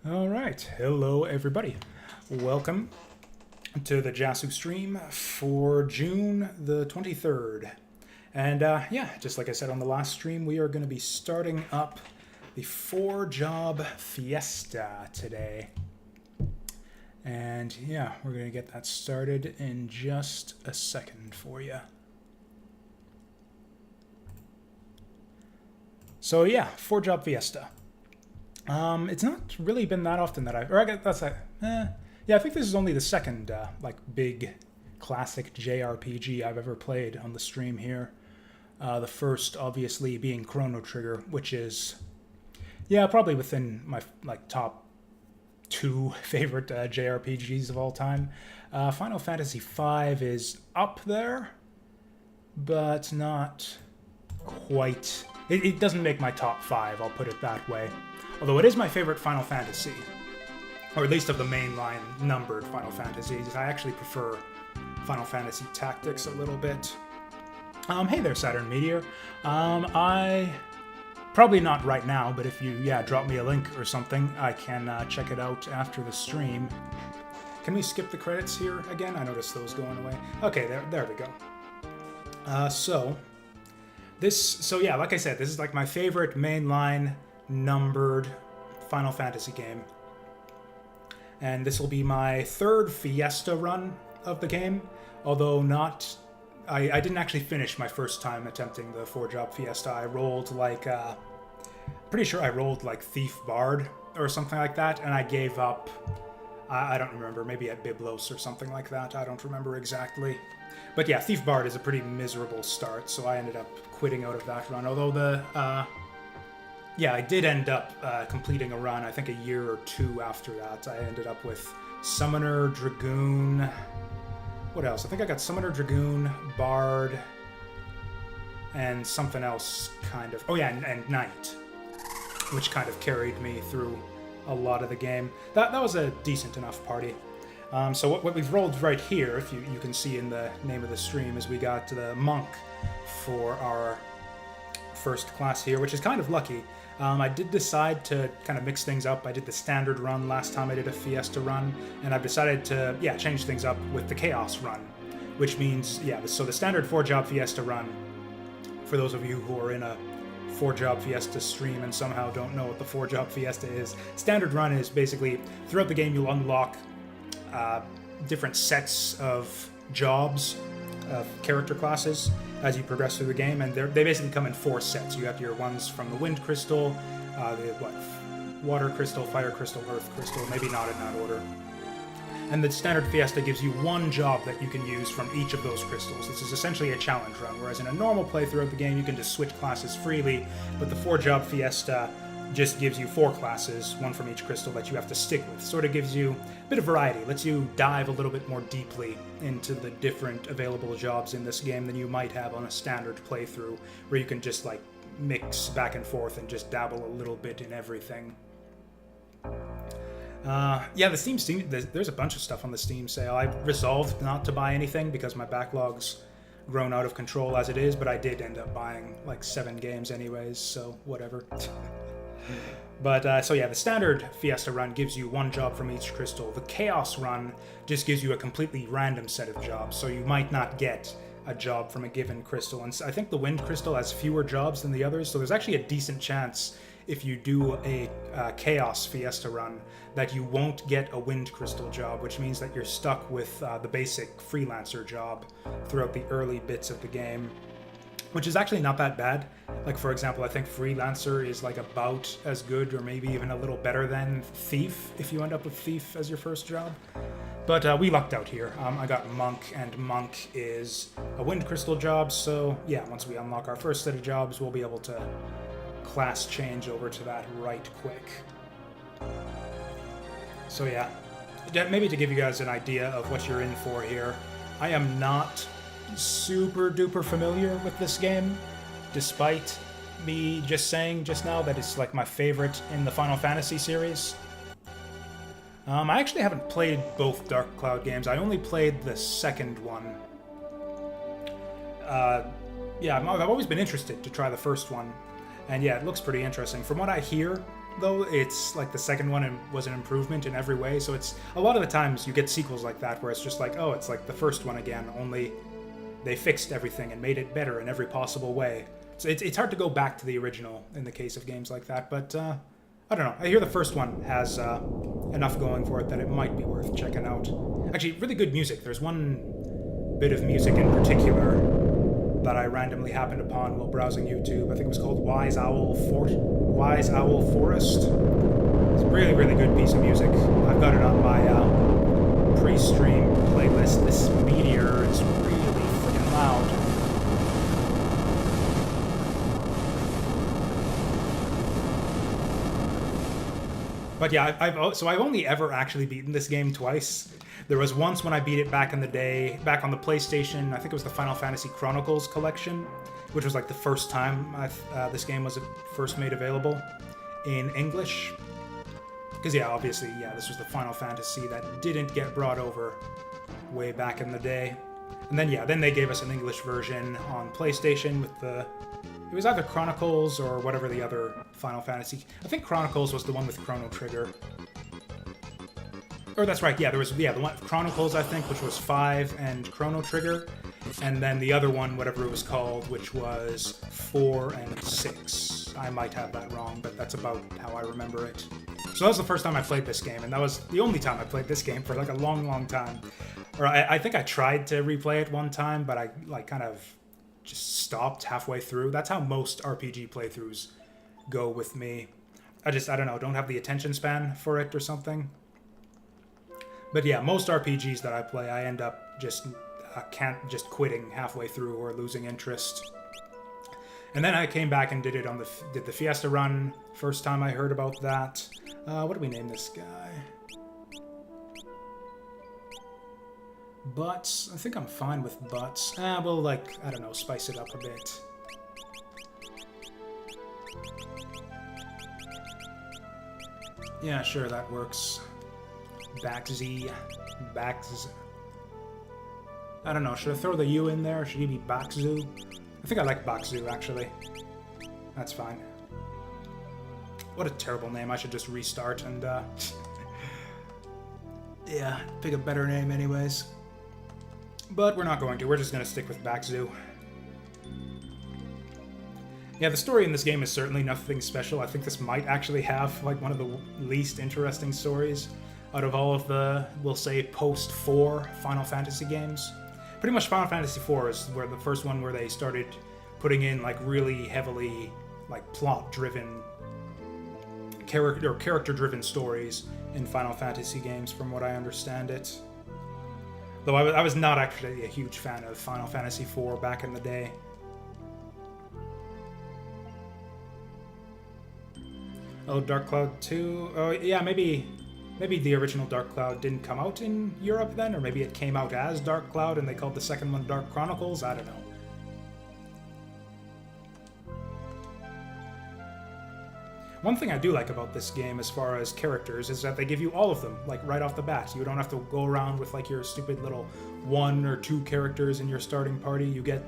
All right, hello everybody. Welcome to the Jasu stream for June the 23rd. And yeah, just like I said on the last stream, we are going to be starting up the 4-job Fiesta today. And yeah, we're going to get that started in just a second for you. So yeah, 4-job Fiesta. It's not really been that often that I've... Or I guess that's like... yeah, I think this is only the second, like, big classic JRPG I've ever played on the stream here. The first, obviously, being Chrono Trigger, which is... Yeah, probably within my, like, top 2 favorite JRPGs of all time. Final Fantasy V is up there, but not quite... It doesn't make my top 5, I'll put it that way. Although it is my favorite Final Fantasy, or at least of the mainline numbered Final Fantasies. I actually prefer Final Fantasy Tactics a little bit. Hey there, Saturn Meteor. I probably not right now, but if you drop me a link or something, I can check it out after the stream. Can we skip the credits here again? I noticed those going away. Okay, there we go. So yeah, like I said, this is like my favorite mainline numbered Final Fantasy game. And this will be my third Fiesta run of the game, although not... I didn't actually finish my first time attempting the 4-job Fiesta. I rolled like... pretty sure I rolled like Thief Bard or something like that, and I gave up... I don't remember, maybe at Biblos or something like that. I don't remember exactly. But yeah, Thief Bard is a pretty miserable start, so I ended up quitting out of that run. Although the... yeah, I did end up completing a run, I think a year or 2 after that. I ended up with Summoner, Dragoon... What else? I think I got Summoner, Dragoon, Bard, and something else kind of... Oh yeah, and Knight, which kind of carried me through a lot of the game. That was a decent enough party. So what we've rolled right here, if you can see in the name of the stream, is we got the Monk for our first class here, which is kind of lucky. I did decide to kind of mix things up. I did the standard run last time I did a Fiesta run, and I've decided to, change things up with the Chaos run, which means, so the standard 4-job Fiesta run, for those of you who are in a 4-job Fiesta stream and somehow don't know what the 4-job Fiesta is, standard run is basically, throughout the game you'll unlock different sets of jobs, of character classes, as you progress through the game, and they basically come in 4 sets. You have your ones from the Wind Crystal, Water Crystal, Fire Crystal, Earth Crystal, maybe not in that order. And the standard Fiesta gives you 1 job that you can use from each of those crystals. This is essentially a challenge run, whereas in a normal playthrough of the game you can just switch classes freely, but the 4-job Fiesta just gives you 4 classes, 1 from each crystal that you have to stick with. Sort of gives you a bit of variety, lets you dive a little bit more deeply into the different available jobs in this game than you might have on a standard playthrough, where you can just like mix back and forth and just dabble a little bit in everything. The Steam, there's a bunch of stuff on the Steam sale. I resolved not to buy anything because my backlog's grown out of control as it is, but I did end up buying like 7 games anyways, so whatever. But, the standard Fiesta run gives you 1 job from each crystal. The Chaos run just gives you a completely random set of jobs, so you might not get a job from a given crystal. And I think the Wind Crystal has fewer jobs than the others, so there's actually a decent chance if you do a Chaos Fiesta run that you won't get a Wind Crystal job, which means that you're stuck with the basic Freelancer job throughout the early bits of the game, which is actually not that bad. Like, for example, I think Freelancer is like about as good or maybe even a little better than Thief, if you end up with Thief as your first job. But we lucked out here. I got Monk, and Monk is a Wind Crystal job, so yeah, once we unlock our first set of jobs, we'll be able to class change over to that right quick. So yeah, maybe to give you guys an idea of what you're in for here, I am not super duper familiar with this game, despite me just saying just now that it's like my favorite in the Final Fantasy series. I actually haven't played both Dark Cloud games. I only played the second one. I've always been interested to try the first one, and yeah, it looks pretty interesting. From what I hear, though. It's like the second one was an improvement in every way. So it's a lot of the times you get sequels like that where it's just like, oh, it's like the first one again, only they fixed everything and made it better in every possible way. So it's hard to go back to the original in the case of games like that, but I don't know. I hear the first one has enough going for it that it might be worth checking out. Actually, really good music. There's one bit of music in particular that I randomly happened upon while browsing YouTube. I think it was called Wise Owl Forest. It's a really, really good piece of music. I've got it on my pre-stream playlist. This meteor is really freaking loud. But yeah, I've only ever actually beaten this game twice. There was once when I beat it back in the day, back on the PlayStation. I think it was the Final Fantasy Chronicles collection, which was like the first time this game was first made available in English. Because yeah, obviously, yeah, this was the Final Fantasy that didn't get brought over way back in the day. And then yeah, then they gave us an English version on PlayStation with the... It was either Chronicles or whatever the other Final Fantasy... I think Chronicles was the one with Chrono Trigger. Or that's right, yeah, there was the one Chronicles, I think, which was 5 and Chrono Trigger. And then the other one, whatever it was called, which was 4 and 6. I might have that wrong, but that's about how I remember it. So that was the first time I played this game, and that was the only time I played this game for like a long, long time. Or I think I tried to replay it one time, but I like kind of just stopped halfway through. That's how most RPG playthroughs go with me. I don't know, don't have the attention span for it or something. But yeah, most RPGs that I play, I end up just quitting halfway through or losing interest. And then I came back and did the Fiesta run. First time I heard about that. What do we name this guy? Butts. I think I'm fine with Butts. We'll I don't know, spice it up a bit. Yeah, sure, that works. Backz. I don't know, should I throw the U in there? Should he be Bakzu? I think I like Bakzu, actually. That's fine. What a terrible name. I should just restart and, yeah, pick a better name anyways. But we're not going to. We're just going to stick with Bakzu. Yeah, the story in this game is certainly nothing special. I think this might actually have, like, one of the least interesting stories out of all of the, we'll say, post-4 Final Fantasy games. Pretty much Final Fantasy IV is where the first one where they started putting in, like, really heavily, like, plot-driven, character-driven stories in Final Fantasy games, from what I understand it. Though I was not actually a huge fan of Final Fantasy IV back in the day. Oh, Dark Cloud 2? Oh, yeah, maybe the original Dark Cloud didn't come out in Europe then, or maybe it came out as Dark Cloud and they called the second one Dark Chronicles? I don't know. One thing I do like about this game as far as characters is that they give you all of them, like, right off the bat. You don't have to go around with, like, your stupid little 1 or 2 characters in your starting party. You get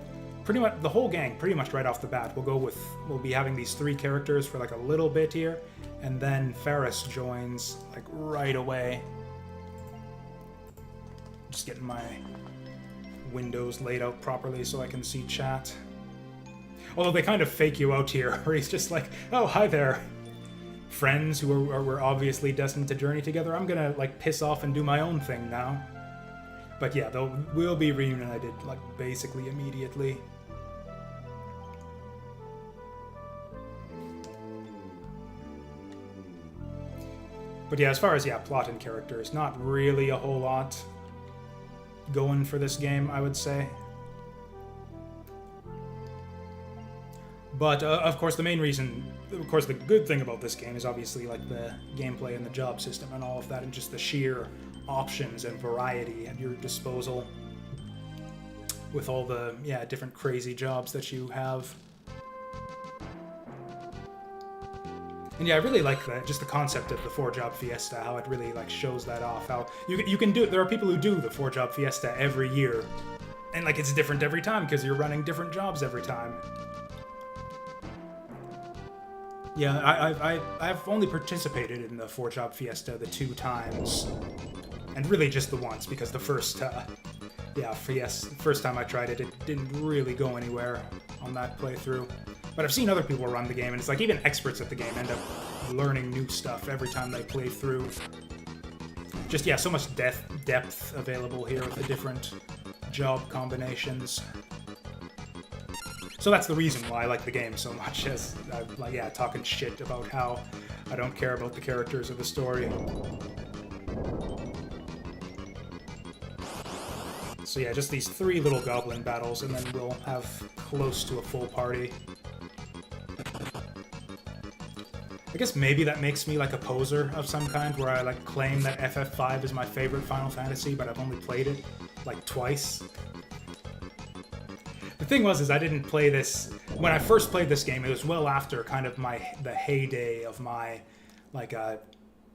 pretty much the whole gang pretty much right off the bat. We'll be having these 3 characters for, like, a little bit here, and then Ferris joins, like, right away. Just getting my windows laid out properly so I can see chat. Although they kind of fake you out here, where he's just like, oh, hi there, friends who were obviously destined to journey together. I'm gonna, like, piss off and do my own thing now. But yeah, we'll be reunited, like, basically immediately. But yeah, as far as, yeah, plot and characters, not really a whole lot going for this game, I would say. But, of course, the good thing about this game is obviously, like, the gameplay and the job system and all of that, and just the sheer options and variety at your disposal with all the, yeah, different crazy jobs that you have. And yeah, I really like just the concept of the 4-job Fiesta, how it really, like, shows that off, how you can do it. There are people who do the 4-job Fiesta every year, and, like, it's different every time because you're running different jobs every time. Yeah, I've only participated in the 4-job Fiesta the 2 times, and really just the once, because the first first time I tried it, it didn't really go anywhere on that playthrough. But I've seen other people run the game, and it's like even experts at the game end up learning new stuff every time they play through. Just, yeah, so much depth available here with the different job combinations. So that's the reason why I like the game so much, as I'm like, yeah, talking shit about how I don't care about the characters or the story. So yeah, just these 3 little goblin battles, and then we'll have close to a full party. I guess maybe that makes me like a poser of some kind, where I like claim that FF5 is my favorite Final Fantasy, but I've only played it like twice. The thing was, I didn't play this when I first played this game. It was well after kind of the heyday of my like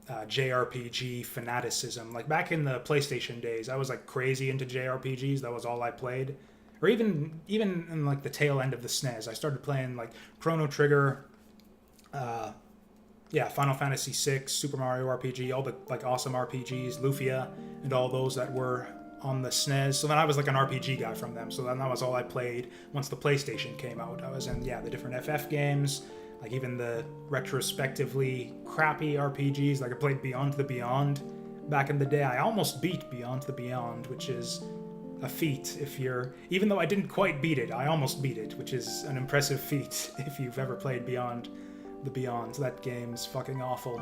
JRPG fanaticism. Like back in the PlayStation days, I was like crazy into JRPGs. That was all I played. Or even in like the tail end of the SNES, I started playing like Chrono Trigger, Final Fantasy VI, Super Mario RPG, all the like awesome RPGs, Lufia, and all those that were on the SNES. So then I was like an RPG guy from them. So then that was all I played once the PlayStation came out. I was in, the different FF games, like even the retrospectively crappy RPGs. Like I played Beyond the Beyond back in the day. I almost beat Beyond the Beyond, which is a feat even though I didn't quite beat it, I almost beat it, which is an impressive feat if you've ever played Beyond the Beyond. That game's fucking awful.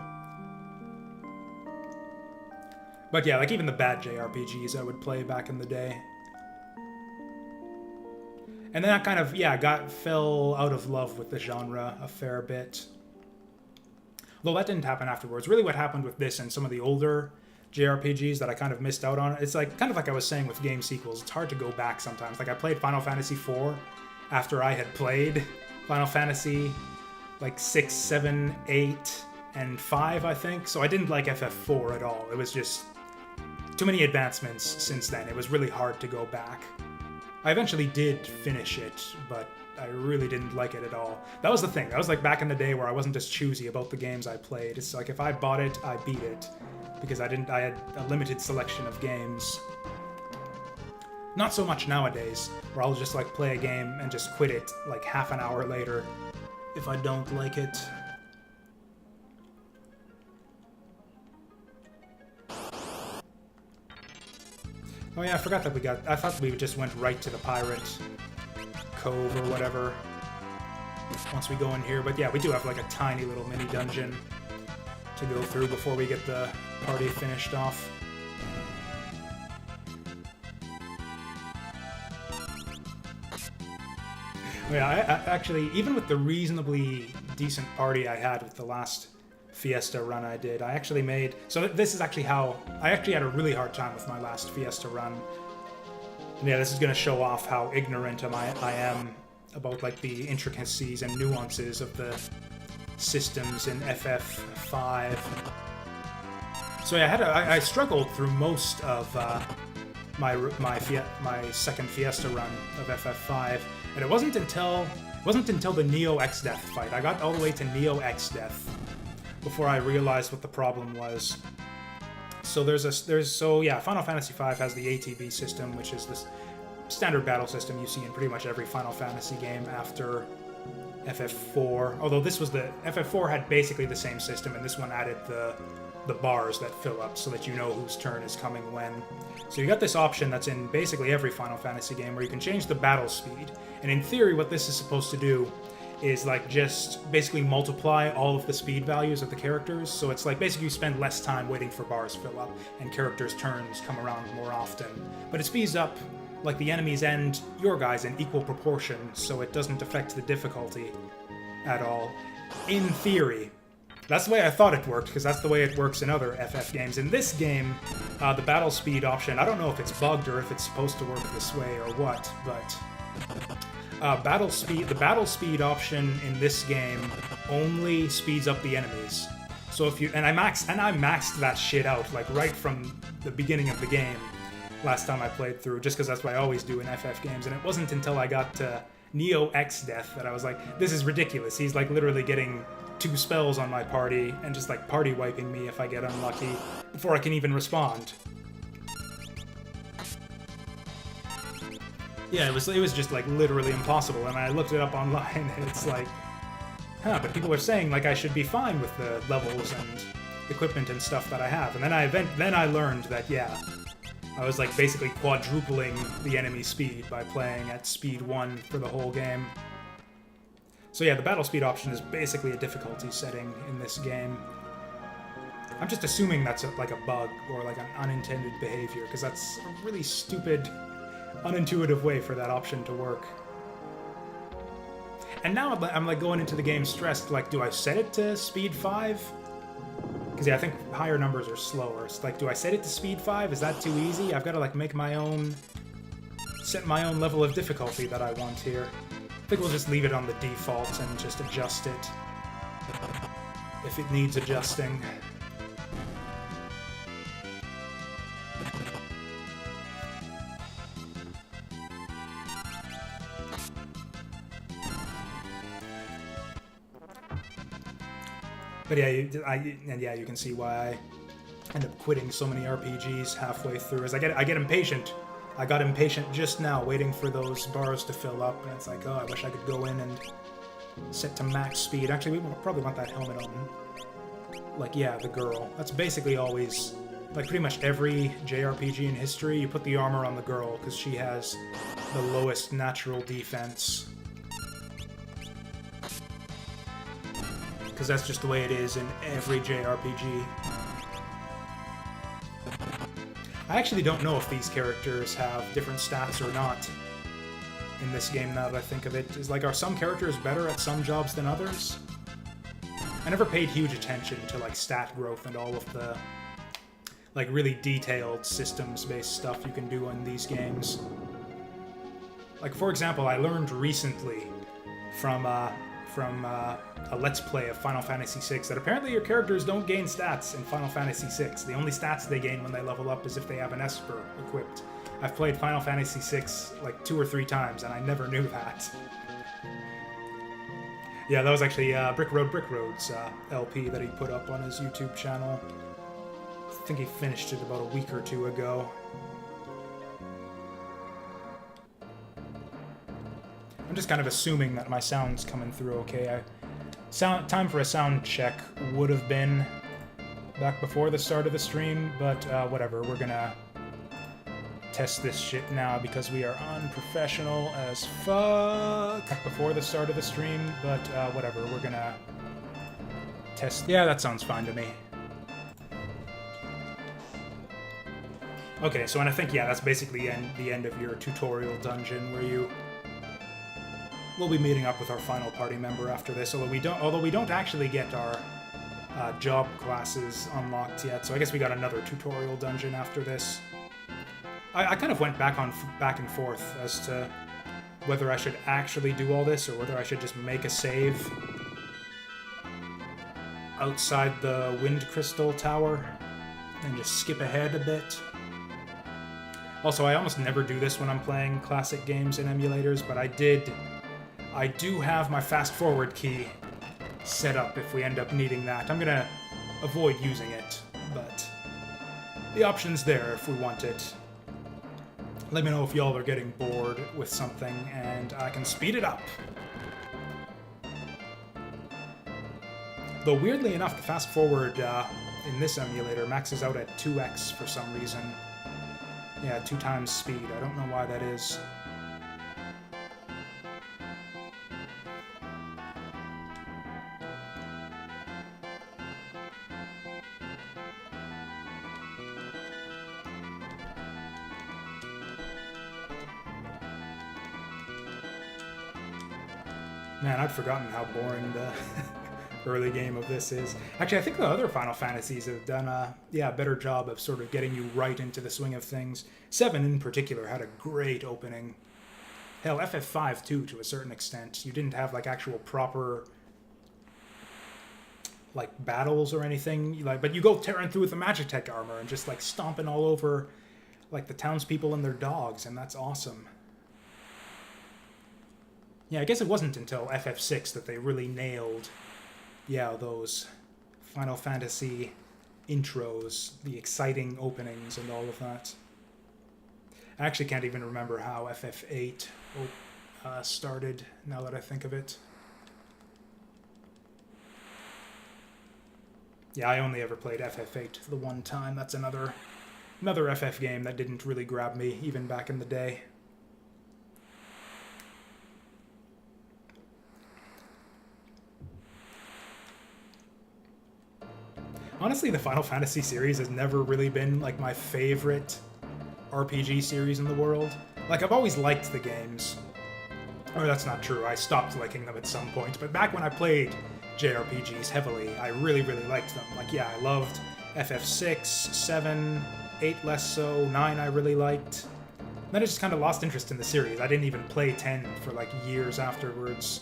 But yeah, like even the bad JRPGs I would play back in the day. And then I kind of, fell out of love with the genre a fair bit. Though that didn't happen afterwards. Really what happened with this and some of the older JRPGs that I kind of missed out on, it's like, kind of like I was saying with game sequels, it's hard to go back sometimes. Like I played Final Fantasy IV after I had played Final Fantasy like 6, 7, 8, and 5, I think. So I didn't like FF4 at all. It was just too many advancements since then. It was really hard to go back. I eventually did finish it, but I really didn't like it at all. That was the thing. That was like back in the day where I wasn't as choosy about the games I played. It's like if I bought it, I beat it, because I had a limited selection of games. Not so much nowadays, where I'll just like play a game and just quit it like half an hour later if I don't like it. Oh yeah, I forgot that I thought we just went right to the pirate cove or whatever once we go in here. But yeah, we do have like a tiny little mini dungeon to go through before we get the party finished off. Oh yeah, I actually, even with the reasonably decent party I had with the last Fiesta run I did, I actually made... So this is actually how... I actually had a really hard time with my last Fiesta run. And yeah, this is going to show off how ignorant I am about like the intricacies and nuances of the systems in FF5. So yeah, I struggled through most of my second Fiesta run of FF5, and it wasn't until the Neo X Death fight. I got all the way to Neo X Death before I realized what the problem was. So Final Fantasy V has the ATB system, which is this standard battle system you see in pretty much every Final Fantasy game after FF4. Although FF4 had basically the same system, and this one added the bars that fill up so that you know whose turn is coming when. So you got this option that's in basically every Final Fantasy game where you can change the battle speed. And in theory, what this is supposed to do is like just basically multiply all of the speed values of the characters. So it's like basically you spend less time waiting for bars fill up and characters' turns come around more often. But it speeds up like the enemies and your guys in equal proportion, so it doesn't affect the difficulty at all. In theory. That's the way I thought it worked, because that's the way it works in other FF games. In this game, the battle speed option, I don't know if it's bugged or if it's supposed to work this way or what, but the battle speed option in this game only speeds up the enemies. So if you I maxed that shit out like right from the beginning of the game last time I played through, just because that's what I always do in FF games, and it wasn't until I got to Neo X Death that I was like, this is ridiculous. He's like literally getting 2 spells on my party and just like party wiping me if I get unlucky before I can even respond. Yeah, it was just like literally impossible, and I looked it up online and it's like, huh, but people are saying like I should be fine with the levels and equipment and stuff that I have. And then I learned that, yeah, I was like basically quadrupling the enemy speed by playing at speed 1 for the whole game. So yeah, the battle speed option is basically a difficulty setting in this game. I'm just assuming that's like a bug or like an unintended behavior, because that's a really stupid, unintuitive way for that option to work. And now I'm like going into the game stressed, like, do I set it to speed 5? Because yeah, I think higher numbers are slower. It's like, do I set it to speed 5? Is that too easy? I've got to like make my own, set my own level of difficulty that I want here. I think we'll just leave it on the default and just adjust it if it needs adjusting. But yeah, you can see why I end up quitting so many RPGs halfway through. As I get impatient. I got impatient just now, waiting for those bars to fill up, and it's like, oh, I wish I could go in and set to max speed. Actually, we probably want that helmet on. Like, yeah, the girl. That's basically always, like, pretty much every JRPG in history, you put the armor on the girl, because she has the lowest natural defense. Because that's just the way it is in every JRPG. I actually don't know if these characters have different stats or not in this game now that I think of it. Are some characters better at some jobs than others? I never paid huge attention to like stat growth and all of the like really detailed systems-based stuff you can do in these games. Like, for example, I learned recently from a Let's Play of Final Fantasy VI that apparently your characters don't gain stats in Final Fantasy VI. The only stats they gain when they level up is if they have an Esper equipped. I've played Final Fantasy VI like 2 or 3 times, and I never knew that. Yeah, that was actually Brick Road's LP that he put up on his YouTube channel. I think he finished it about a week or 2 ago. I'm just kind of assuming that my sound's coming through okay. Time for a sound check would have been back before the start of the stream, but whatever, we're gonna test this shit now because we are unprofessional as fuck. Back before the start of the stream, but whatever, we're gonna test. Yeah, that sounds fine to me. Okay, so and I think, yeah, that's basically the end of your tutorial dungeon where you... We'll be meeting up with our final party member after this, although we don't actually get our job classes unlocked yet, so I guess we got another tutorial dungeon after this. I kind of went back and forth as to whether I should actually do all this or whether I should just make a save outside the Wind Crystal Tower and just skip ahead a bit. Also, I almost never do this when I'm playing classic games in emulators, but I do have my fast-forward key set up if we end up needing that. I'm gonna avoid using it, but the option's there if we want it. Let me know if y'all are getting bored with something, and I can speed it up. Though weirdly enough, the fast-forward in this emulator maxes out at 2x for some reason. Yeah, 2 times speed. I don't know why that is. Man, I'd forgotten how boring the early game of this is. Actually, I think the other Final Fantasies have done a better job of sort of getting you right into the swing of things. 7 in particular had a great opening. Hell, FF5 too, to a certain extent. You didn't have like actual proper like battles or anything, but you go tearing through with the Magitech armor and just like stomping all over like the townspeople and their dogs, and that's awesome. Yeah, I guess it wasn't until FF6 that they really nailed Yeah, those Final Fantasy intros, the exciting openings and all of that. I actually can't even remember how FF8 started, now that I think of it. Yeah, I only ever played FF8 the one time. That's another FF game that didn't really grab me, even back in the day. Honestly, the Final Fantasy series has never really been, like, my favorite RPG series in the world. Like, I've always liked the games. Or that's not true, I stopped liking them at some point, but back when I played JRPGs heavily, I really, really liked them. Like, yeah, I loved FF6, 7, 8 less so, 9 I really liked. Then I just kind of lost interest in the series. I didn't even play 10 for, like, years afterwards.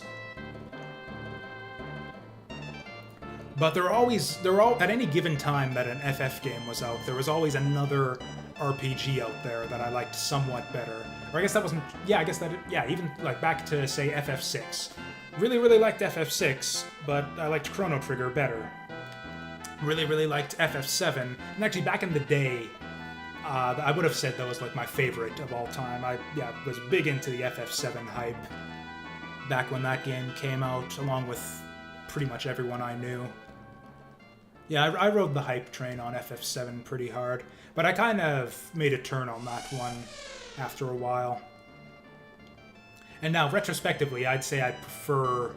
But at any given time that an FF game was out, there was always another RPG out there that I liked somewhat better. Or I guess that wasn't, even like back to, say, FF6. Really, really liked FF6, but I liked Chrono Trigger better. Really, really liked FF7, and actually back in the day, I would have said that was like my favorite of all time. I was big into the FF7 hype back when that game came out, along with pretty much everyone I knew. Yeah, I rode the hype train on FF7 pretty hard, but I kind of made a turn on that one after a while. And now, retrospectively, I'd say I prefer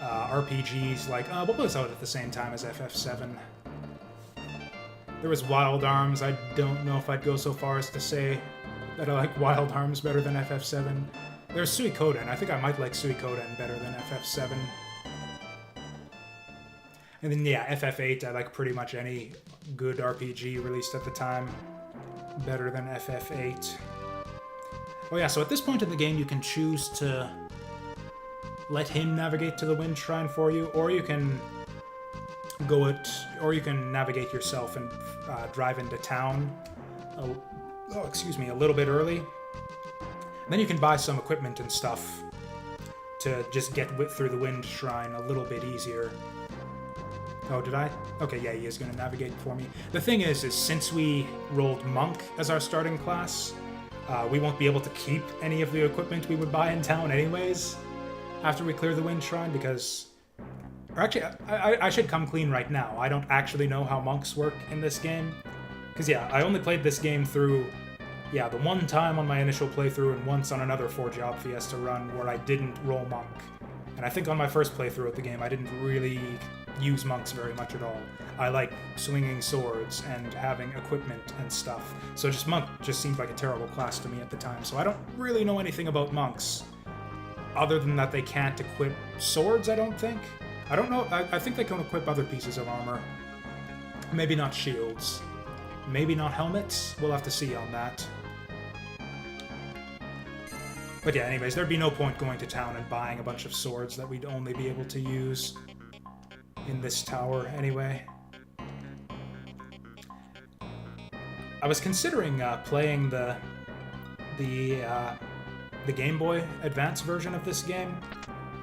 RPGs like... what was out at the same time as FF7? There was Wild Arms. I don't know if I'd go so far as to say that I like Wild Arms better than FF7. There's Suikoden. I think I might like Suikoden better than FF7. And then, yeah, FF8, I like pretty much any good RPG released at the time better than FF8. Oh yeah, so at this point in the game, you can choose to let him navigate to the Wind Shrine for you, or you can navigate yourself and drive into town. A little bit early. And then you can buy some equipment and stuff to just get through the Wind Shrine a little bit easier. Oh, did I? Okay, yeah, he is going to navigate for me. The thing is since we rolled Monk as our starting class, we won't be able to keep any of the equipment we would buy in town anyways after we clear the Wind Shrine, because... Or actually, I should come clean right now. I don't actually know how monks work in this game. Because, yeah, I only played this game through, the one time on my initial playthrough and once on another 4-job Fiesta run where I didn't roll Monk. And I think on my first playthrough of the game, I didn't really use monks very much at all. I like swinging swords and having equipment and stuff. So monk just seemed like a terrible class to me at the time. So I don't really know anything about monks, other than that they can't equip swords, I don't think. I don't know, I think they can equip other pieces of armor. Maybe not shields. Maybe not helmets? We'll have to see on that. But yeah, anyways, there'd be no point going to town and buying a bunch of swords that we'd only be able to use in this tower anyway. I was considering playing the Game Boy Advance version of this game.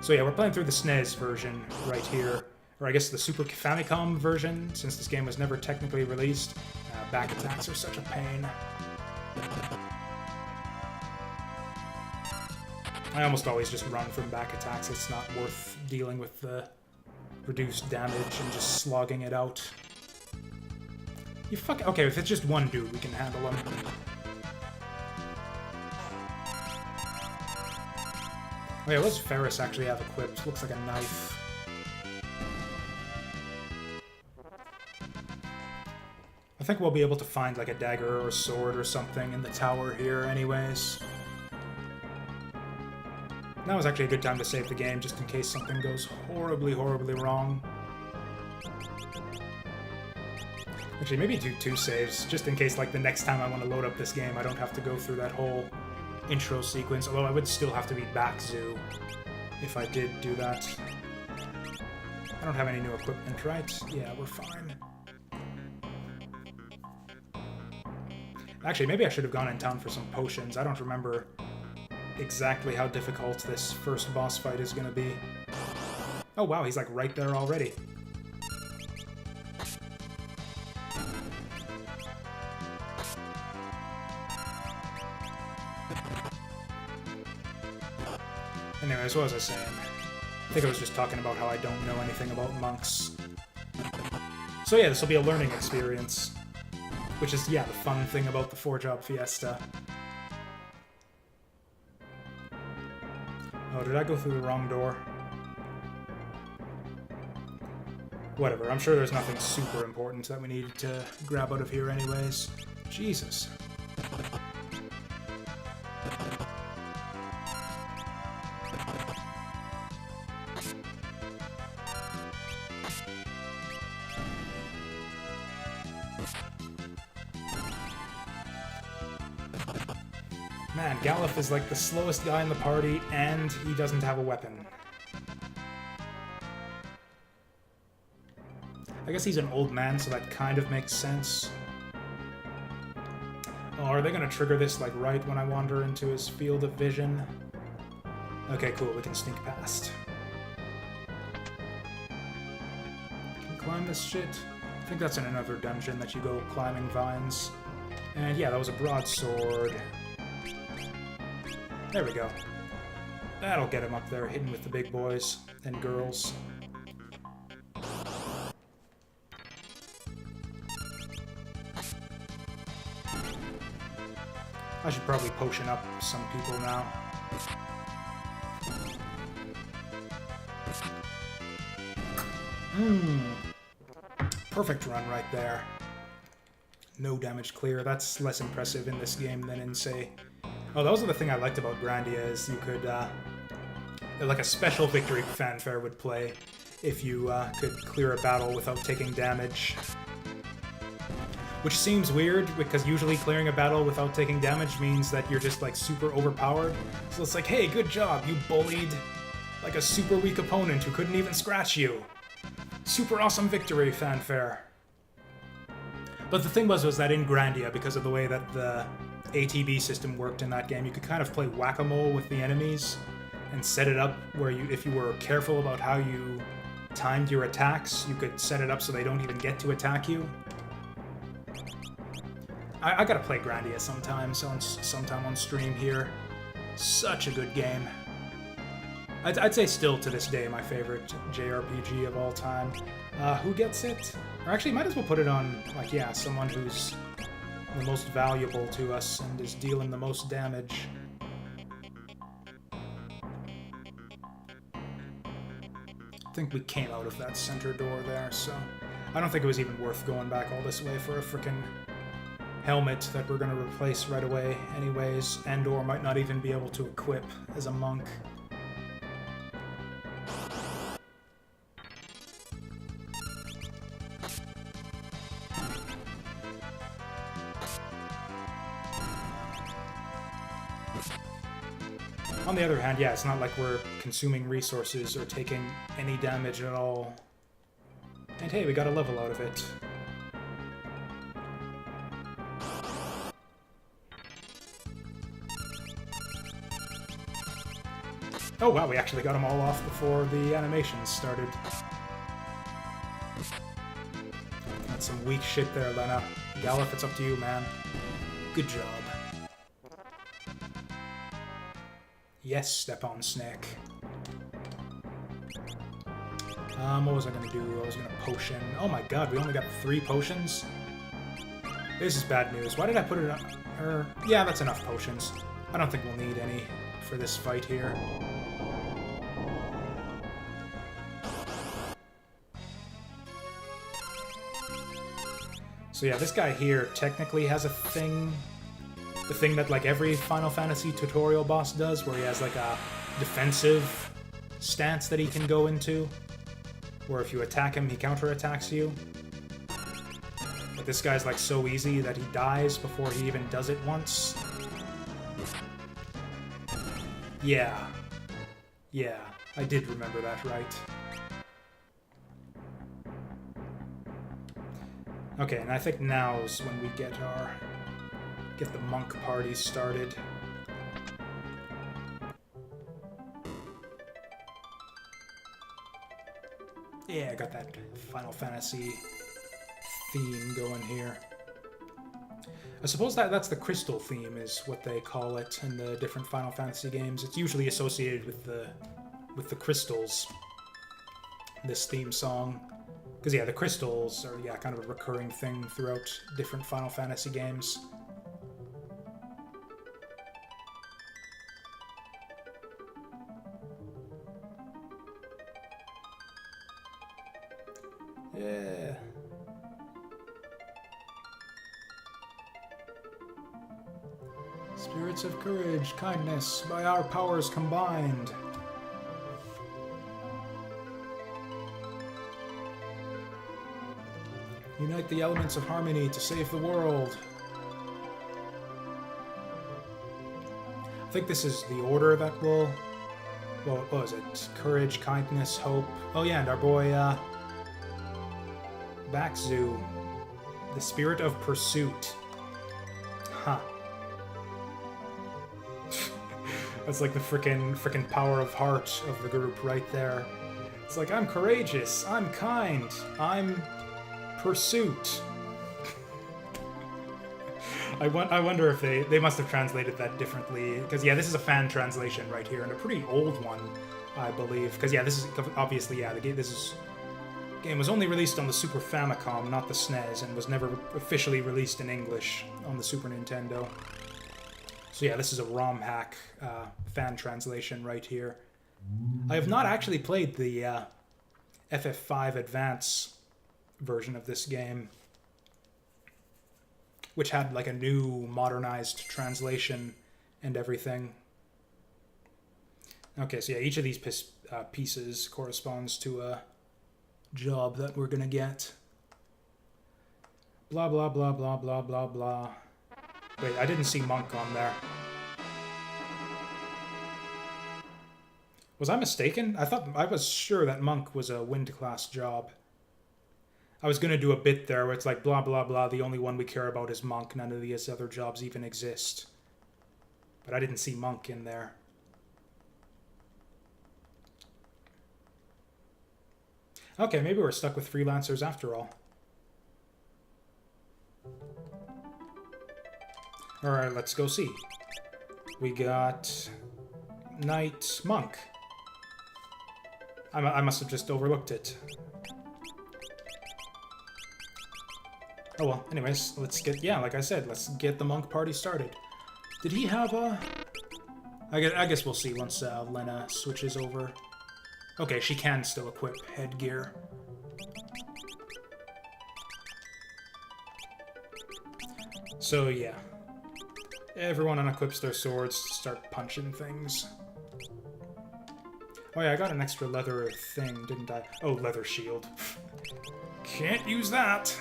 So yeah, we're playing through the SNES version right here, or I guess the Super Famicom version, since this game was never technically released. Back attacks are such a pain. I almost always just run from back attacks. It's not worth dealing with the reduced damage and just slogging it out. Okay, if it's just one dude, we can handle him. Oh yeah, what does Ferris actually have equipped? Looks like a knife. I think we'll be able to find like a dagger or a sword or something in the tower here anyways. That was actually a good time to save the game, just in case something goes horribly, horribly wrong. Actually, maybe do 2 saves, just in case, like, the next time I want to load up this game, I don't have to go through that whole intro sequence, although I would still have to beat Bakuhatsu if I did do that. I don't have any new equipment, right? Yeah, we're fine. Actually, maybe I should have gone in town for some potions. I don't remember exactly how difficult this first boss fight is going to be. Oh wow, he's like right there already. Anyways, what was I saying? I think I was just talking about how I don't know anything about monks. So yeah, this will be a learning experience. Which is, yeah, the fun thing about the 4-job Fiesta. Oh, did I go through the wrong door? Whatever, I'm sure there's nothing super important that we need to grab out of here anyways. Jesus. Man, Galuf is like the slowest guy in the party, and he doesn't have a weapon. I guess he's an old man, so that kind of makes sense. Oh, are they gonna trigger this, like, right when I wander into his field of vision? Okay, cool, we can sneak past. Can you climb this shit? I think that's in another dungeon that you go climbing vines. And yeah, that was a broadsword. There we go. That'll get him up there, hitting with the big boys and girls. I should probably potion up some people now. Perfect run right there. No damage clear. That's less impressive in this game than in, say... Oh, that was the thing I liked about Grandia, is you could, like a special victory fanfare would play if you could clear a battle without taking damage. Which seems weird, because usually clearing a battle without taking damage means that you're just, like, super overpowered. So it's like, hey, good job, you bullied, like, a super weak opponent who couldn't even scratch you. Super awesome victory fanfare. But the thing was that in Grandia, because of the way that the ATB system worked in that game, you could kind of play whack-a-mole with the enemies and set it up where you, if you were careful about how you timed your attacks, you could set it up so they don't even get to attack you. I gotta play Grandia sometime on stream here. Such a good game. I'd say still to this day my favorite JRPG of all time. Who gets it? Or actually, might as well put it on, like, yeah, someone who's the most valuable to us and is dealing the most damage. I think we came out of that center door there, so I don't think it was even worth going back all this way for a frickin' helmet that we're gonna replace right away anyways, and/or might not even be able to equip as a monk. On the other hand, yeah, it's not like we're consuming resources or taking any damage at all. And hey, we got a level out of it. Oh wow, we actually got them all off before the animations started. That's some weak shit there, Lena. Galuf, it's up to you, man. Good job. Yes, step on Snake. What was I gonna do? I was gonna potion. Oh my god, we only got 3 potions? This is bad news. Why did I put it on... yeah, that's enough potions. I don't think we'll need any for this fight here. So yeah, this guy here technically has a thing... The thing that, like, every Final Fantasy tutorial boss does, where he has, like, a defensive stance that he can go into, where if you attack him, he counterattacks you. But this guy's, like, so easy that he dies before he even does it once. Yeah. Yeah, I did remember that right. Okay, and I think now's when we get the monk party started. Yeah, I got that Final Fantasy theme going here. I suppose that's the crystal theme is what they call it in the different Final Fantasy games. It's usually associated with the crystals, this theme song. Because, yeah, the crystals are, yeah, kind of a recurring thing throughout different Final Fantasy games. Yeah. Spirits of courage, kindness, by our powers combined. Unite the elements of harmony to save the world. I think this is the order that will... Well, what was it? Courage, kindness, hope. Oh yeah, and our boy, Bakuhatsu. The spirit of pursuit. Huh. That's like the frickin' power of heart of the group right there. It's like, I'm courageous, I'm kind, I'm... pursuit. I wonder if they must have translated that differently, because yeah, this is a fan translation right here, and a pretty old one, I believe. Because yeah, this is obviously, yeah, the game was only released on the Super Famicom, not the SNES, and was never officially released in English on the Super Nintendo. So yeah, this is a ROM hack fan translation right here. I have not actually played the FF5 Advance version of this game, which had like a new modernized translation and everything. Okay, so yeah, each of these pieces corresponds to a job that we're gonna get. Blah, blah, blah, blah, blah, blah, blah. Wait, I didn't see Monk on there. Was I mistaken? I was sure that Monk was a Wind class job. I was going to do a bit there where it's like, blah, blah, blah, the only one we care about is Monk, none of these other jobs even exist. But I didn't see Monk in there. Okay, maybe we're stuck with freelancers after all. Alright, let's go see. We got... Knight Monk. I must have just overlooked it. Oh well, anyways, let's get... Yeah, like I said, let's get the Monk party started. Did he have a... I guess we'll see once Lena switches over. Okay, she can still equip headgear. So yeah. Everyone unequips their swords to start punching things. Oh yeah, I got an extra leather thing, didn't I? Oh, leather shield. Can't use that!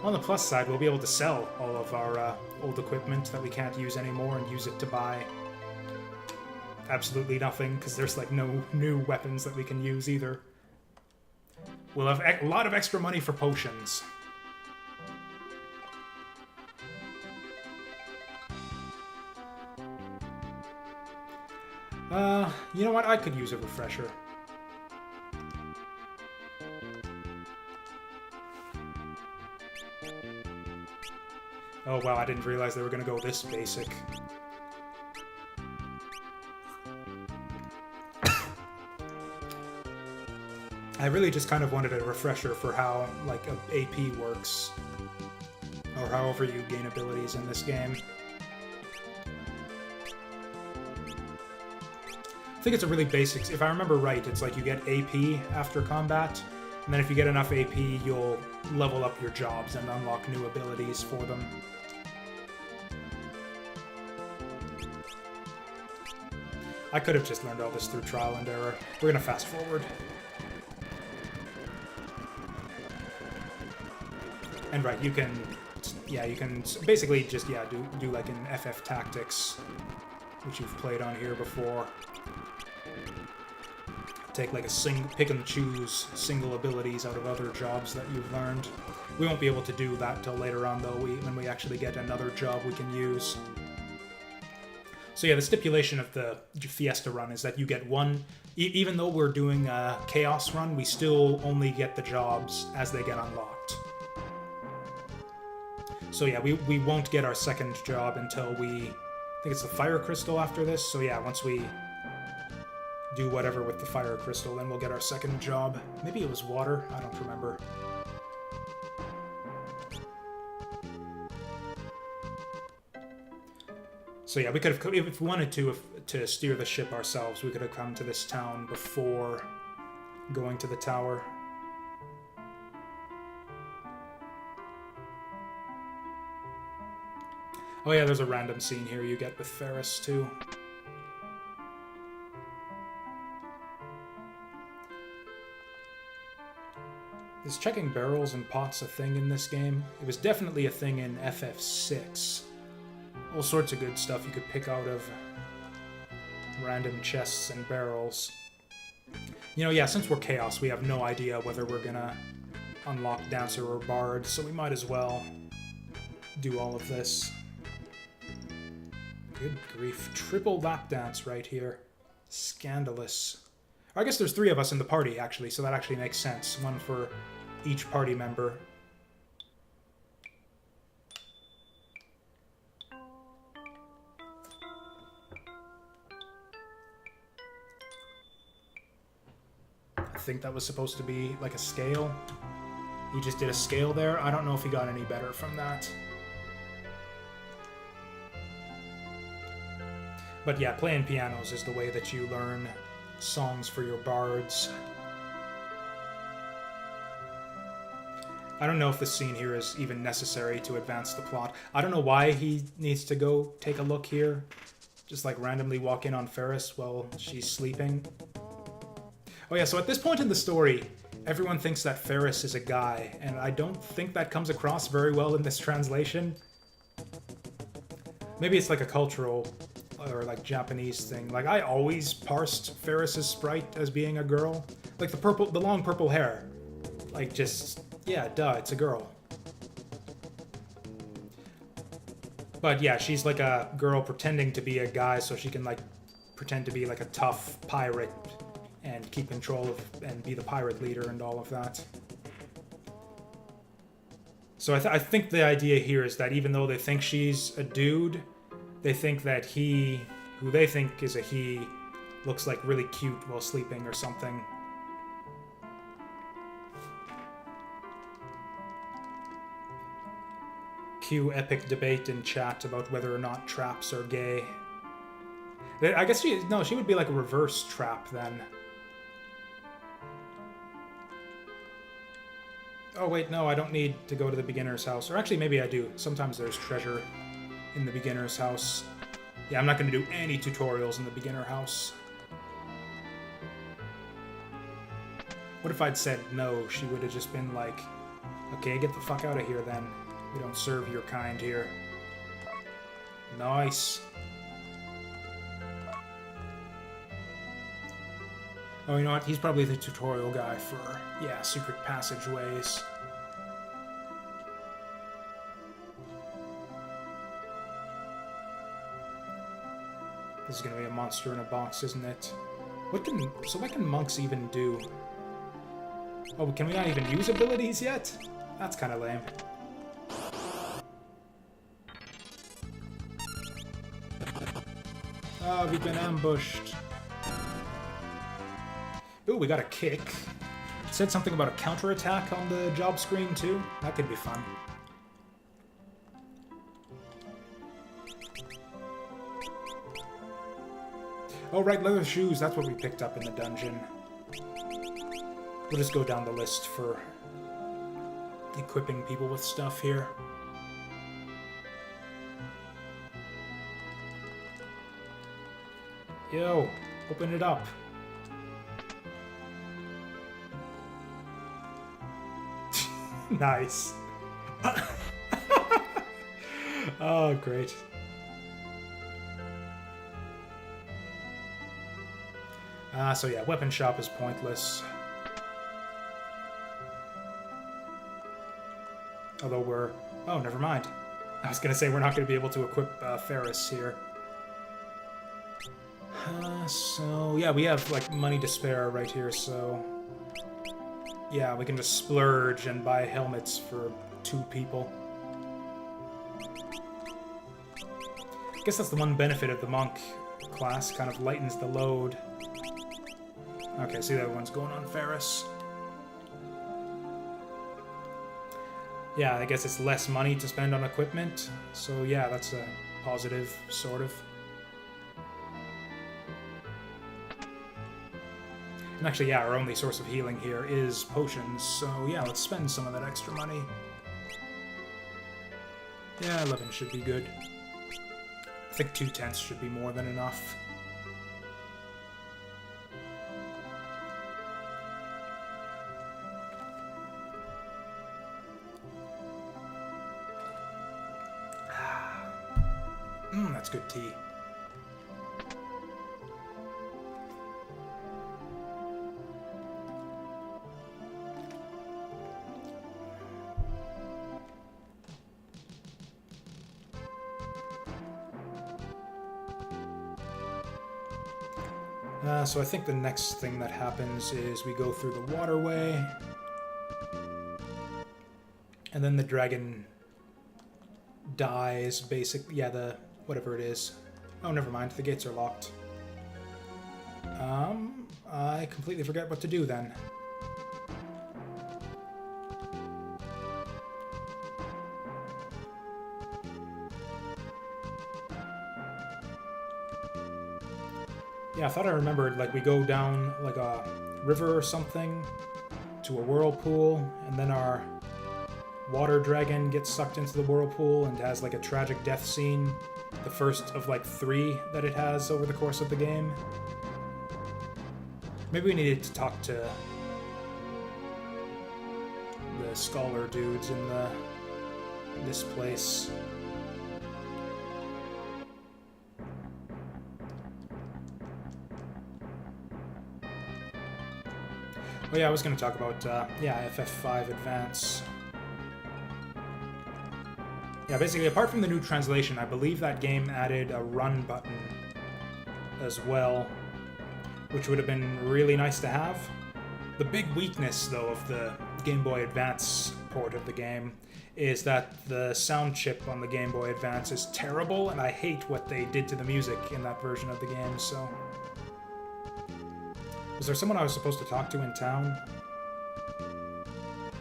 On the plus side, we'll be able to sell all of our old equipment that we can't use anymore and use it to buy absolutely nothing, because there's like no new weapons that we can use either. We'll have a lot of extra money for potions. You know what? I could use a refresher. Oh wow, I didn't realize they were gonna go this basic. I really just kind of wanted a refresher for how, like, AP works. Or however you gain abilities in this game. I think it's a really basic... If I remember right, it's like you get AP after combat, and then if you get enough AP, you'll level up your jobs and unlock new abilities for them. I could have just learned all this through trial and error. We're gonna fast forward. And right, you can... Yeah, you can basically just, yeah, do like an FF Tactics, which you've played on here before. Take like a pick and choose single abilities out of other jobs that you've learned. We won't be able to do that till later on though, when we actually get another job we can use. So yeah, the stipulation of the Fiesta run is that you get one, even though we're doing a Chaos run, we still only get the jobs as they get unlocked. So yeah, we won't get our second job until I think it's the Fire Crystal after this. So yeah, once we do whatever with the Fire Crystal, then we'll get our second job. Maybe it was water, I don't remember. So yeah, we could have, if we wanted to steer the ship ourselves, we could have come to this town before going to the tower. Oh yeah, there's a random scene here you get with Ferris too. Is checking barrels and pots a thing in this game? It was definitely a thing in FF6. All sorts of good stuff you could pick out of random chests and barrels. You know, yeah, since we're Chaos, we have no idea whether we're gonna unlock Dancer or Bard, so we might as well do all of this. Good grief. Triple lap dance right here. Scandalous. I guess there's 3 of us in the party, actually, so that actually makes sense. One for each party member. I think that was supposed to be like a scale. He just did a scale there. I don't know if he got any better from that. But yeah, playing pianos is the way that you learn songs for your bards. I don't know if this scene here is even necessary to advance the plot. I don't know why he needs to go take a look here. Just like randomly walk in on Ferris while she's sleeping. Oh yeah, so at this point in the story, everyone thinks that Ferris is a guy, and I don't think that comes across very well in this translation. Maybe it's like a cultural or like Japanese thing. Like I always parsed Ferris's sprite as being a girl. Like the long purple hair. Like just, yeah, duh, it's a girl. But yeah, she's like a girl pretending to be a guy so she can like pretend to be like a tough pirate and keep control of and be the pirate leader and all of that. So I think the idea here is that even though they think she's a dude, they think that he, who they think is a he, looks like really cute while sleeping or something. Cue epic debate in chat about whether or not traps are gay. I guess she would be like a reverse trap then. Oh wait, no, I don't need to go to the beginner's house. Or actually, maybe I do. Sometimes there's treasure in the beginner's house. Yeah, I'm not going to do any tutorials in the beginner house. What if I'd said no? She would have just been like, okay, get the fuck out of here then. We don't serve your kind here. Nice. Oh, you know what? He's probably the tutorial guy for, yeah, secret passageways. This is gonna be a monster in a box, isn't it? What can monks even do? Oh, can we not even use abilities yet? That's kind of lame. Oh, we've been ambushed. Ooh, we got a kick. It said something about a counterattack on the job screen, too. That could be fun. Oh, right, leather shoes. That's what we picked up in the dungeon. We'll just go down the list for equipping people with stuff here. Yo, open it up. Nice. Oh, great. So yeah, weapon shop is pointless. Although we're... Oh, never mind. I was going to say we're not going to be able to equip Ferris here. So, yeah, we have, like, money to spare right here, so... Yeah, we can just splurge and buy helmets for 2 people. I guess that's the one benefit of the monk class, kind of lightens the load. Okay, see that one's going on Ferris. Yeah, I guess it's less money to spend on equipment, so yeah, that's a positive, sort of. And actually, yeah, our only source of healing here is potions, so yeah, let's spend some of that extra money. Yeah, 11 should be good. I think 2/10 should be more than enough. That's good tea. So I think the next thing that happens is we go through the waterway, and then the dragon dies, basically. Yeah, the whatever it is. Oh, never mind. The gates are locked. I completely forget what to do then. Yeah, I thought I remembered, like, we go down, like, a river or something to a whirlpool, and then our water dragon gets sucked into the whirlpool and has, like, a tragic death scene. The first of, like, 3 that it has over the course of the game. Maybe we needed to talk to the scholar dudes in this place. Oh yeah, I was going to talk about, yeah, FF5 Advance. Yeah, basically, apart from the new translation, I believe that game added a run button as well, which would have been really nice to have. The big weakness, though, of the Game Boy Advance port of the game is that the sound chip on the Game Boy Advance is terrible, and I hate what they did to the music in that version of the game, so... Was there someone I was supposed to talk to in town?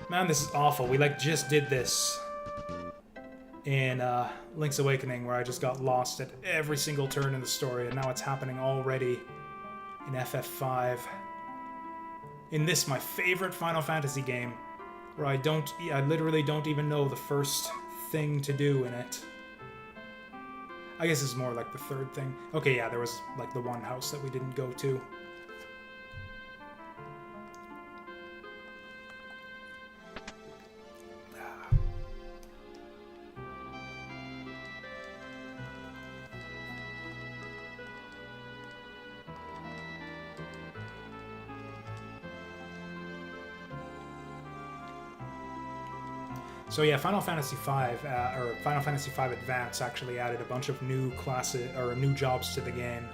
Man, this is awful. We, like, just did this in Link's Awakening, where I just got lost at every single turn in the story, and now it's happening already in FF5. In this, my favorite Final Fantasy game, where I literally don't even know the first thing to do in it. I guess it's more like the third thing. Okay, yeah, there was, like, the one house that we didn't go to. So yeah, Final Fantasy V, or Final Fantasy V Advance actually added a bunch of new classes, or new jobs to the game.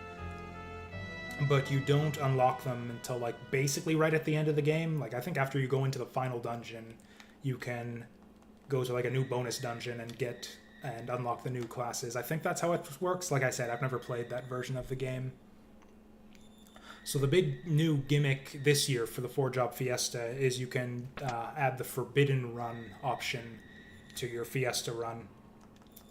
But you don't unlock them until, like, basically right at the end of the game. Like, I think after you go into the final dungeon, you can go to, like, a new bonus dungeon and unlock the new classes. I think that's how it works. Like I said, I've never played that version of the game. So the big new gimmick this year for the 4-job Fiesta is you can add the Forbidden Run option to your Fiesta run,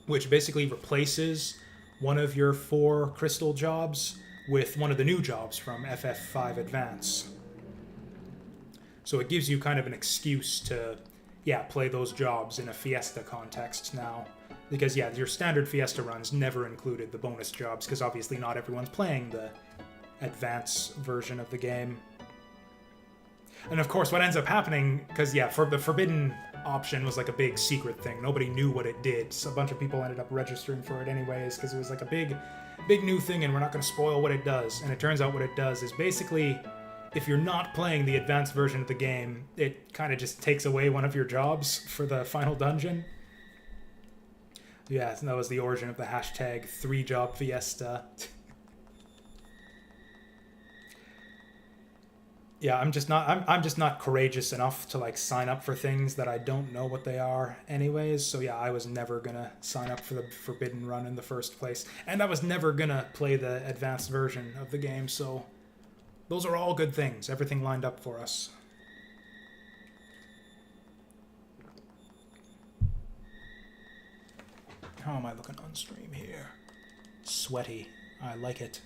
which basically replaces one of your 4 crystal jobs with one of the new jobs from FF5 Advance. So it gives you kind of an excuse to, yeah, play those jobs in a Fiesta context now. Because, yeah, your standard Fiesta runs never included the bonus jobs, because obviously not everyone's playing the Advance version of the game. And of course, what ends up happening, because yeah, for the Forbidden option was like a big secret thing. Nobody knew what it did, so a bunch of people ended up registering for it anyways, because it was like a big new thing, and we're not going to spoil what it does. And it turns out what it does is basically, if you're not playing the advanced version of the game, it kind of just takes away one of your jobs for the final dungeon. Yeah, that was the origin of the hashtag 3-job Fiesta. Yeah, I'm just not courageous enough to like sign up for things that I don't know what they are anyways. So yeah, I was never gonna sign up for the Forbidden Run in the first place. And I was never gonna play the advanced version of the game, so those are all good things. Everything lined up for us. How am I looking on stream here? Sweaty. I like it.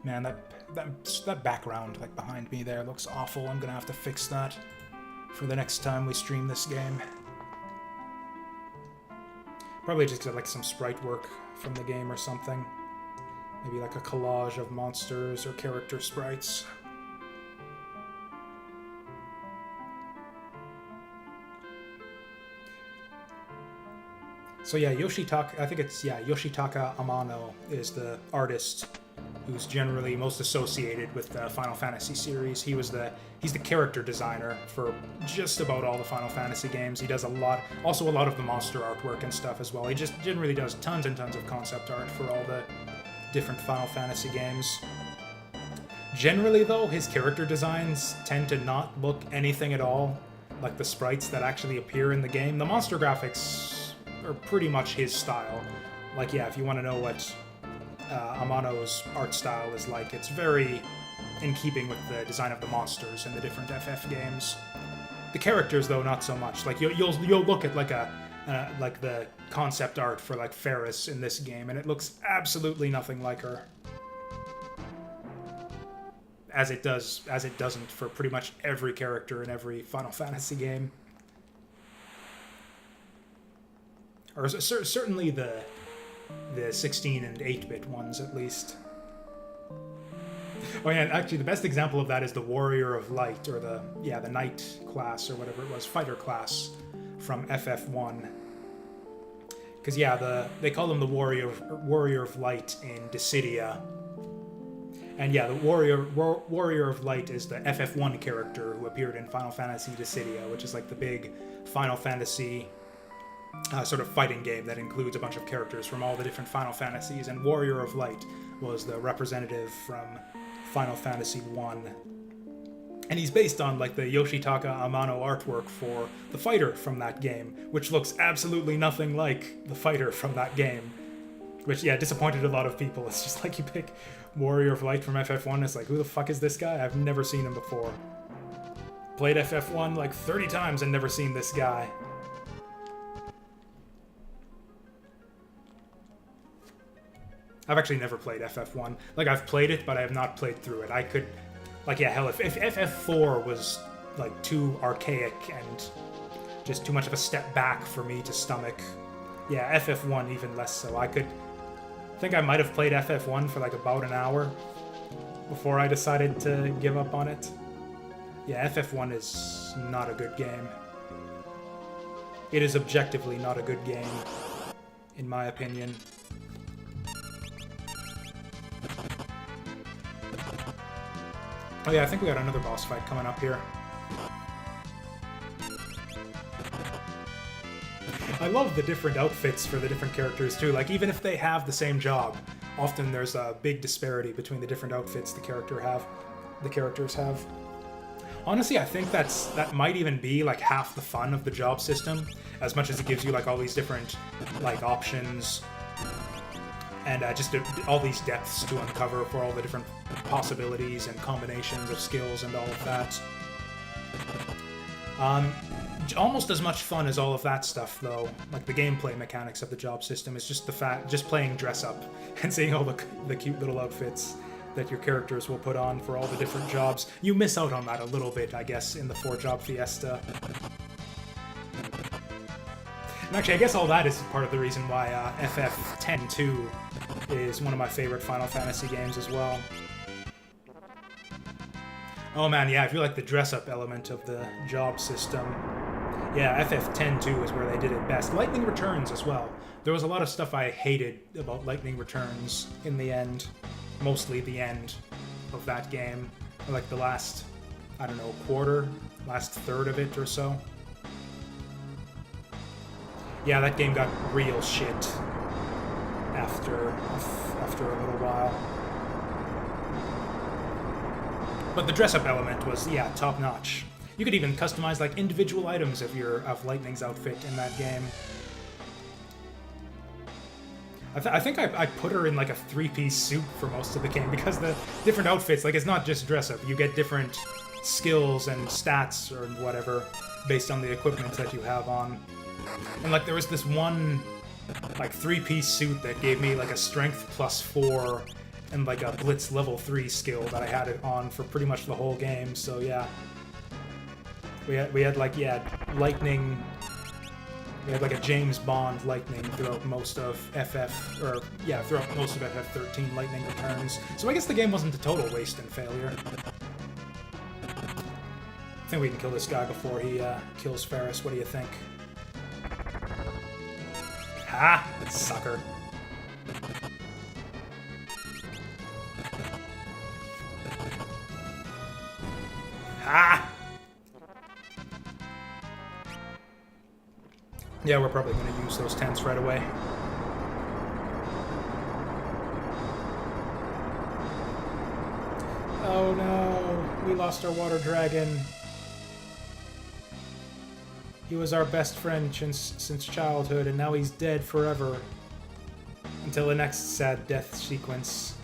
Man, that background like behind me there looks awful. I'm gonna have to fix that for the next time we stream this game. Probably just get like some sprite work from the game or something. Maybe like a collage of monsters or character sprites. So yeah, Yoshitaka, I think it's, yeah, Yoshitaka Amano is the artist who's generally most associated with the Final Fantasy series. He's the character designer for just about all the Final Fantasy games. He does also a lot of the monster artwork and stuff as well. He just generally does tons and tons of concept art for all the different Final Fantasy games. Generally though, his character designs tend to not look anything at all like the sprites that actually appear in the game. The monster graphics are pretty much his style. Like, yeah, if you want to know what Amano's art style is like, it's very in keeping with the design of the monsters in the different FF games. The characters, though, not so much. Like, you'll look at like like the concept art for like Ferris in this game, and it looks absolutely nothing like her. As it doesn't for pretty much every character in every Final Fantasy game. Or certainly the 16 and 8-bit ones, at least. Oh yeah, actually the best example of that is the Warrior of Light, or the Knight class, or whatever it was, fighter class from FF1. Because yeah, they call him the Warrior of Light in Dissidia. And yeah, the Warrior of Light is the FF1 character who appeared in Final Fantasy Dissidia, which is like the big Final Fantasy sort of fighting game that includes a bunch of characters from all the different Final Fantasies, and Warrior of Light was the representative from Final Fantasy 1. And he's based on like the Yoshitaka Amano artwork for the fighter from that game, which looks absolutely nothing like the fighter from that game. Which, yeah, disappointed a lot of people. It's just like you pick Warrior of Light from FF1, it's like, who the fuck is this guy? I've never seen him before. Played FF1 like 30 times and never seen this guy. I've actually never played FF1. Like, I've played it, but I have not played through it. I could... Like, yeah, hell, if FF4 was, like, too archaic and just too much of a step back for me to stomach, yeah, FF1 even less so. I think I might have played FF1 for, like, about an hour before I decided to give up on it. Yeah, FF1 is not a good game. It is objectively not a good game, in my opinion. Oh yeah, I think we got another boss fight coming up here. I love the different outfits for the different characters too. Like, even if they have the same job, often there's a big disparity between the different outfits the characters have. Honestly, I think that might even be like half the fun of the job system, as much as it gives you like all these different like options and just all these depths to uncover for all the different possibilities and combinations of skills and all of that. Almost as much fun as all of that stuff, though, like the gameplay mechanics of the job system, is just just playing dress up and seeing all the cute little outfits that your characters will put on for all the different jobs. You miss out on that a little bit, I guess, in the 4-job Fiesta. And actually, I guess all that is part of the reason why FF10-2 is one of my favorite Final Fantasy games as well. Oh man, yeah, if you like the dress-up element of the job system, yeah, FF10-2 is where they did it best. Lightning Returns as well. There was a lot of stuff I hated about Lightning Returns in the end. Mostly the end of that game. Like the last, I don't know, last third of it or so. Yeah, that game got real shit. after a little while. But the dress-up element was, yeah, top-notch. You could even customize like individual items of Lightning's outfit in that game. I think I put her in like a 3-piece suit for most of the game because the different outfits, like it's not just dress-up. You get different skills and stats or whatever based on the equipment that you have on. And like there was this one like 3-piece suit that gave me like a strength +4 and like a blitz level 3 skill that I had it on for pretty much the whole game. So yeah, we had like, yeah, Lightning. We had like a James Bond Lightning throughout most of throughout most of FF13 Lightning Returns. So I guess the game wasn't a total waste and failure. I think we can kill this guy before he kills Ferris. What do you think? Ha! Sucker. Ha! Yeah, we're probably going to use those tents right away. Oh no, we lost our water dragon. He was our best friend since childhood, and now he's dead forever. Until the next sad death sequence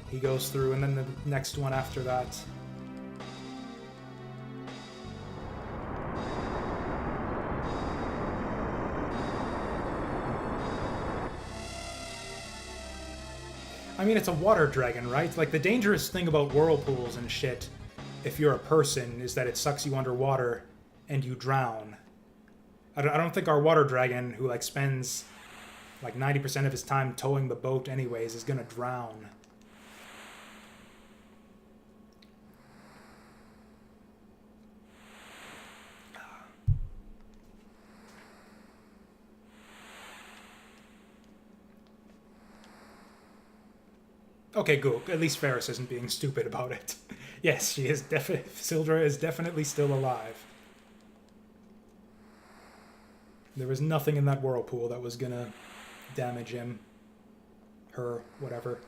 he goes through, and then the next one after that. I mean, it's a water dragon, right? Like, the dangerous thing about whirlpools and shit, if you're a person, is that it sucks you underwater and you drown. I don't think our water dragon, who, like, spends, like, 90% of his time towing the boat anyways, is gonna drown. Okay, good. At least Ferris isn't being stupid about it. Yes, she is Sildra is definitely still alive. There was nothing in that whirlpool that was gonna damage him. Her, whatever.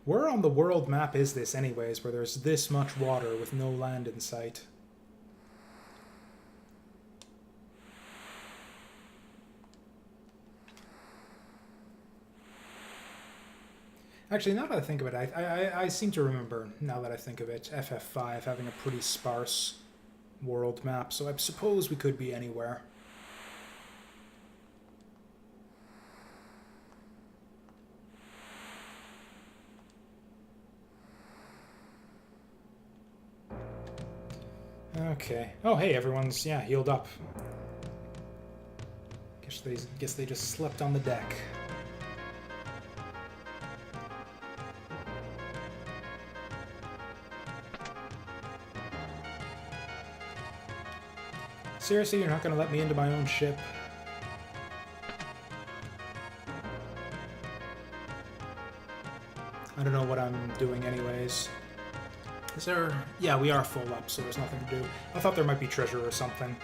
Where on the world map is this anyways, where there's this much water with no land in sight? Actually, now that I think of it, I seem to remember, now that I think of it, FF5 having a pretty sparse world map, so I suppose we could be anywhere. Okay. Oh, hey, everyone's, yeah, healed up. Guess they just slept on the deck. Seriously, you're not going to let me into my own ship? I don't know what I'm doing anyways. Is there... Yeah, we are full up, so there's nothing to do. I thought there might be treasure or something.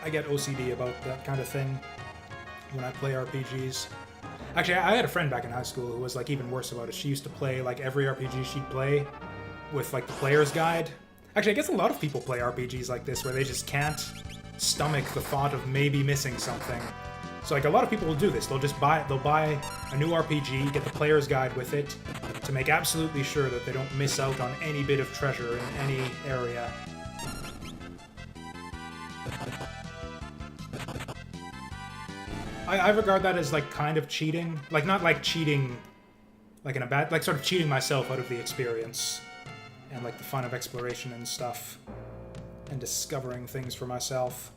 I get OCD about that kind of thing when I play RPGs. Actually, I had a friend back in high school who was, like, even worse about it. She used to play, like, every RPG she'd play with, like, the player's guide. Actually, I guess a lot of people play RPGs like this, where they just can't stomach the thought of maybe missing something. So, like, a lot of people will do this. They'll buy a new RPG, get the player's guide with it, to make absolutely sure that they don't miss out on any bit of treasure in any area. I regard that as, like, kind of cheating. Like, not like cheating, like in a bad... Like, sort of cheating myself out of the experience. And, like, the fun of exploration and stuff. And discovering things for myself.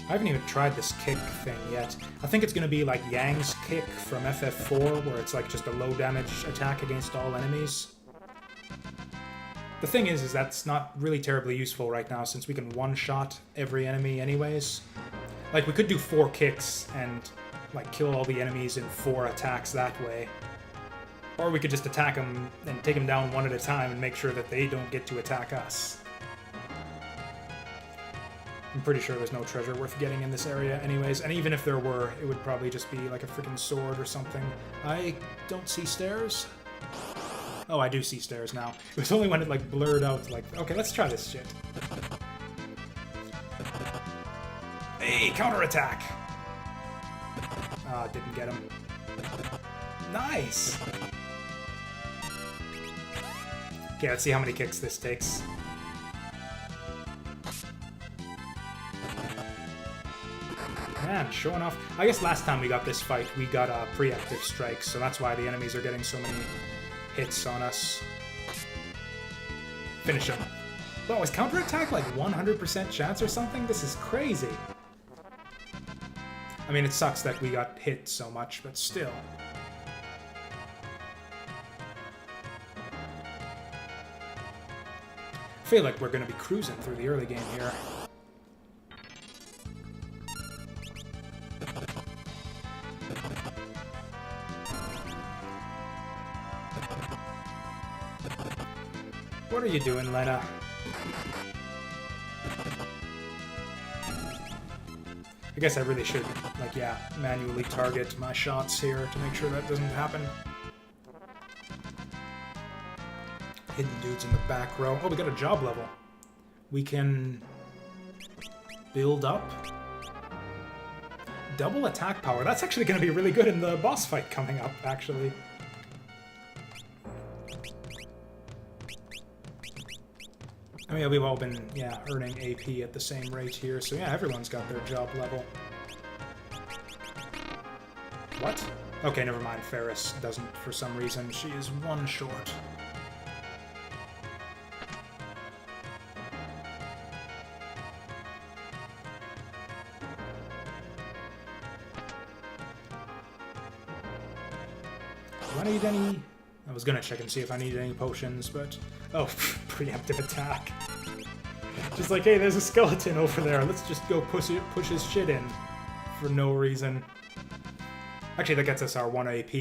I haven't even tried this kick thing yet. I think it's going to be like Yang's kick from FF4, where it's like just a low damage attack against all enemies. The thing is that's not really terribly useful right now since we can one-shot every enemy anyways. Like, we could do 4 kicks and, like, kill all the enemies in 4 attacks that way. Or we could just attack them and take them down one at a time and make sure that they don't get to attack us. I'm pretty sure there's no treasure worth getting in this area anyways, and even if there were, it would probably just be like a freaking sword or something. I don't see stairs. Oh, I do see stairs now. It was only when it like blurred out, like, okay, let's try this shit. Hey, counterattack! Ah, didn't get him. Nice! Okay, let's see how many kicks this takes. Man, showing off. I guess last time we got this fight, we got preemptive strikes, so that's why the enemies are getting so many hits on us. Finish him. Whoa, is counterattack like 100% chance or something? This is crazy. I mean, it sucks that we got hit so much, but still. I feel like we're going to be cruising through the early game here. What are you doing, Lena? I guess I really should, like, yeah, manually target my shots here to make sure that doesn't happen. Hidden dudes in the back row. Oh, we got a job level. We can build up. Double attack power. That's actually going to be really good in the boss fight coming up, actually. I mean, we've all been, yeah, earning AP at the same rate here, so yeah, everyone's got their job level. What? Okay, never mind. Ferris doesn't for some reason. She is 1 short. Do I need any... I was gonna check and see if I needed any potions, but... Oh, preemptive attack. Just like, hey, there's a skeleton over there. Let's just go push his shit in. For no reason. Actually, that gets us our 1 AP.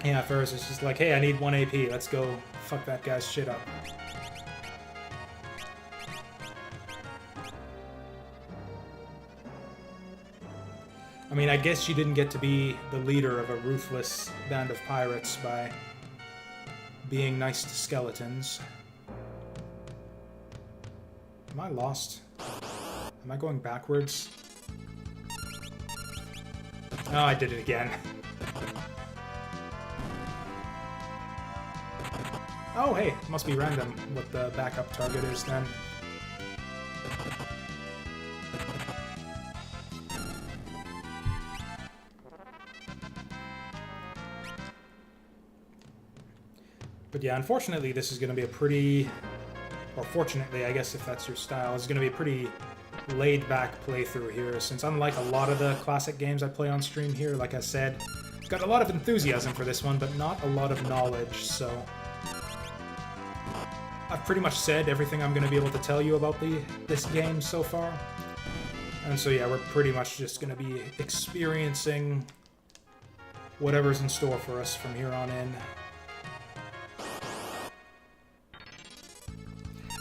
Yeah, Ferris is just like, hey, I need 1 AP. Let's go fuck that guy's shit up. I mean, I guess she didn't get to be the leader of a ruthless band of pirates by being nice to skeletons. Am I lost? Am I going backwards? Oh, I did it again. Oh, hey, it must be random what the backup target is then. But yeah, unfortunately, this is going to be a pretty... Or fortunately, I guess if that's your style, it's going to be a pretty laid-back playthrough here, since unlike a lot of the classic games I play on stream here, like I said, I've got a lot of enthusiasm for this one, but not a lot of knowledge, so... I've pretty much said everything I'm going to be able to tell you about this game so far. And so yeah, we're pretty much just going to be experiencing whatever's in store for us from here on in.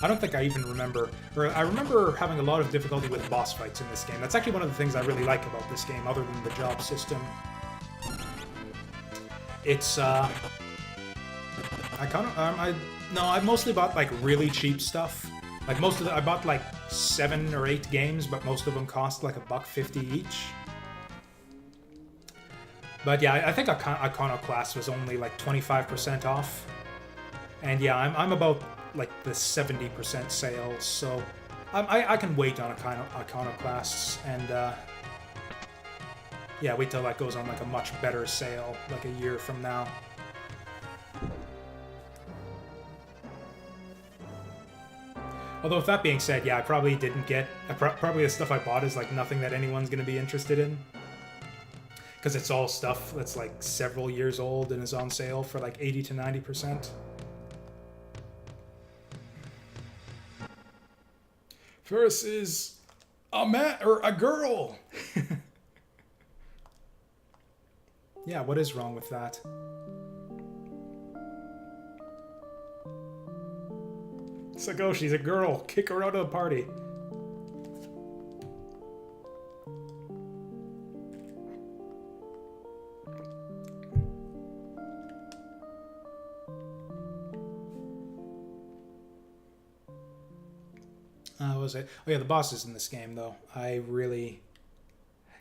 I don't think I even remember, or I remember having a lot of difficulty with boss fights in this game. That's actually one of the things I really like about this game, other than the job system. It's, I mostly bought, like, really cheap stuff. Like, I bought, like, 7 or 8 games, but most of them cost, like, $1.50 each. But yeah, I think Iconoclast was only, like, 25% off. And yeah, I'm about... like the 70% sales, so I can wait on Iconoclasts and yeah, wait till that goes on like a much better sale like a year from now. Although with that being said, yeah, I probably didn't get probably the stuff I bought is like nothing that anyone's gonna be interested in, because it's all stuff that's like several years old and is on sale for like 80 to 90%. versus a man or a girl. Yeah, what is wrong with that? Sagoshi's a girl. Kick her out of the party. What was it? Oh yeah, the bosses in this game though. I really,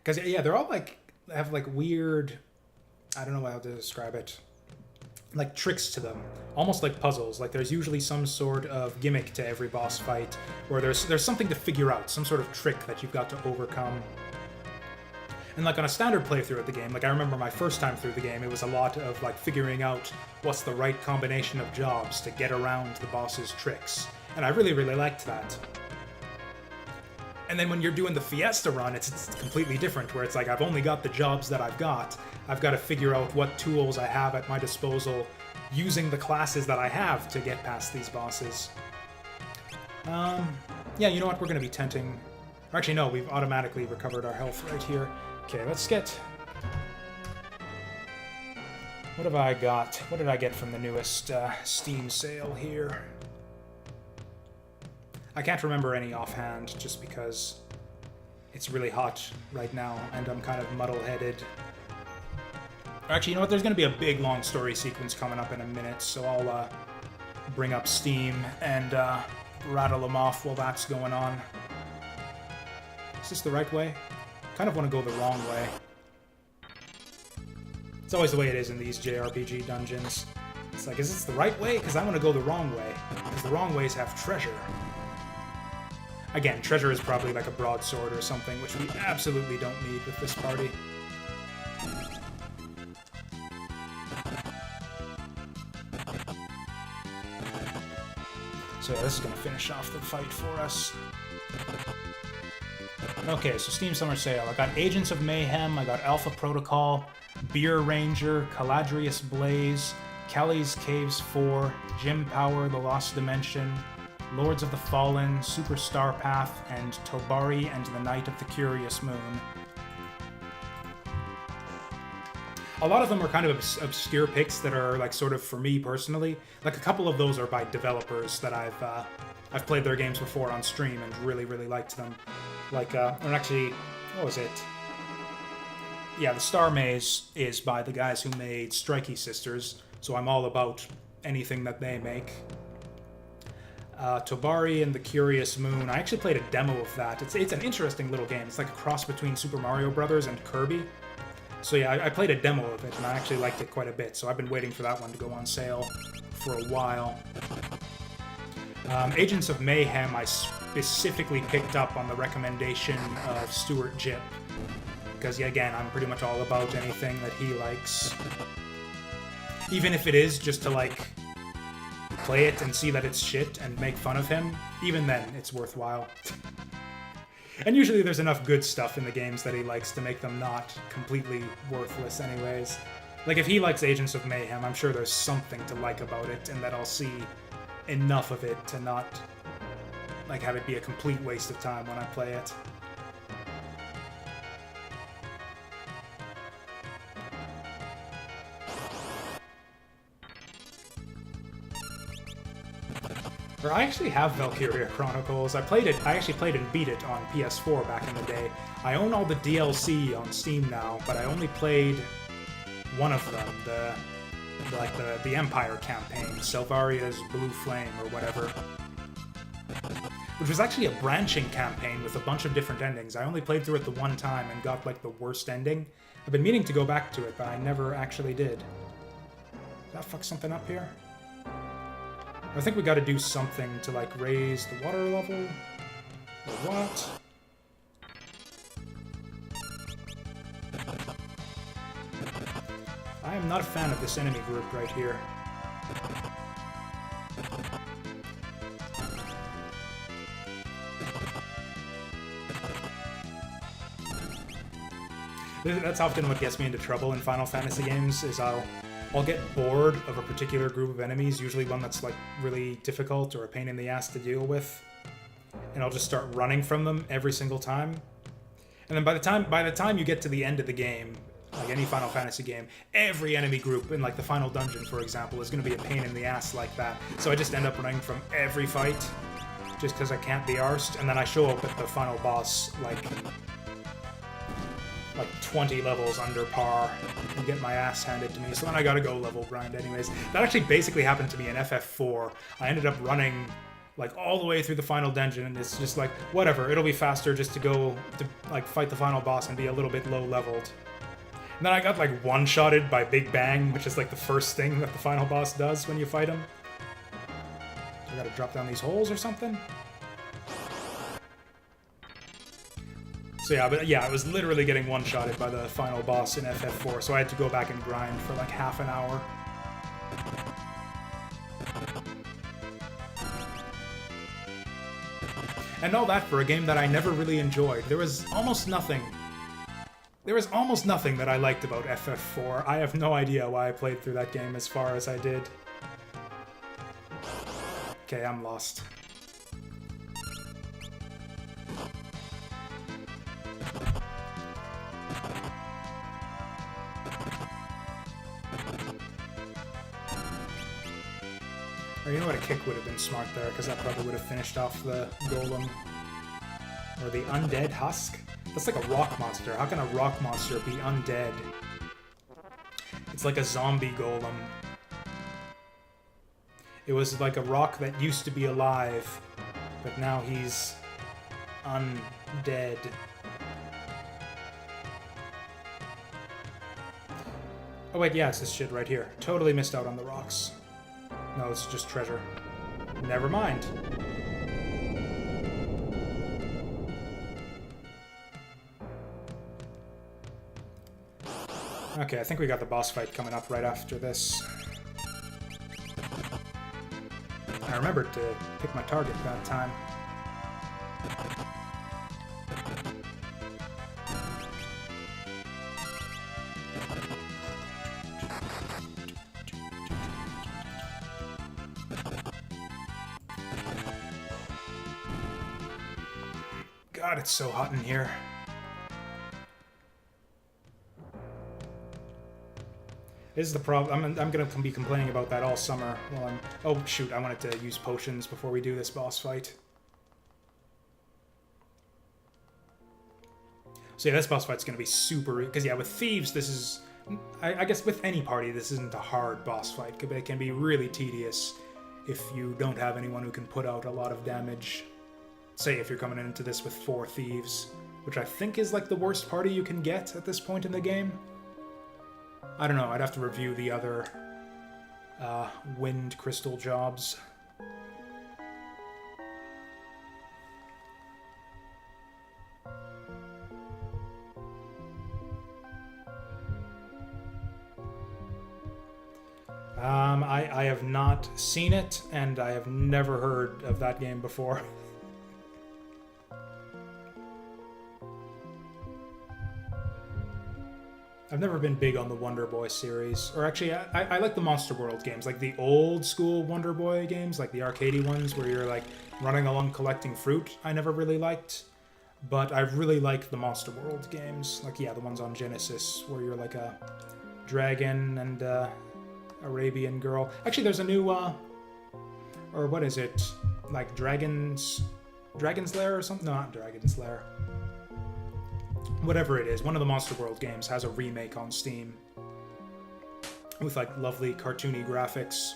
because yeah, they're all like have like weird. I don't know how to describe it. Like tricks to them, almost like puzzles. Like there's usually some sort of gimmick to every boss fight, or there's something to figure out, some sort of trick that you've got to overcome. And like on a standard playthrough of the game, like I remember my first time through the game, it was a lot of like figuring out what's the right combination of jobs to get around the boss's tricks, and I really liked that. And then when you're doing the Fiesta run, it's completely different, where it's like I've only got the jobs that I've got. I've got to figure out what tools I have at my disposal using the classes that I have to get past these bosses. Yeah, you know what? We're going to be tenting... Or actually, no, we've automatically recovered our health right here. Okay, let's get... What have I got? What did I get from the newest Steam sale here? I can't remember any offhand, just because it's really hot right now, and I'm kind of muddle-headed. Actually, you know what? There's going to be a big, long story sequence coming up in a minute, so I'll bring up Steam and rattle them off while that's going on. Is this the right way? Kind of want to go the wrong way. It's always the way it is in these JRPG dungeons. It's like, is this the right way? Because I want to go the wrong way. Because the wrong ways have treasure. Again, treasure is probably like a broadsword or something, which we absolutely don't need with this party. So yeah, this is going to finish off the fight for us. Okay, so Steam Summer Sale. I got Agents of Mayhem, I got Alpha Protocol, Beer Ranger, Caladrius Blaze, Kelly's Caves 4, Jim Power, The Lost Dimension, Lords of the Fallen, Superstar Path, and Tobari and the Night of the Curious Moon. A lot of them are kind of obscure picks that are like sort of for me personally. Like a couple of those are by developers that I've played their games before on stream and really liked them. Like or actually, what was it? Yeah, the Star Maze is by the guys who made Strikey Sisters, so I'm all about anything that they make. Tobari and the Curious Moon. I actually played a demo of that. It's an interesting little game. It's like a cross between Super Mario Brothers and Kirby. So yeah, I played a demo of it, and I actually liked it quite a bit, so I've been waiting for that one to go on sale for a while. Agents of Mayhem I specifically picked up on the recommendation of Stuart Jipp, because yeah, again, I'm pretty much all about anything that he likes. Even if it is just to like play it and see that it's shit and make fun of him, even then it's worthwhile. And usually there's enough good stuff in the games that he likes to make them not completely worthless anyways. Like if he likes Agents of Mayhem, I'm sure there's something to like about it, and that I'll see enough of it to not like have it be a complete waste of time when I play it. Or I actually have Valkyria Chronicles. I actually played and beat it on PS4 back in the day. I own all the DLC on Steam now, but I only played one of them, the Empire campaign, Selvaria's Blue Flame or whatever. Which was actually a branching campaign with a bunch of different endings. I only played through it the one time and got like the worst ending. I've been meaning to go back to it, but I never actually did. Did that fuck something up here? I think we gotta do something to, like, raise the water level? Or what? I am not a fan of this enemy group right here. That's often what gets me into trouble in Final Fantasy games, is I'll get bored of a particular group of enemies, usually one that's like really difficult or a pain in the ass to deal with. and I'll just start running from them every single time. And then by the time you get to the end of the game, like any Final Fantasy game, every enemy group in like the final dungeon, for example, is going to be a pain in the ass like that. So I just end up running from every fight just because I can't be arsed, and then I show up at the final boss like 20 levels under par and get my ass handed to me. So then I gotta go level grind anyways. That actually basically happened to me in FF4. I ended up running like all the way through the final dungeon, and it's just like, whatever, it'll be faster just to go to like fight the final boss and be a little bit low leveled. And then I got like one-shotted by Big Bang, which is like the first thing that the final boss does when you fight him. I gotta drop down these holes or something. So yeah, I was literally getting one-shotted by the final boss in FF4, so I had to go back and grind for like half an hour. And all that for a game that I never really enjoyed. There was almost nothing that I liked about FF4. I have no idea why I played through that game as far as I did. Okay, I'm lost. Or you know what, a kick would have been smart there, because that probably would have finished off the golem. Or the undead husk? That's like a rock monster. How can a rock monster be undead? It's like a zombie golem. It was like a rock that used to be alive, but now he's undead. Oh wait, yeah, it's this shit right here. Totally missed out on the rocks. No, it's just treasure. Never mind. Okay, I think we got the boss fight coming up right after this. I remembered to pick my target that time. God, it's so hot in here. This is the problem. I'm gonna be complaining about that all summer while I'm... Oh, shoot, I wanted to use potions before we do this boss fight. So yeah, this boss fight's gonna be super... Because yeah, with thieves, this is... I guess with any party, this isn't a hard boss fight. It can be really tedious if you don't have anyone who can put out a lot of damage. Say if you're coming into this with 4 thieves, which I think is like the worst party you can get at this point in the game. I don't know, I'd have to review the other wind crystal jobs. I have not seen it, and I have never heard of that game before. I've never been big on the Wonder Boy series. Or actually, I like the Monster World games, like the old school Wonder Boy games, like the arcadey ones where you're like running along collecting fruit. I never really liked. But I really like the Monster World games. Like, yeah, the ones on Genesis where you're like a dragon and Arabian girl. Actually, there's a new, or what is it? Like Dragon's Lair or something? No, not Dragon's Lair. Whatever it is, one of the Monster World games has a remake on Steam with like lovely cartoony graphics.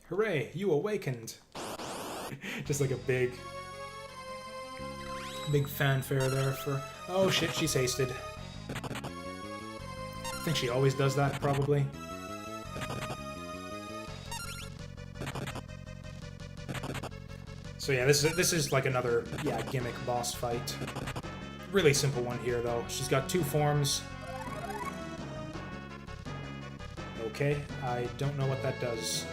Hooray, you awakened. Just like a big fanfare there for... Oh shit, she's hasted. I think she always does that, probably. So yeah, this is like another, yeah, gimmick boss fight. Really simple one here, though. She's got 2 forms. Okay, I don't know what that does.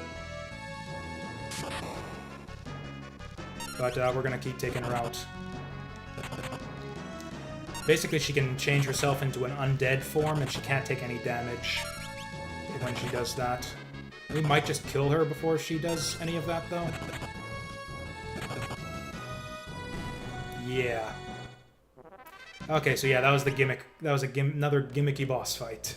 But we're gonna keep taking her out. Basically, she can change herself into an undead form, and she can't take any damage when she does that. We might just kill her before she does any of that, though. Yeah. Okay, so yeah, that was the gimmick. That was another gimmicky boss fight.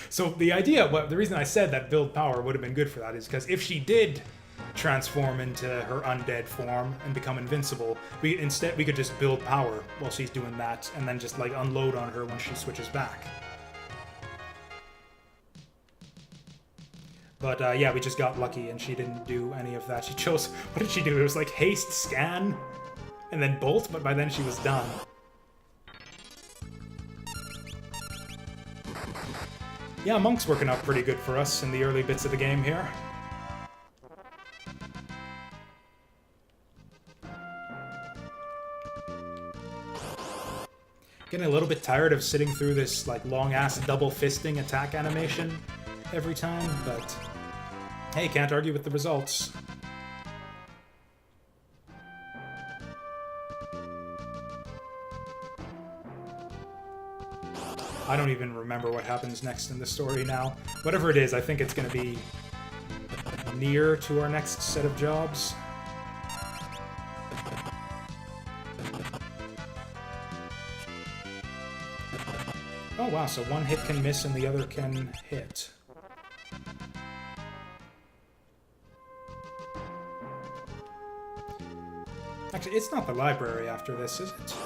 So the idea, the reason I said that build power would have been good for that is because if she did transform into her undead form and become invincible, we could just build power while she's doing that, and then just like unload on her when she switches back. But yeah, we just got lucky, and she didn't do any of that. She chose, what did she do? It was like haste, scan, and then bolt, but by then she was done. Yeah, Monk's working out pretty good for us in the early bits of the game here. Getting a little bit tired of sitting through this like long-ass double fisting attack animation every time, but hey, can't argue with the results. I don't even remember what happens next in the story now. Whatever it is, I think it's going to be near to our next set of jobs. Oh wow, so one hit can miss and the other can hit. Actually, it's not the library after this, is it?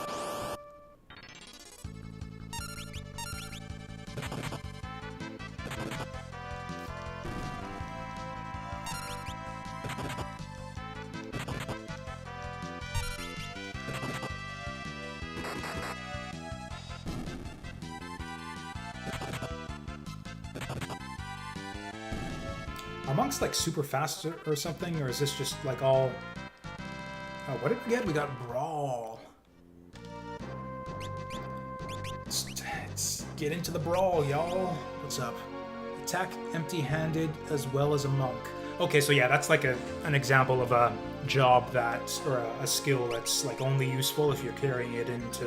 Are monks like super fast or something, or is this just like all... Oh, what did we get? We got Brawl. Let's get into the brawl, y'all. What's up? Attack empty-handed as well as a monk. Okay, so yeah, that's like an example of a job that, or a skill that's like only useful if you're carrying it into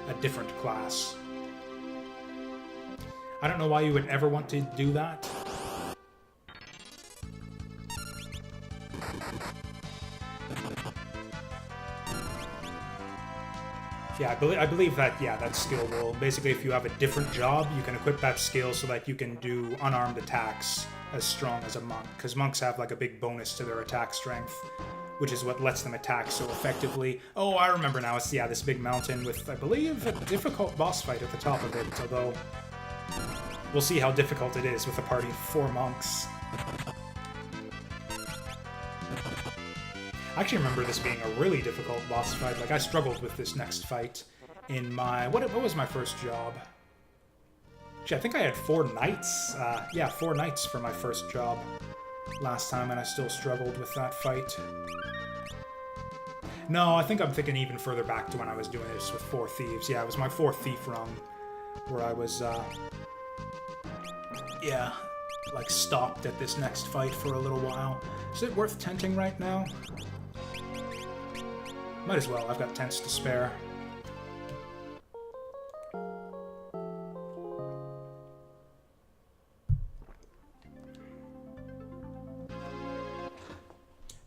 a different class. I don't know why you would ever want to do that. Yeah, I believe that, yeah, that skill will... Basically, if you have a different job, you can equip that skill so that you can do unarmed attacks as strong as a monk. Because monks have, like, a big bonus to their attack strength, which is what lets them attack so effectively. Oh, I remember now. It's, yeah, this big mountain with, I believe, a difficult boss fight at the top of it, although we'll see how difficult it is with a party of 4 monks. I actually remember this being a really difficult boss fight. Like, I struggled with this next fight in my... What was my first job? Actually, I think I had 4 nights. Yeah, 4 nights for my first job last time, and I still struggled with that fight. No, I think I'm thinking even further back to when I was doing this with 4 Thieves. Yeah, it was my 4th Thief run where I was, yeah, like, stopped at this next fight for a little while. Is it worth tenting right now? Might as well, I've got tents to spare.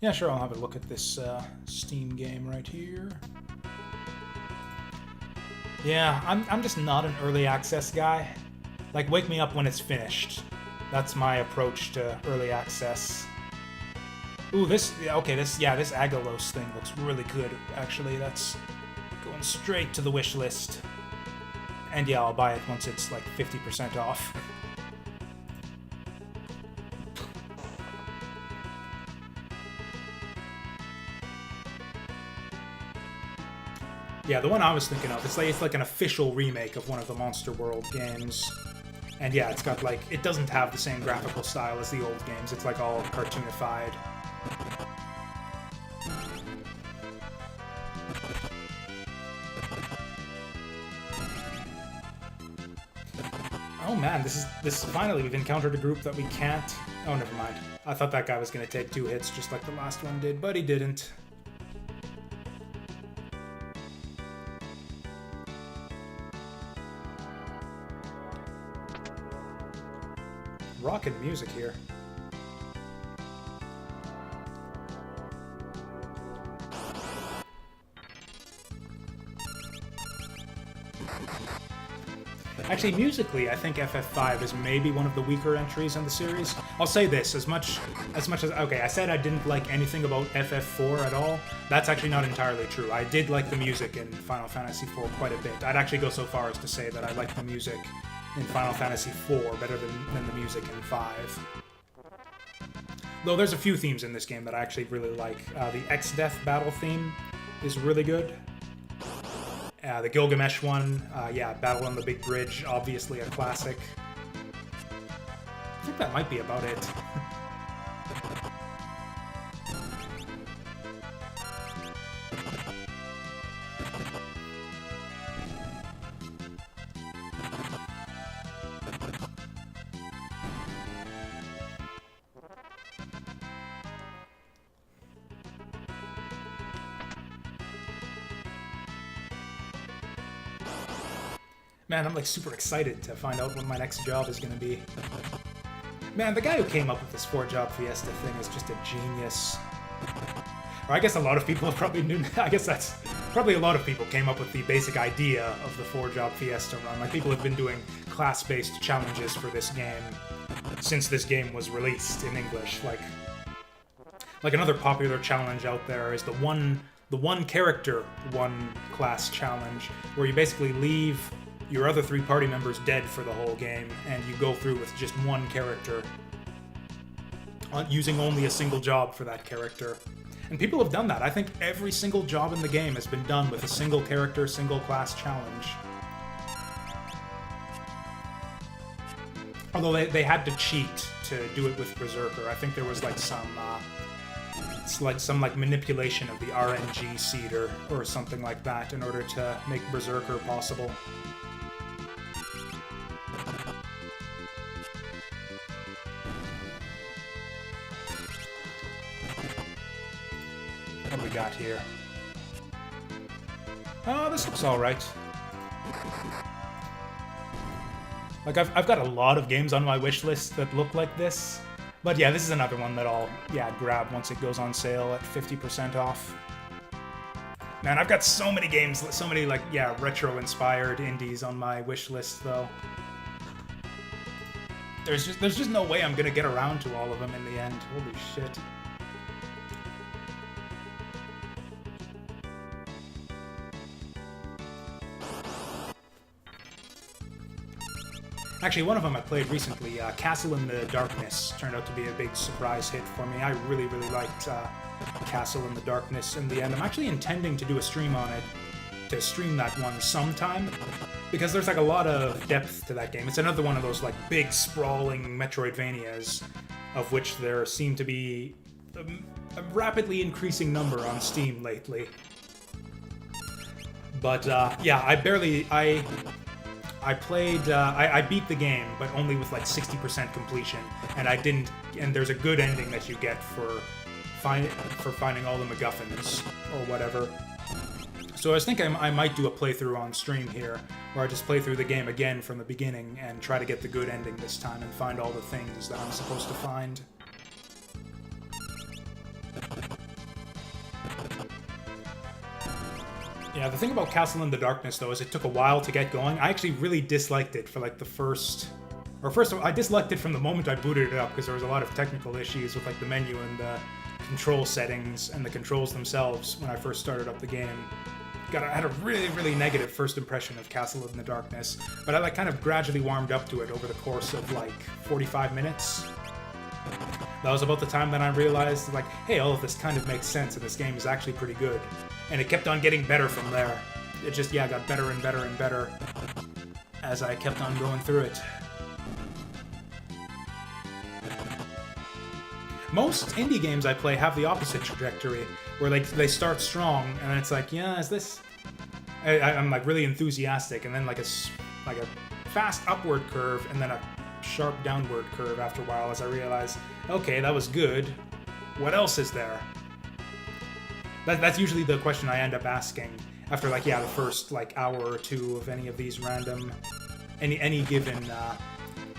Yeah, sure, I'll have a look at this Steam game right here. Yeah, I'm just not an early access guy. Like, wake me up when it's finished. That's my approach to early access. Ooh, this Agalos thing looks really good, actually. That's going straight to the wish list. And yeah, I'll buy it once it's like 50% off. Yeah, the one I was thinking of, it's like an official remake of one of the Monster World games. And yeah, it's got like, it doesn't have the same graphical style as the old games. It's like all cartoonified. Oh man, this is finally, we've encountered a group that we can't... Oh, never mind. I thought that guy was going to take 2 hits just like the last one did, but he didn't. rockin' music here. Actually, musically, I think FF5 is maybe one of the weaker entries in the series. I'll say this, as much as okay, I said I didn't like anything about FF4 at all. That's actually not entirely true. I did like the music in Final Fantasy IV quite a bit. I'd actually go so far as to say that I like the music in Final Fantasy IV better than the music in 5. Though there's a few themes in this game that I actually really like. The X-Death battle theme is really good. The Gilgamesh one, yeah, Battle on the Big Bridge, obviously a classic. I think that might be about it. Man, I'm like super excited to find out what my next job is going to be. Man, the guy who came up with this 4-job Fiesta thing is just a genius. Or I guess a lot of people have probably knew. I guess that's probably a lot of people came up with the basic idea of the 4-job Fiesta run. Like, people have been doing class-based challenges for this game since this game was released in English. Like another popular challenge out there is the one character, one class challenge, where you basically leave your other 3 party members dead for the whole game, and you go through with just one character, using only a single job for that character. And people have done that. I think every single job in the game has been done with a single character, single class challenge. Although they had to cheat to do it with Berserker. I think there was like some manipulation of the RNG seeder or something like that in order to make Berserker possible. What do we got here? Oh, this looks alright. Like, I've got a lot of games on my wish list that look like this. But yeah, this is another one that I'll, grab once it goes on sale at 50% off. Man, I've got so many games, so many, retro-inspired indies on my wish list, though. There's just no way I'm gonna get around to all of them in the end. Holy shit. Actually, one of them I played recently, Castle in the Darkness, turned out to be a big surprise hit for me. I really, really liked Castle in the Darkness in the end. I'm actually intending to do a stream on it, to stream that one sometime, because there's like a lot of depth to that game. It's another one of those like big, sprawling Metroidvanias, of which there seem to be a rapidly increasing number on Steam lately. But yeah, I beat the game, but only with like 60% completion, and and there's a good ending that you get for finding all the MacGuffins or whatever. So I was thinking I might do a playthrough on stream here, where I just play through the game again from the beginning and try to get the good ending this time and find all the things that I'm supposed to find. Yeah, the thing about Castle in the Darkness, though, is it took a while to get going. I actually really disliked it for, like, I disliked it from the moment I booted it up, because there was a lot of technical issues with, like, the menu and the control settings and the controls themselves when I first started up the game. I had a really, really negative first impression of Castle in the Darkness, but I, like, kind of gradually warmed up to it over the course of, like, 45 minutes. That was about the time that I realized, like, hey, all of this kind of makes sense, and this game is actually pretty good. And it kept on getting better from there. It just, got better and better and better as I kept on going through it. Most indie games I play have the opposite trajectory, where they start strong, and then it's like, is this... I'm like really enthusiastic, and then like a fast upward curve, and then a sharp downward curve after a while as I realize, okay, that was good. What else is there? That's usually the question I end up asking after, like, the first, like, hour or two of any of these random, any given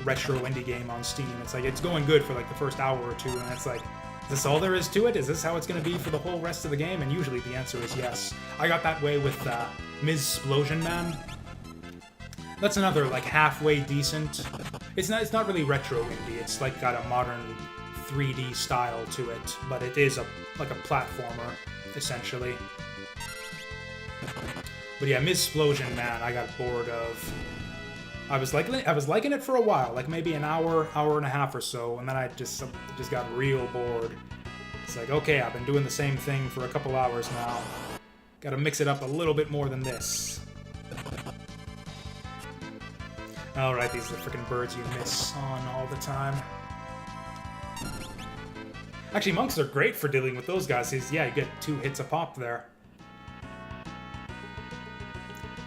retro indie game on Steam. It's like, it's going good for like the first hour or two, and it's like, is this all there is to it? Is this how it's going to be for the whole rest of the game? And usually the answer is yes. I got that way with Ms.Splosion Man. That's another like halfway decent. It's not really retro indie. It's like got a modern 3D style to it, but it is like a platformer essentially. But yeah, Ms.Splosion Man, I got bored of. I was liking it for a while, like maybe an hour and a half or so, and then I just got real bored. It's like, okay, I've been doing the same thing for a couple hours now. Gotta mix it up a little bit more than this. Alright, these are the freaking birds you miss on all the time. Actually, monks are great for dealing with those guys. Yeah, you get 2 hits a pop there.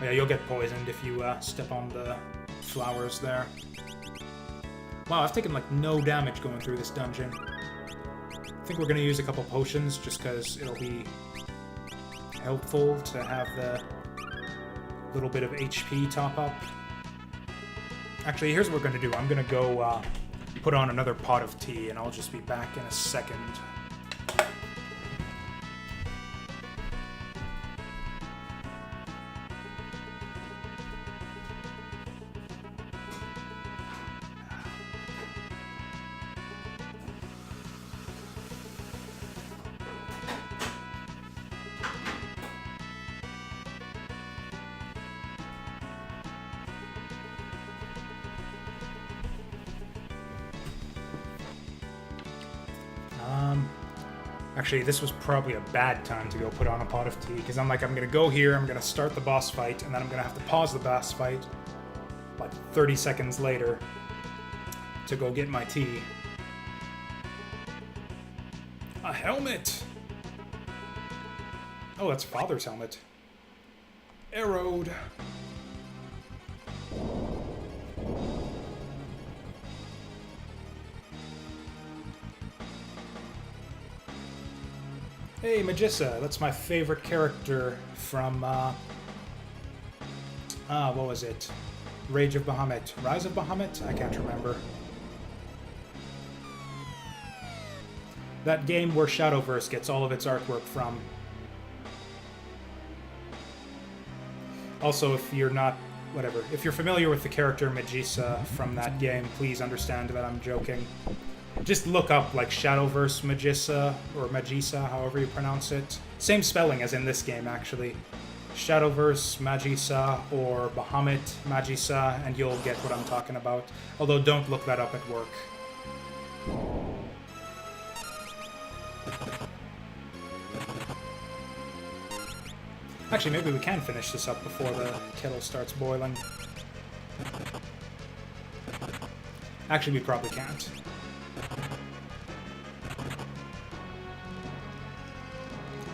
Oh, yeah, you'll get poisoned if you step on the flowers there. Wow, I've taken like no damage going through this dungeon. I think we're gonna use a couple potions just because it'll be helpful to have the little bit of HP top up. Actually, here's what we're gonna do. I'm gonna go put on another pot of tea, and I'll just be back in a second. Actually, this was probably a bad time to go put on a pot of tea, because I'm gonna go here, I'm gonna start the boss fight, and then I'm gonna have to pause the boss fight like 30 seconds later to go get my tea. A helmet! Oh, that's Father's helmet. Arrowed. Hey, Magissa, that's my favorite character from, what was it? Rage of Bahamut. Rise of Bahamut? I can't remember. That game where Shadowverse gets all of its artwork from. Also, if you're not, whatever, if you're familiar with the character Magissa from that game, please understand that I'm joking. Just look up, like, Shadowverse Magissa, or Magissa, however you pronounce it. Same spelling as in this game, actually. Shadowverse Magissa, or Bahamut Magissa, and you'll get what I'm talking about. Although, don't look that up at work. Actually, maybe we can finish this up before the kettle starts boiling. Actually, we probably can't.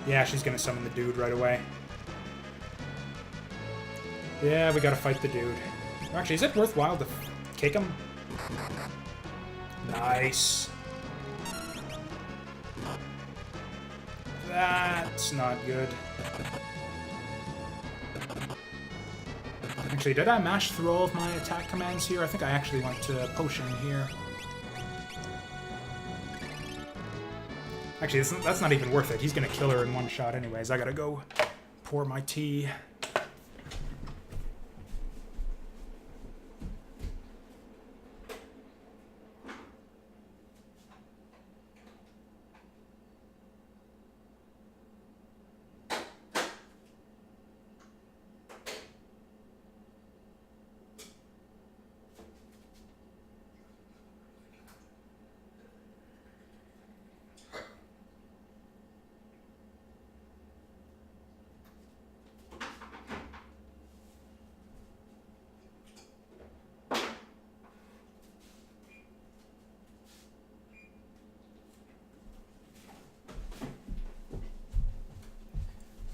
Yeah, she's gonna summon the dude right away. Yeah, we gotta fight the dude. Actually, is it worthwhile to kick him? Nice. That's not good. Actually, did I mash through all of my attack commands here? I think I actually went to potion here. Actually, that's not even worth it. He's gonna kill her in one shot anyways. I gotta go pour my tea.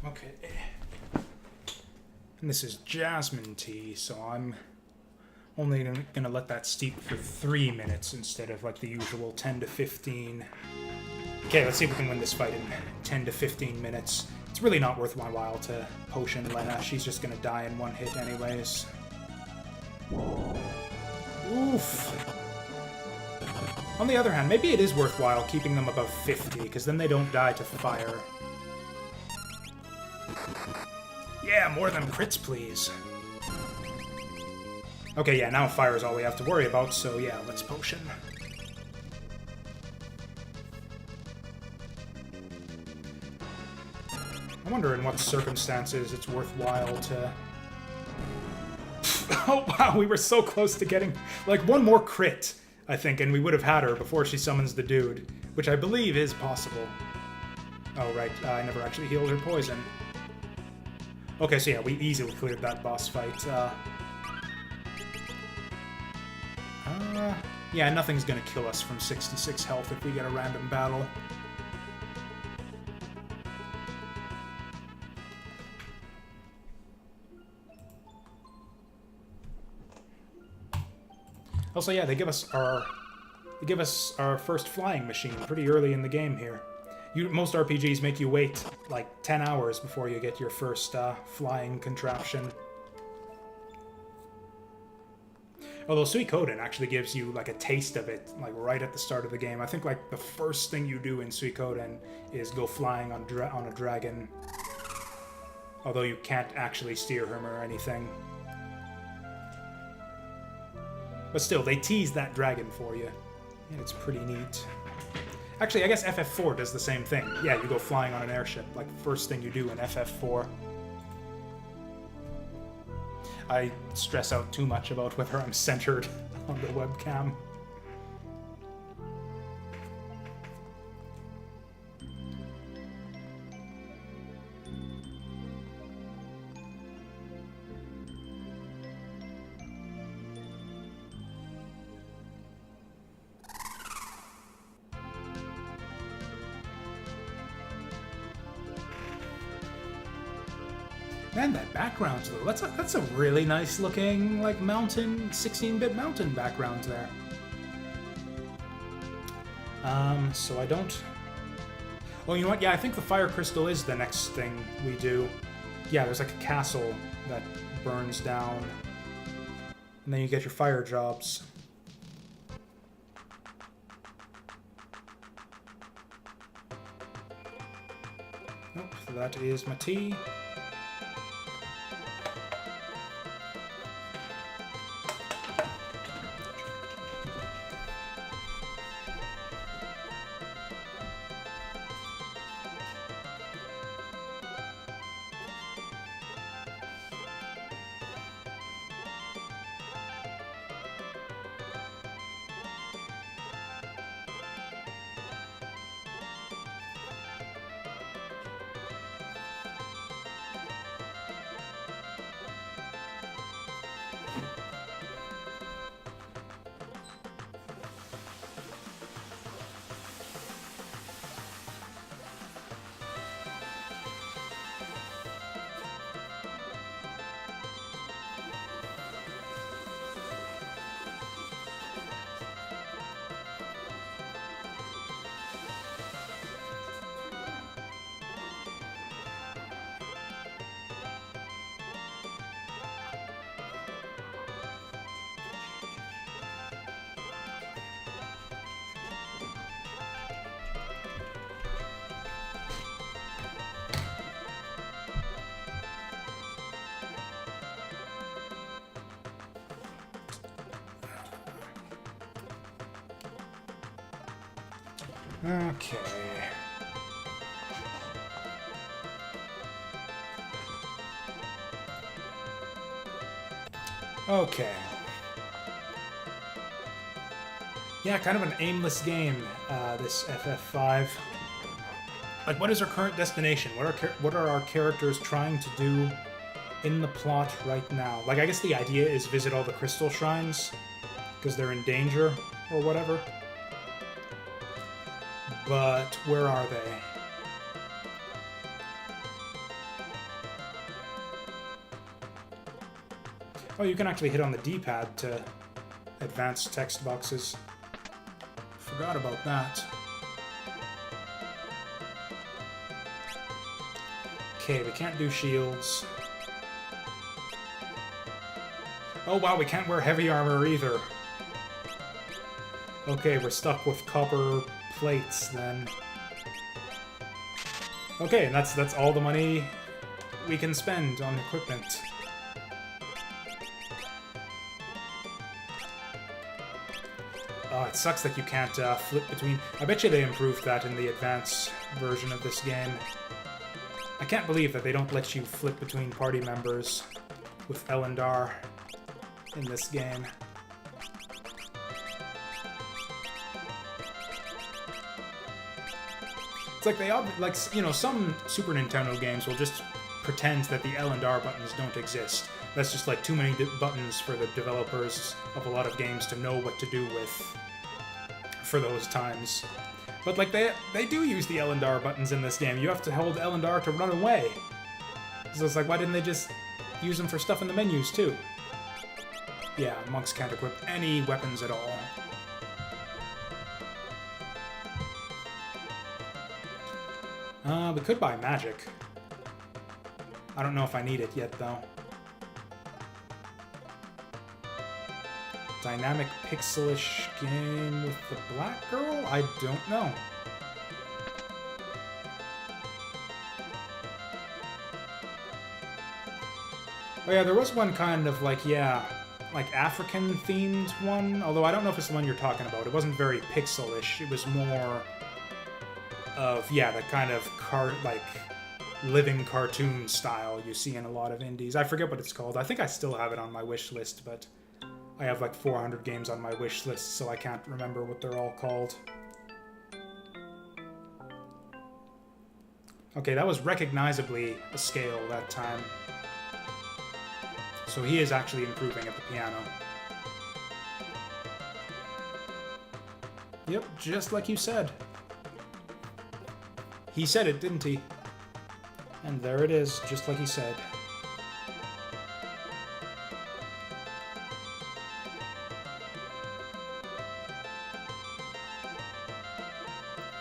Okay. And this is jasmine tea, so I'm only gonna let that steep for 3 minutes instead of like the usual 10 to 15. Okay, let's see if we can win this fight in 10 to 15 minutes. It's really not worth my while to potion Lena. She's just gonna die in one hit anyways. Oof. On the other hand, maybe it is worthwhile keeping them above 50, because then they don't die to fire. Yeah, more than crits, please. Okay, yeah, now fire is all we have to worry about, so yeah, let's potion. I wonder in what circumstances it's worthwhile to... Oh, wow, we were so close to getting, like, one more crit, I think, and we would have had her before she summons the dude, which I believe is possible. Oh, right, I never actually healed her poison. Okay, so yeah, we easily cleared that boss fight. Yeah, nothing's gonna kill us from 66 health if we get a random battle. Also, yeah, they give us our first flying machine pretty early in the game here. Most RPGs make you wait like 10 hours before you get your first flying contraption. Although Suikoden actually gives you like a taste of it, like right at the start of the game. I think like the first thing you do in Suikoden is go flying on a dragon. Although you can't actually steer him or anything. But still, they tease that dragon for you, and it's pretty neat. Actually, I guess FF4 does the same thing. Yeah, you go flying on an airship, like first thing you do in FF4. I stress out too much about whether I'm centered on the webcam. Man, that background, though, that's a really nice looking, like, mountain, 16-bit mountain background there. So I don't... Oh, you know what? Yeah, I think the fire crystal is the next thing we do. Yeah, there's like a castle that burns down. And then you get your fire jobs. Nope, that is my tea. Okay. Okay. Yeah, kind of an aimless game, this FF5. Like, what is our current destination? What are our characters trying to do in the plot right now? Like, I guess the idea is visit all the crystal shrines, because they're in danger, or whatever. But where are they? Oh, you can actually hit on the D-pad to advance text boxes. Forgot about that. Okay, we can't do shields. Oh wow, we can't wear heavy armor either. Okay, we're stuck with copper plates then. Okay, and that's all the money we can spend on equipment. Oh, it sucks that you can't flip between... I bet you they improved that in the advanced version of this game. I can't believe that they don't let you flip between party members with L and R in this game. It's like they, like, you know, some Super Nintendo games will just pretend that the L and R buttons don't exist. That's just like too many buttons for the developers of a lot of games to know what to do with for those times. But like they do use the L and R buttons in this game. You have to hold L and R to run away. So it's like, why didn't they just use them for stuff in the menus too? Yeah, monks can't equip any weapons at all. We could buy magic. I don't know if I need it yet, though. Dynamic pixelish game with the black girl? I don't know. Oh yeah, there was one kind of like, yeah, like African-themed one, although I don't know if it's the one you're talking about. It wasn't very pixelish. It was more of, yeah, the kind of like living cartoon style you see in a lot of indies. I forget what it's called. I think I still have it on my wish list, but I have like 400 games on my wish list, so I can't remember what they're all called. Okay, that was recognizably a scale that time. So he is actually improving at the piano. Yep, just like you said. He said it, didn't he? And there it is, just like he said.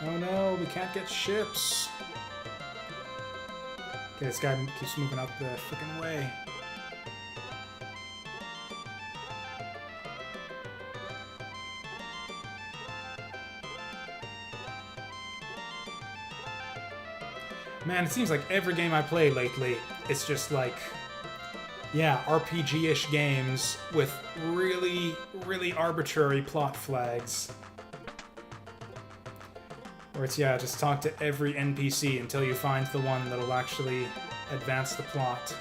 Oh no, we can't get ships. Okay, this guy keeps moving out the frickin' way. Man, it seems like every game I play lately, it's just like, yeah, RPG-ish games with really, really arbitrary plot flags. Where it's, yeah, just talk to every NPC until you find the one that'll actually advance the plot.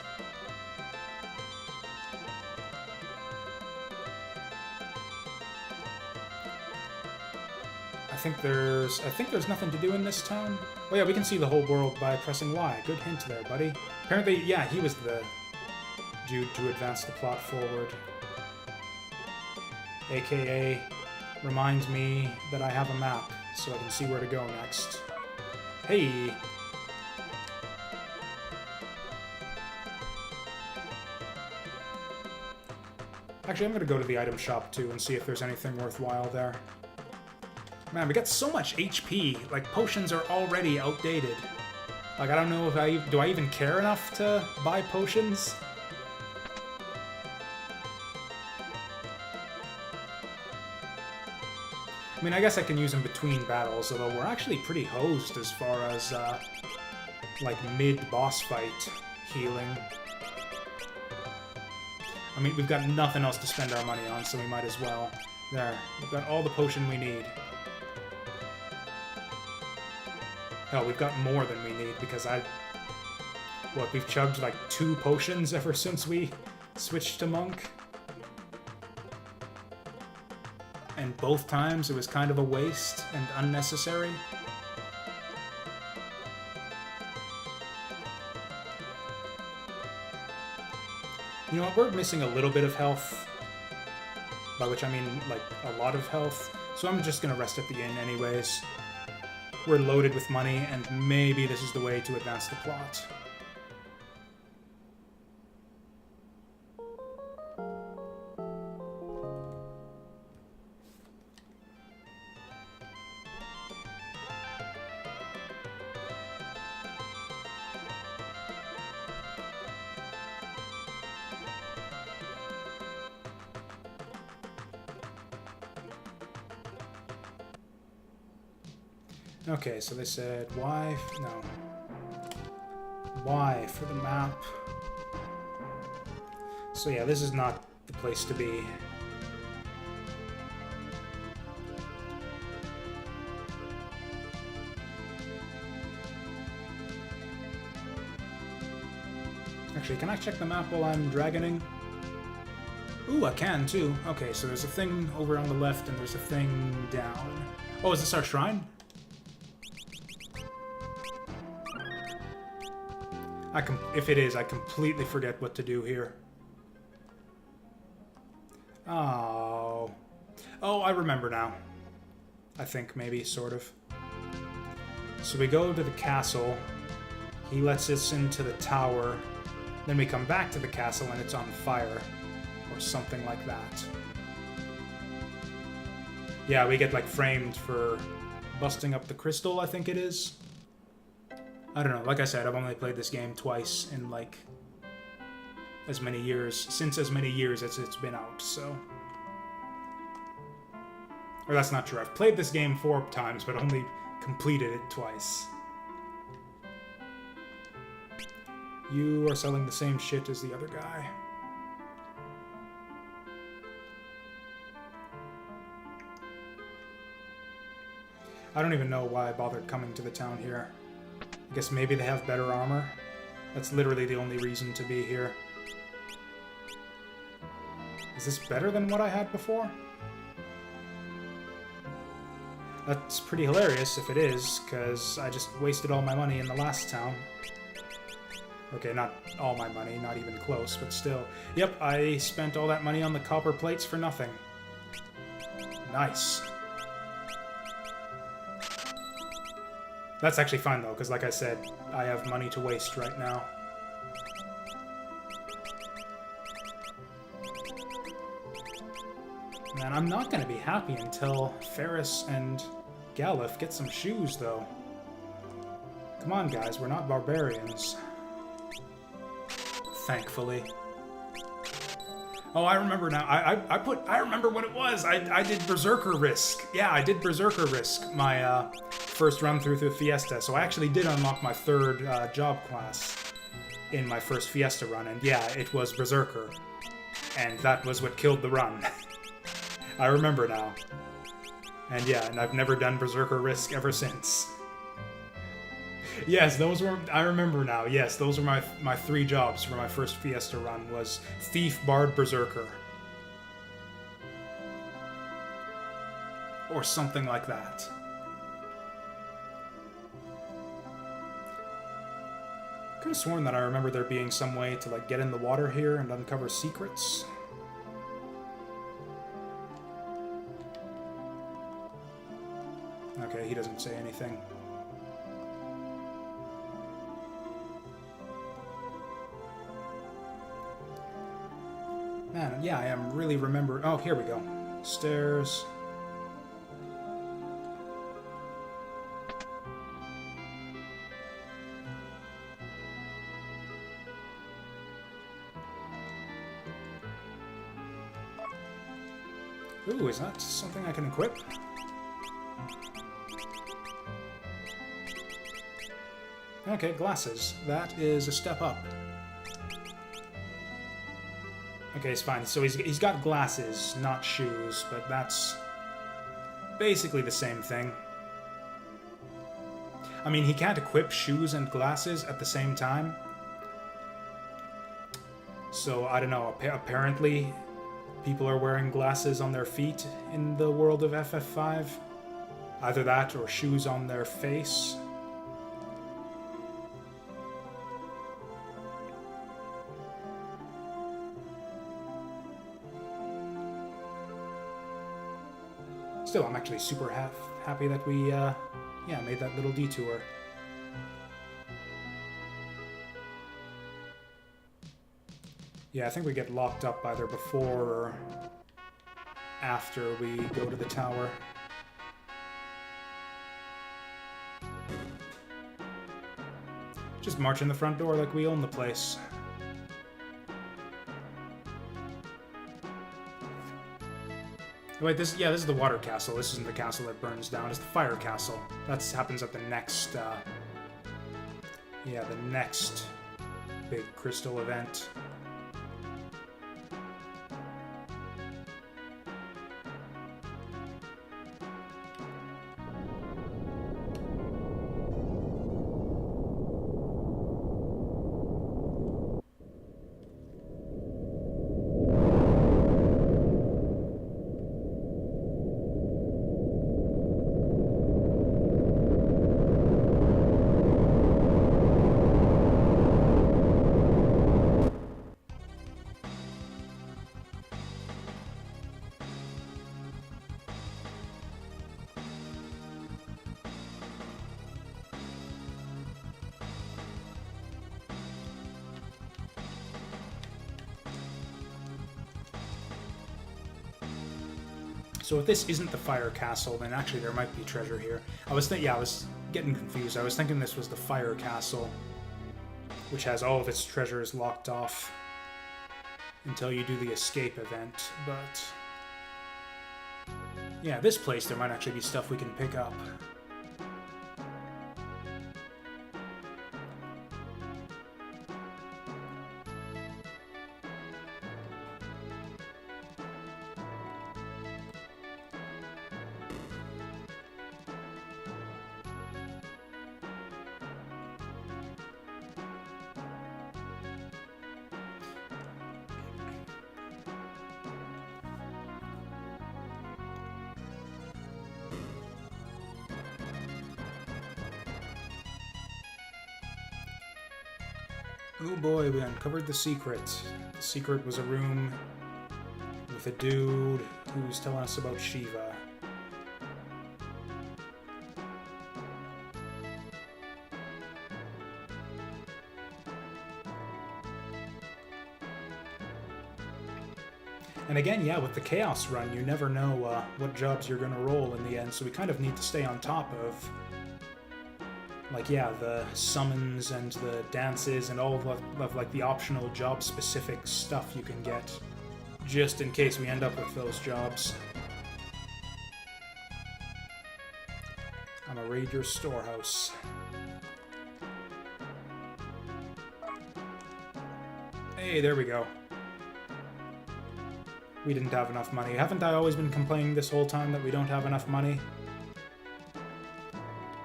I think there's nothing to do in this town. Oh yeah, we can see the whole world by pressing Y. Good hint there, buddy. Apparently, yeah, he was the dude to advance the plot forward. AKA, reminds me that I have a map, so I can see where to go next. Hey! Actually, I'm gonna go to the item shop too and see if there's anything worthwhile there. Man, we got so much HP. Like, potions are already outdated. Like, I don't know if do I even care enough to buy potions? I mean, I guess I can use them between battles, although we're actually pretty hosed as far as, like, mid-boss fight healing. I mean, we've got nothing else to spend our money on, so we might as well. There, we've got all the potion we need. Hell, we've got more than we need, because we've chugged like 2 potions ever since we switched to monk. And both times it was kind of a waste and unnecessary. You know what, we're missing a little bit of health. By which I mean, like, a lot of health. So I'm just gonna rest at the inn anyways. We're loaded with money, and maybe this is the way to advance the plot. Okay, so they said Y... No. Y for the map. So yeah, this is not the place to be. Actually, can I check the map while I'm dragoning? Ooh, I can too. Okay, so there's a thing over on the left and there's a thing down. Oh, is this our shrine? If it is, I completely forget what to do here. Oh. Oh, I remember now. I think, maybe, sort of. So we go to the castle. He lets us into the tower. Then we come back to the castle and it's on fire. Or something like that. Yeah, we get, like, framed for busting up the crystal, I think it is. I don't know. Like I said, I've only played this game twice in, like, as many years, since as many years as it's been out, so... Or that's not true. I've played this game 4 times, but only completed it twice. You are selling the same shit as the other guy. I don't even know why I bothered coming to the town here. I guess maybe they have better armor. That's literally the only reason to be here. Is this better than what I had before? That's pretty hilarious if it is, because I just wasted all my money in the last town. Okay, not all my money, not even close, but still. Yep, I spent all that money on the copper plates for nothing. Nice. That's actually fine, though, because like I said, I have money to waste right now. Man, I'm not going to be happy until Ferris and Galuf get some shoes, though. Come on, guys, we're not barbarians. Thankfully. Oh, I remember now. I remember what it was. I did Berserker Risk. Yeah, I did Berserker Risk, my, first run through the Fiesta, so I actually did unlock my 3rd job class in my first Fiesta run, and yeah, it was Berserker. And that was what killed the run. I remember now. And yeah, and I've never done Berserker Risk ever since. Yes, those were... I remember now. Yes, those were my 3 jobs for my first Fiesta run, was Thief, Bard, Berserker. Or something like that. I could have sworn that I remember there being some way to, like, get in the water here and uncover secrets. Okay, he doesn't say anything. Man, yeah, I am really remembering... Oh, here we go. Stairs. Ooh, is that something I can equip? Okay, glasses. That is a step up. Okay, it's fine. So he's got glasses, not shoes, but that's basically the same thing. I mean, he can't equip shoes and glasses at the same time. So, I don't know. Apparently, people are wearing glasses on their feet in the world of FF5. Either that or shoes on their face. Still, I'm actually super happy that we, yeah, made that little detour. Yeah, I think we get locked up either before or after we go to the tower. Just march in the front door like we own the place. Wait, this is the water castle. This isn't the castle that burns down. It's the fire castle. That happens at the next, yeah, the next big crystal event. So if this isn't the fire castle, then actually there might be treasure here. I was getting confused. I was thinking this was the fire castle, which has all of its treasures locked off until you do the escape event. But yeah, this place, there might actually be stuff we can pick up. Oh boy, we uncovered the secret. The secret was a room with a dude who's telling us about Shiva. And again, yeah, with the Chaos run, you never know what jobs you're going to roll in the end, so we kind of need to stay on top of, like, yeah, the summons and the dances and all of like, the optional job-specific stuff you can get, just in case we end up with those jobs. I'm gonna raid your storehouse. Hey, there we go. We didn't have enough money. Haven't I always been complaining this whole time that we don't have enough money?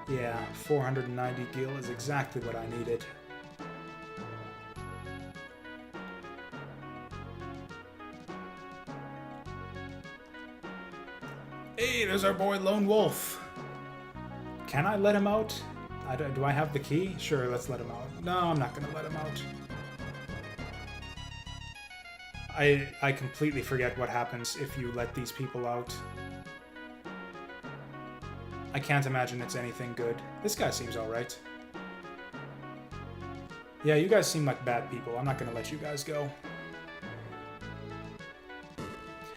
Yeah, 490 gil is exactly what I needed. Hey, there's our boy Lone Wolf. Can I let him out? Do I have the key? Sure, let's let him out. No, I'm not gonna let him out. I completely forget what happens if you let these people out. I can't imagine it's anything good. This guy seems alright. Yeah, you guys seem like bad people. I'm not gonna let you guys go.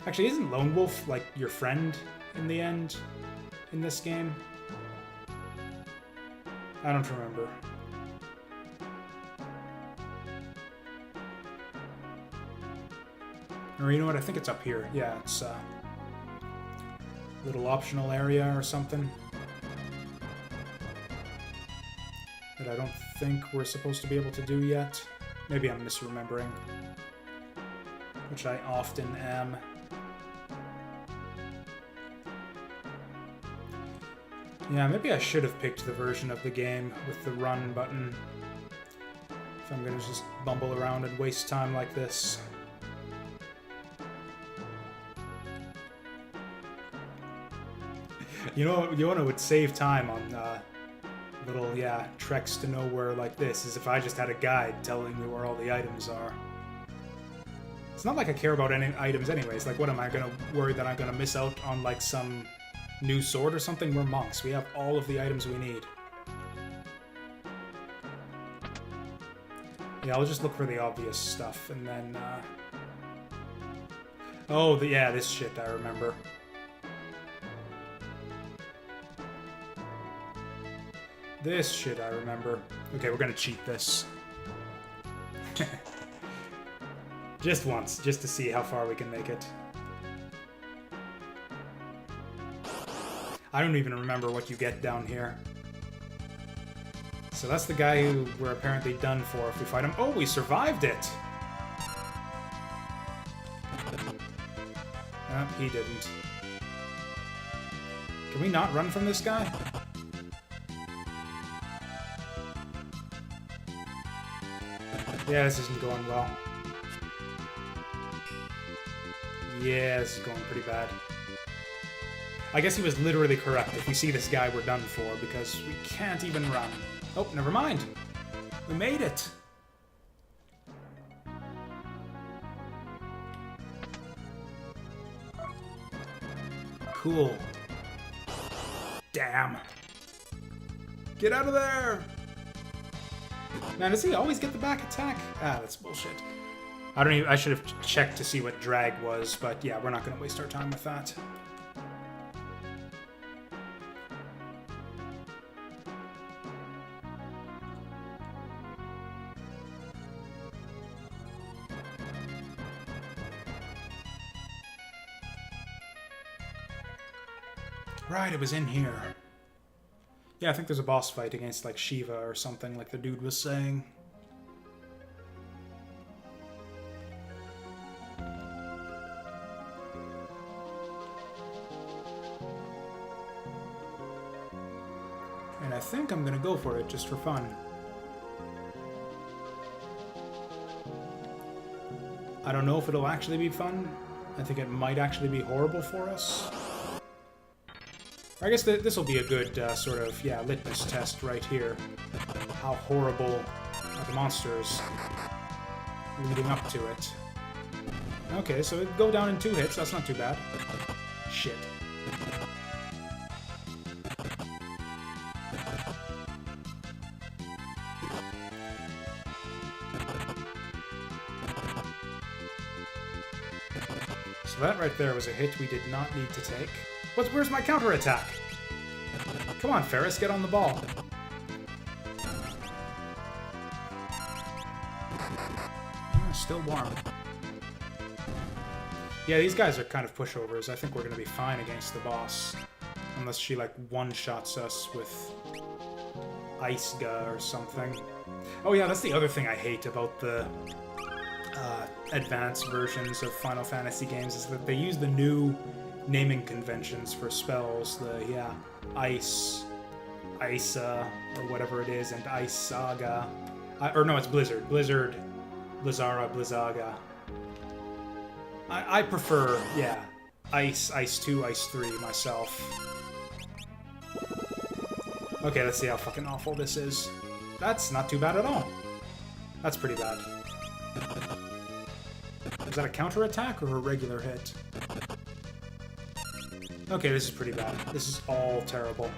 Actually, isn't Lone Wolf, like, your friend in the end in this game? I don't remember. Or you know what, I think it's up here. Yeah, it's a little optional area or something that I don't think we're supposed to be able to do yet. Maybe I'm misremembering, which I often am. Yeah, maybe I should have picked the version of the game with the run button if I'm gonna just bumble around and waste time like this. You know what would save time on little, yeah, treks to nowhere like this is if I just had a guide telling me where all the items are. It's not like I care about any items anyways. Like, what am I gonna worry that I'm gonna miss out on, like, some new sword or something? We're monks. We have all of the items we need. Yeah, I'll just look for the obvious stuff and then, oh, yeah, this shit I remember. This shit I remember. Okay, we're gonna cheat this. Just once, just to see how far we can make it. I don't even remember what you get down here. So that's the guy who we're apparently done for if we fight him. Oh, we survived it! He didn't. Can we not run from this guy? Yeah, this isn't going well. Yeah, this is going pretty bad. I guess he was literally correct. If we see this guy, we're done for, because we can't even run. Oh, never mind. We made it. Cool. Damn. Get out of there! Man, does he always get the back attack? Ah, that's bullshit. I should have checked to see what drag was, but yeah, we're not going to waste our time with that. Right, it was in here. Yeah, I think there's a boss fight against, like, Shiva or something, like the dude was saying. And I think I'm gonna go for it, just for fun. I don't know if it'll actually be fun. I think it might actually be horrible for us. I guess this will be a good sort of, yeah, litmus test right here. How horrible are the monsters leading up to it. Okay, so it'd go down in 2 hits. That's not too bad. Shit. So that right there was a hit we did not need to take. Where's my counterattack? Come on, Ferris, get on the ball. Still warm. Yeah, these guys are kind of pushovers. I think we're going to be fine against the boss. Unless she, like, one-shots us with Ice-Ga or something. Oh yeah, that's the other thing I hate about the advanced versions of Final Fantasy games, is that they use the new naming conventions for spells. The, yeah, Ice, Isa, or whatever it is, and Ice Saga. Or no, it's Blizzard. Blizzard, Blizzara, Blizzaga. I prefer, yeah, Ice, Ice 2, Ice 3 myself. Okay, let's see how fucking awful this is. That's not too bad at all. That's pretty bad. Is that a counterattack or a regular hit? Okay, this is pretty bad. This is all terrible.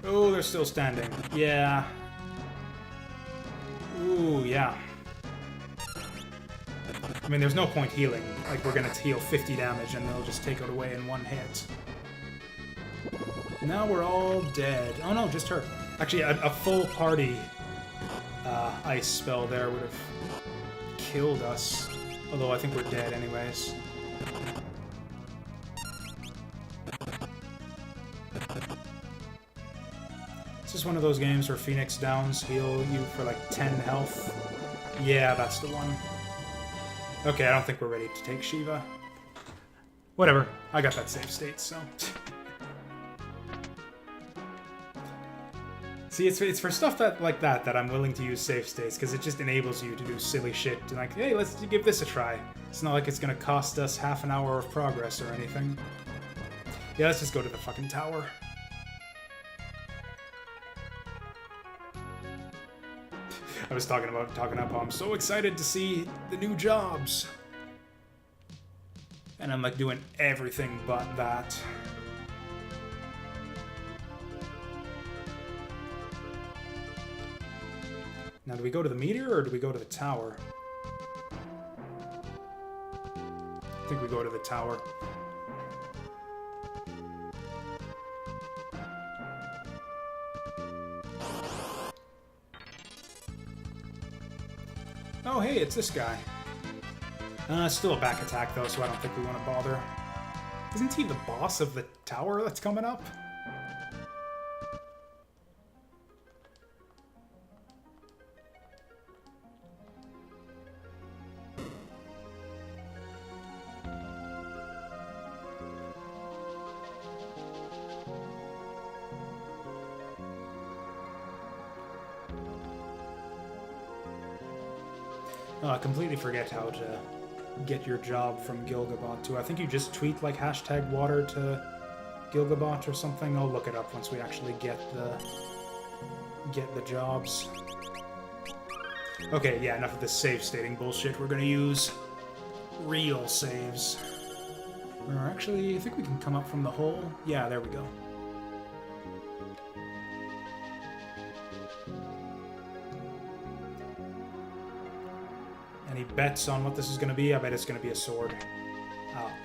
Oh, they're still standing. Yeah. Ooh, yeah. I mean, there's no point healing. Like, we're gonna heal 50 damage and they'll just take it away in 1 hit. Now we're all dead. Oh no, just her. Actually, a full party ice spell there would have killed us. Although I think we're dead anyways. This is one of those games where Phoenix Downs heal you for like 10 health. Yeah, that's the one. Okay, I don't think we're ready to take Shiva. Whatever, I got that save state, so... See, it's for stuff like that I'm willing to use save states, because it just enables you to do silly shit. And like, hey, let's give this a try. It's not like it's gonna cost us half an hour of progress or anything. Yeah, let's just go to the fucking tower. I was talking up how I'm so excited to see the new jobs. And I'm like doing everything but that. Now, do we go to the meteor or do we go to the tower? I think we go to the tower. Oh, hey, it's this guy. Still a back attack, though, so I don't think we want to bother. Isn't he the boss of the tower that's coming up? Oh, I completely forget how to get your job from Gilgabot too. I think you just tweet like #water to Gilgabot or something. I'll look it up once we actually get the jobs. Okay, yeah, enough of this save stating bullshit. We're gonna use real saves. Or actually, I think we can come up from the hole. Yeah, there we go. Any bets on what this is going to be? I bet it's going to be a sword.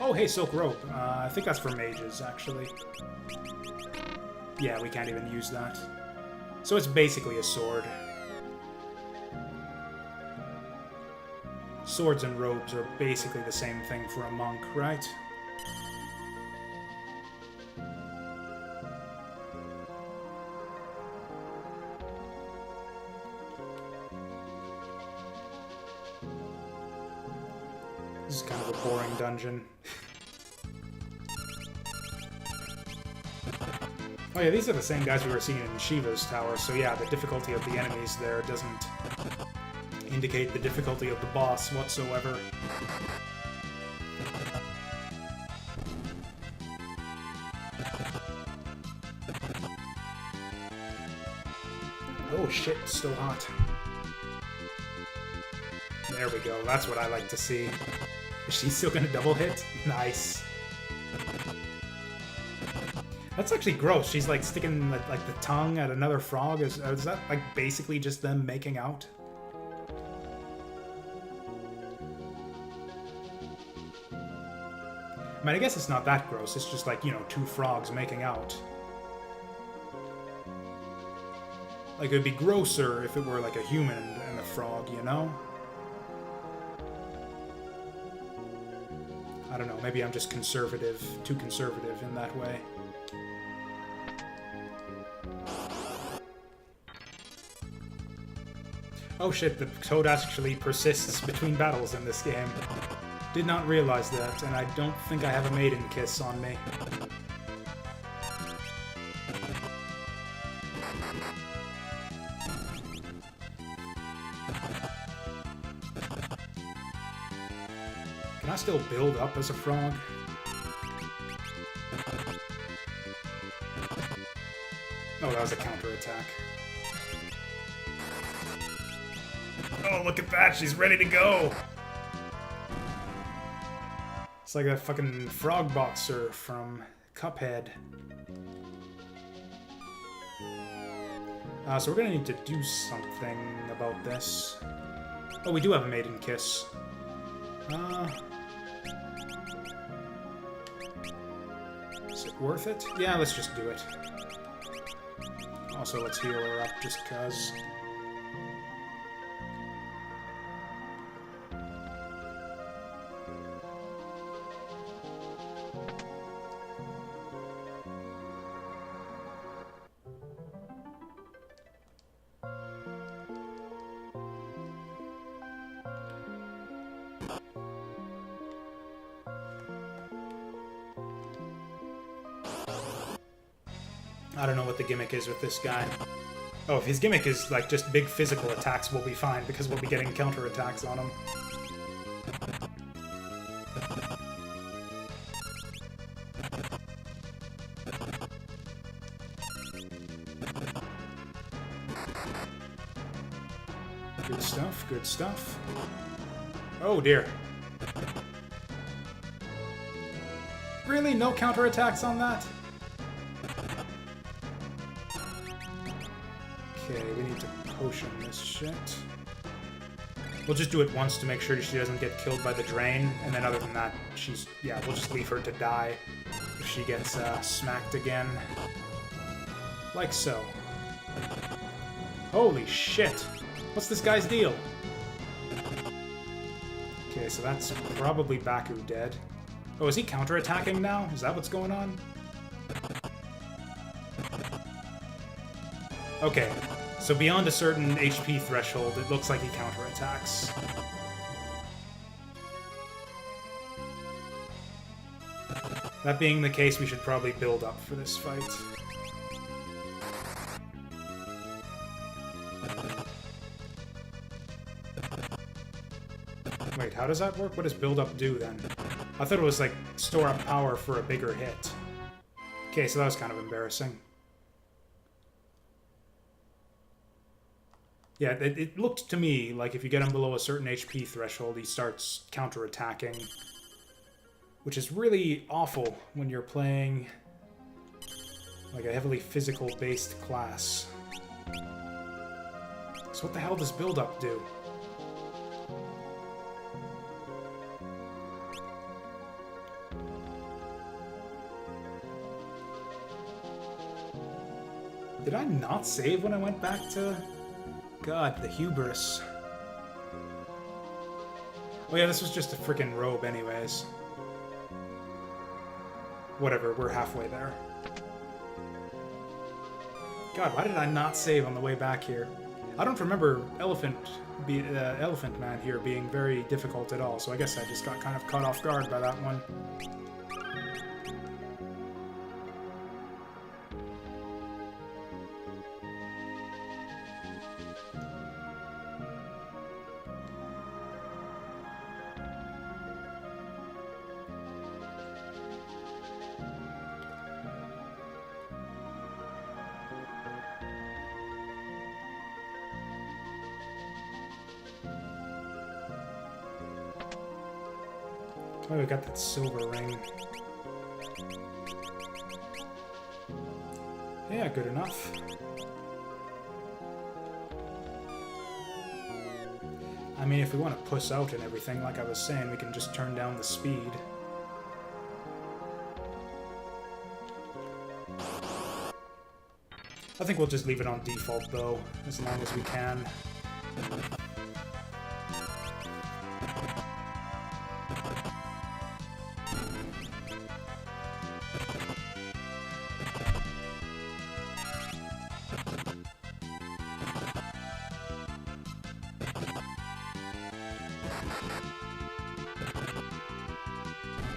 Oh, hey, Silk Rope. I think that's for mages, actually. Yeah, we can't even use that. So it's basically a sword. Swords and robes are basically the same thing for a monk, right? This is kind of a boring dungeon. Oh yeah, these are the same guys we were seeing in Shiva's tower, so yeah, the difficulty of the enemies there doesn't indicate the difficulty of the boss whatsoever. Oh shit, it's still hot. There we go, that's what I like to see. Is she still gonna double hit? Nice. That's actually gross. She's like sticking like the tongue at another frog. Is that like basically just them making out? I mean, I guess it's not that gross. It's just like, you know, two frogs making out. Like, it would be grosser if it were like a human and a frog, you know? I don't know, maybe I'm just conservative, too conservative in that way. Oh shit, the toad actually persists between battles in this game. Did not realize that, and I don't think I have a maiden kiss on me. Can I still build up as a frog? Oh, that was a counterattack. Oh, look at that! She's ready to go! It's like a fucking frog boxer from Cuphead. So we're gonna need to do something about this. Oh, we do have a maiden kiss. Is it worth it? Yeah, let's just do it. Also, let's heal her up just cuz. I don't know what the gimmick is with this guy. Oh, if his gimmick is like just big physical attacks, we'll be fine because we'll be getting counterattacks on him. Good stuff, good stuff. Oh dear. Really? No counterattacks on that? Okay, we need to potion this shit. We'll just do it once to make sure she doesn't get killed by the drain, and then other than that, yeah, we'll just leave her to die if she gets smacked again. Like so. Holy shit! What's this guy's deal? Okay, so that's probably Baku dead. Oh, is he counterattacking now? Is that what's going on? Okay, so beyond a certain HP threshold, it looks like he counterattacks. That being the case, we should probably build up for this fight. Wait, how does that work? What does build up do then? I thought it was like store up power for a bigger hit. Okay, so that was kind of embarrassing. Yeah, it looked to me like if you get him below a certain HP threshold, he starts counterattacking. Which is really awful when you're playing like a heavily physical-based class. So what the hell does build-up do? Did I not save when I went back to... God, the hubris. Oh yeah, this was just a freaking robe anyways. Whatever, we're halfway there. God, why did I not save on the way back here? I don't remember Elephant Man here being very difficult at all, so I guess I just got kind of caught off guard by that one. Oh, we got that silver ring. Yeah, good enough. I mean, if we want to puss out and everything, like I was saying, we can just turn down the speed. I think we'll just leave it on default, though, as long as we can.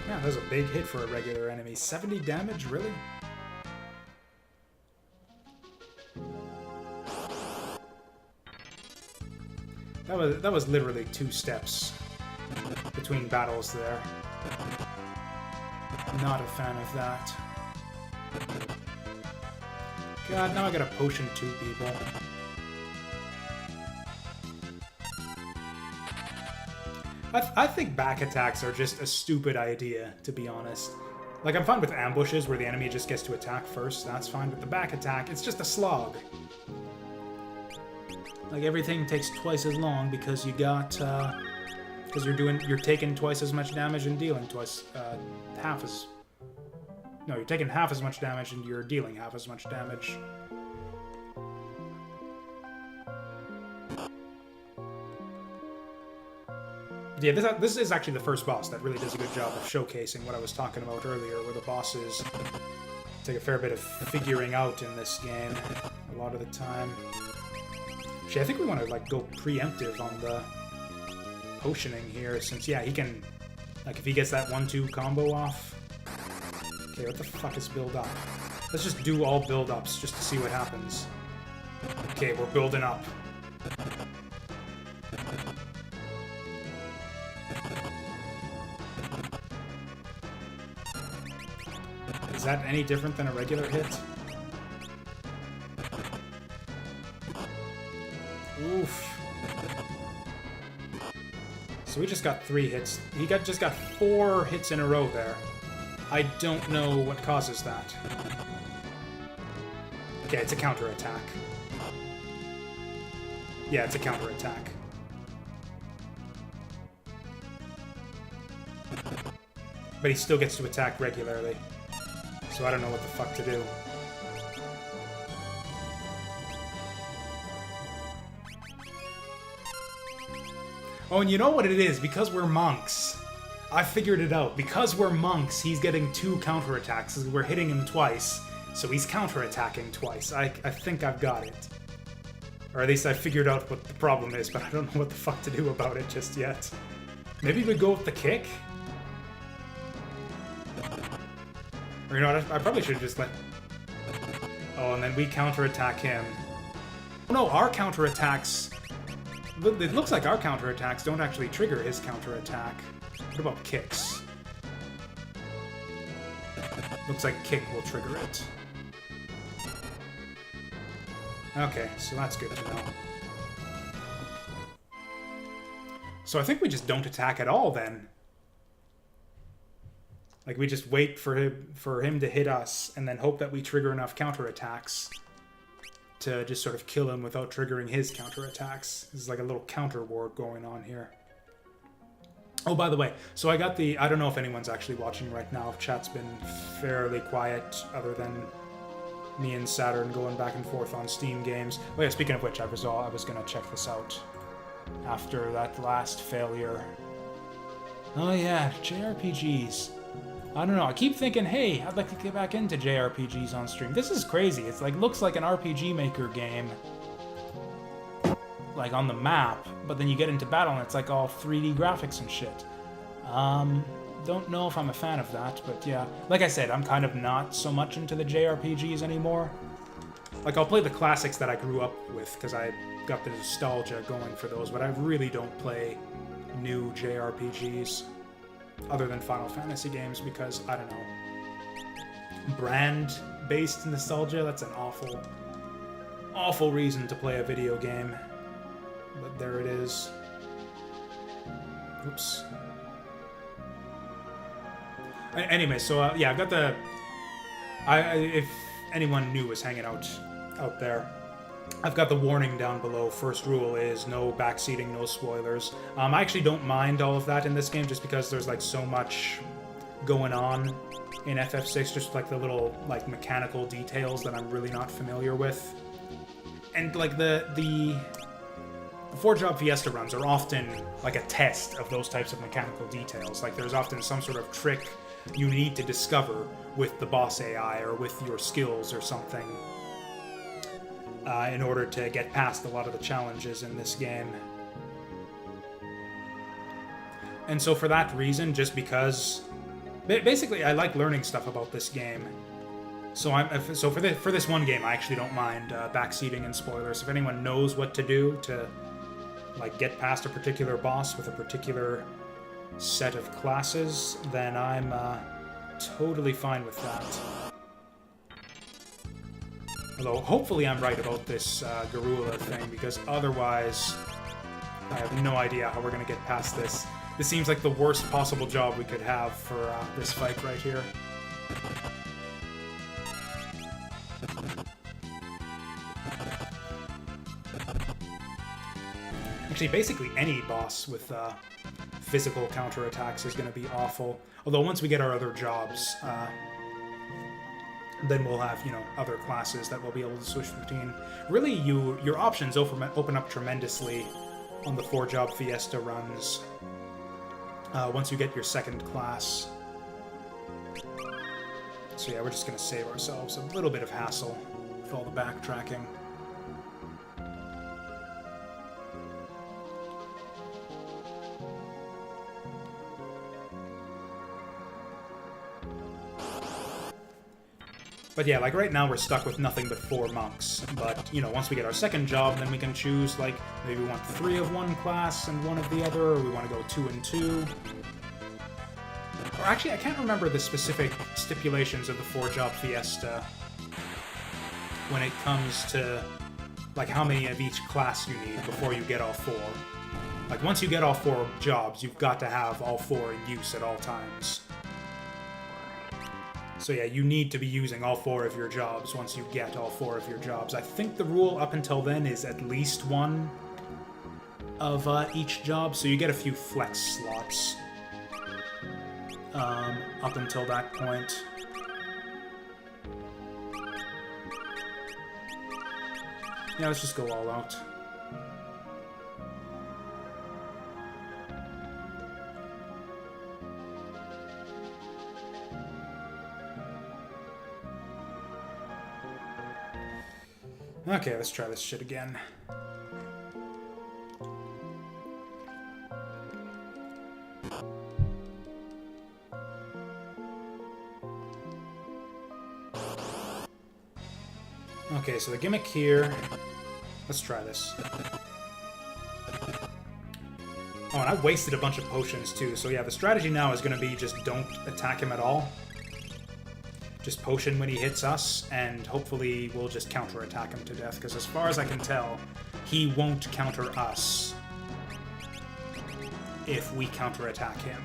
Yeah, that was a big hit for a regular enemy. 70 damage, really? That was literally 2 steps between battles there. Not a fan of that. God, now I gotta potion 2 people. I think back attacks are just a stupid idea, to be honest. Like, I'm fine with ambushes where the enemy just gets to attack first, that's fine, but the back attack, it's just a slog. Like, everything takes twice as long because you got, because you're taking twice as much damage and dealing half as... No, you're taking half as much damage and you're dealing half as much damage. Yeah, this is actually the first boss that really does a good job of showcasing what I was talking about earlier, where the bosses take a fair bit of figuring out in this game a lot of the time. Actually, I think we want to like go preemptive on the potioning here, since yeah, he can, like, if he gets that 1-2 combo off. Okay, what the fuck is build up? Let's just do all build ups just to see what happens. Okay, we're building up. Is that any different than a regular hit? Oof. So we just got 3 hits. He just got 4 hits in a row there. I don't know what causes that. Okay, it's a counterattack. Yeah, it's a counterattack. But he still gets to attack regularly. So I don't know what the fuck to do. Oh, and you know what it is? Because we're monks. I figured it out. Because we're monks, he's getting 2 counterattacks. We're hitting him twice, so he's counterattacking twice. I think I've got it. Or at least I figured out what the problem is, but I don't know what the fuck to do about it just yet. Maybe we go with the kick? Or you know what, I probably should have just let... Oh, and then we counterattack him. Oh no, our counterattacks... It looks like our counterattacks don't actually trigger his counterattack. What about kicks? Looks like kick will trigger it. Okay, so that's good to know. So I think we just don't attack at all then. Like we just wait for him to hit us and then hope that we trigger enough counterattacks to just sort of kill him without triggering his counterattacks. This is like a little counter war going on here. Oh, by the way, so I got the... I don't know if anyone's actually watching right now. Chat's been fairly quiet other than me and Saturn going back and forth on Steam games. Oh yeah, speaking of which, I was going to check this out after that last failure. Oh yeah, JRPGs. I don't know, I keep thinking, hey, I'd like to get back into JRPGs on stream. This is crazy. It's like, looks like an RPG Maker game, like on the map, but then you get into battle and it's like all 3D graphics and shit. Don't know if I'm a fan of that, but yeah. Like I said, I'm kind of not so much into the JRPGs anymore. Like, I'll play the classics that I grew up with, because I got the nostalgia going for those, but I really don't play new JRPGs, other than Final Fantasy games, because, I don't know, brand-based nostalgia, that's an awful reason to play a video game. But there it is. Oops. Anyway, so yeah, I've got the... if anyone new is hanging out there, I've got the warning down below. First rule is no backseating, no spoilers. I actually don't mind all of that in this game, just because there's like so much going on in FF6, just like the little like mechanical details that I'm really not familiar with. And like the 4-job Fiesta runs are often like a test of those types of mechanical details. Like there's often some sort of trick you need to discover with the boss AI or with your skills or something in order to get past a lot of the challenges in this game. And so for that reason, just because... Basically, I like learning stuff about this game. So for this one game, I actually don't mind backseating and spoilers. If anyone knows what to do to like get past a particular boss with a particular set of classes, then I'm totally fine with that. Although, hopefully I'm right about this Garula thing, because otherwise I have no idea how we're going to get past this. This seems like the worst possible job we could have for this fight right here. Actually, basically any boss with physical counterattacks is going to be awful. Although once we get our other jobs, then we'll have, you know, other classes that we'll be able to switch between. Really, your options open up tremendously on the 4-job Fiesta runs once you get your second class. So yeah, we're just going to save ourselves a little bit of hassle with all the backtracking. But yeah, like right now we're stuck with nothing but 4 monks. But, you know, once we get our second job, then we can choose, like, maybe we want 3 of one class and 1 of the other, or we want to go 2 and 2. Or actually, I can't remember the specific stipulations of the 4-job Fiesta when it comes to, like, how many of each class you need before you get all 4. Like, once you get all 4 jobs, you've got to have all 4 in use at all times. So yeah, you need to be using all 4 of your jobs once you get all 4 of your jobs. I think the rule up until then is at least 1 of each job, so you get a few flex slots up until that point. Yeah, let's just go all out. Okay, let's try this shit again. Okay, so the gimmick here... Let's try this. Oh, and I wasted a bunch of potions, too. So yeah, the strategy now is going to be just don't attack him at all. Just potion when he hits us, and hopefully we'll just counterattack him to death, because as far as I can tell, he won't counter us if we counterattack him.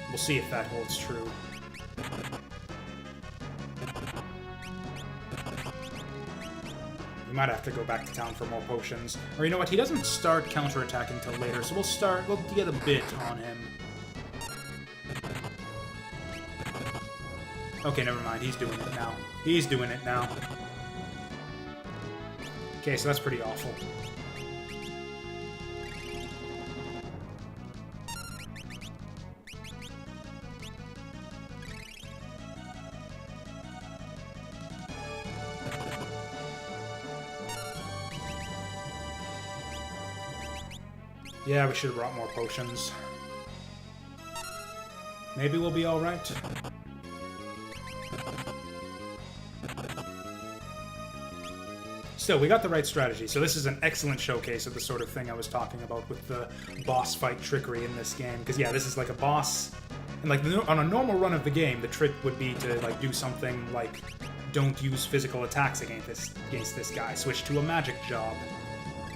We'll see if that holds true. We might have to go back to town for more potions. Or you know what, he doesn't start counterattacking until later, so we'll get a bit on him. Okay, never mind, he's doing it now. He's doing it now. Okay, so that's pretty awful. Yeah, we should have brought more potions. Maybe we'll be alright. Still, we got the right strategy, so this is an excellent showcase of the sort of thing I was talking about with the boss fight trickery in this game. Because yeah, this is like a boss, and like on a normal run of the game, the trick would be to like do something like don't use physical attacks against this guy, switch to a magic job.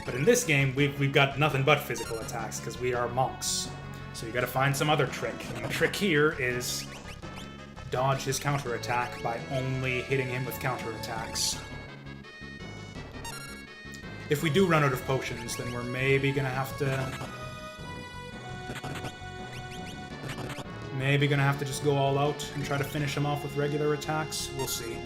But in this game, we've got nothing but physical attacks, because we are monks. So you gotta find some other trick. And the trick here is dodge his counterattack by only hitting him with counterattacks. If we do run out of potions, then we're maybe gonna have to just go all out and try to finish him off with regular attacks. We'll see.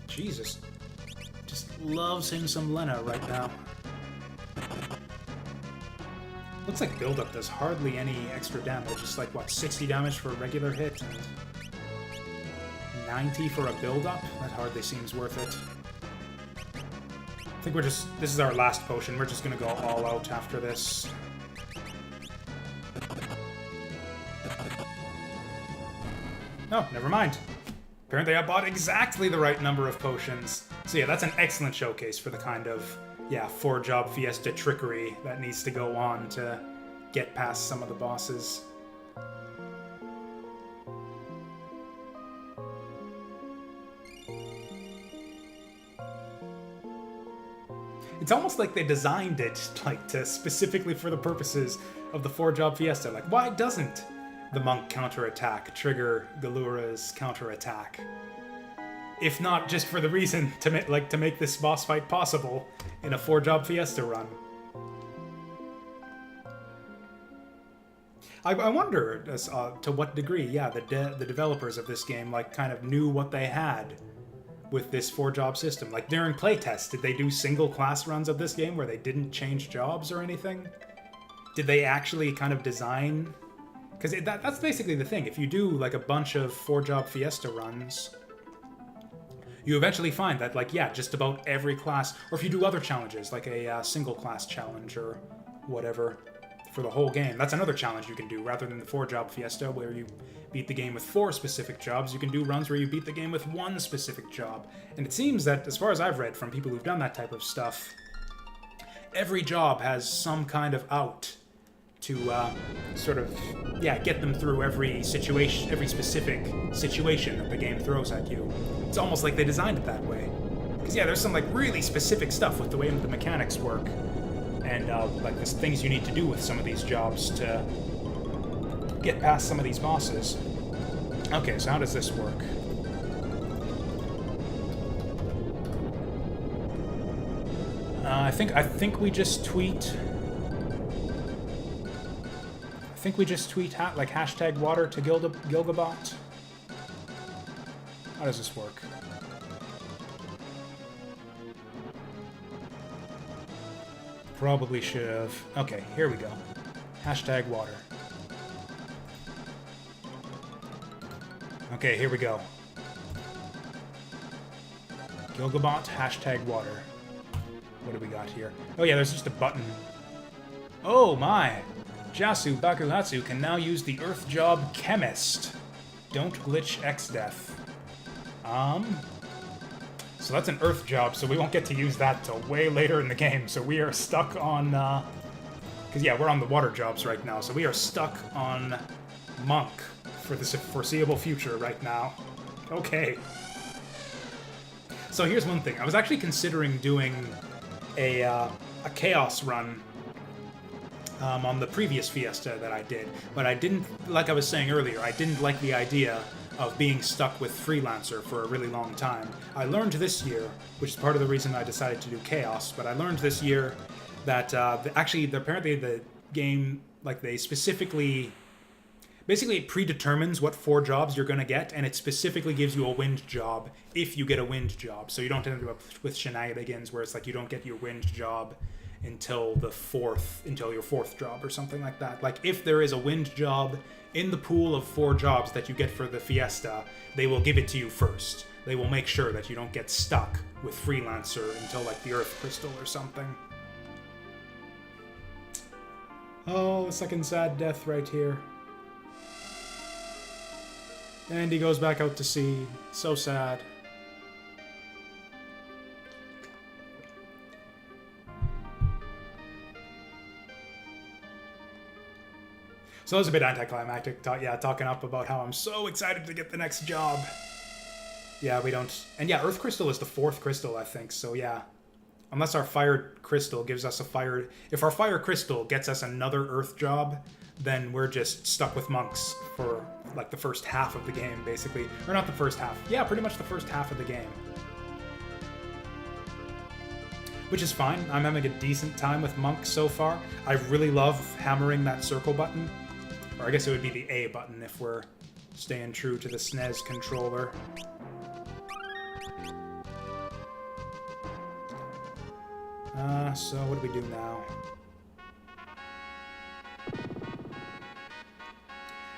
Jesus. Just loves him some Lena right now. Looks like build-up does hardly any extra damage. Just like, what, 60 damage for a regular hit and 90 for a build-up? That hardly seems worth it. I think this is our last potion. We're just gonna go all out after this. Oh, never mind. Apparently I bought exactly the right number of potions. So yeah, that's an excellent showcase for the kind of, yeah, 4-job Fiesta trickery that needs to go on to get past some of the bosses. It's almost like they designed it like specifically for the purposes of the 4-job Fiesta. Like, why doesn't the monk counterattack trigger Galura's counterattack? If not just for the reason to make this boss fight possible in a 4-job Fiesta run. I wonder to what degree, yeah, the developers of this game like kind of knew what they had with this 4-job system. Like during playtests, did they do single class runs of this game where they didn't change jobs or anything? Did they actually kind of design? Because that's basically the thing. If you do like a bunch of 4-job Fiesta runs, you eventually find that, like, yeah, just about every class, or if you do other challenges, like a single class challenge or whatever for the whole game, that's another challenge you can do. Rather than the 4-job Fiesta where you beat the game with 4 specific jobs, you can do runs where you beat the game with 1 specific job. And it seems that, as far as I've read from people who've done that type of stuff, every job has some kind of out to sort of, yeah, get them through every situation, every specific situation that the game throws at you. It's almost like they designed it that way. Because, yeah, there's some, like, really specific stuff with the way the mechanics work. And, like, there's things you need to do with some of these jobs to get past some of these bosses. Okay, so how does this work? I think we just tweet. I think we just tweet like hashtag water to Gilgabot. How does this work? Probably should have. Okay, here we go. Hashtag water. Okay, here we go. Gilgabot, hashtag water. What do we got here? Oh yeah, there's just a button. Oh my! Jasu Bakuhatsu can now use the Earth Job Chemist. Don't glitch X-Death. So that's an Earth Job, so we won't get to use that till way later in the game. So we are stuck on, because yeah, we're on the water jobs right now, so we are stuck on Monk for the foreseeable future right now. Okay. So here's one thing. I was actually considering doing a Chaos run on the previous Fiesta that I did, but I didn't, like I was saying earlier, I didn't like the idea of being stuck with Freelancer for a really long time. I learned this year, which is part of the reason I decided to do Chaos, but I learned this year that apparently the game, like they basically it predetermines what 4 jobs you're going to get, and it specifically gives you a wind job if you get a wind job. So you don't end up with shenanigans where it's like you don't get your wind job until your 4th job or something like that. Like if there is a wind job in the pool of 4 jobs that you get for the Fiesta, they will give it to you first. They will make sure that you don't get stuck with Freelancer until like the Earth Crystal or something. Oh, the second sad death right here. And he goes back out to sea. So sad. So it was a bit anticlimactic, talking up about how I'm so excited to get the next job. Yeah, we don't... And yeah, Earth Crystal is the 4th crystal, I think, so yeah. Unless our Fire Crystal gives us a Fire... If our Fire Crystal gets us another Earth job, then we're just stuck with monks for, like, the first half of the game, basically. Or not the first half. Yeah, pretty much the first half of the game. Which is fine. I'm having a decent time with monks so far. I really love hammering that circle button. Or I guess it would be the A button if we're staying true to the SNES controller. So what do we do now?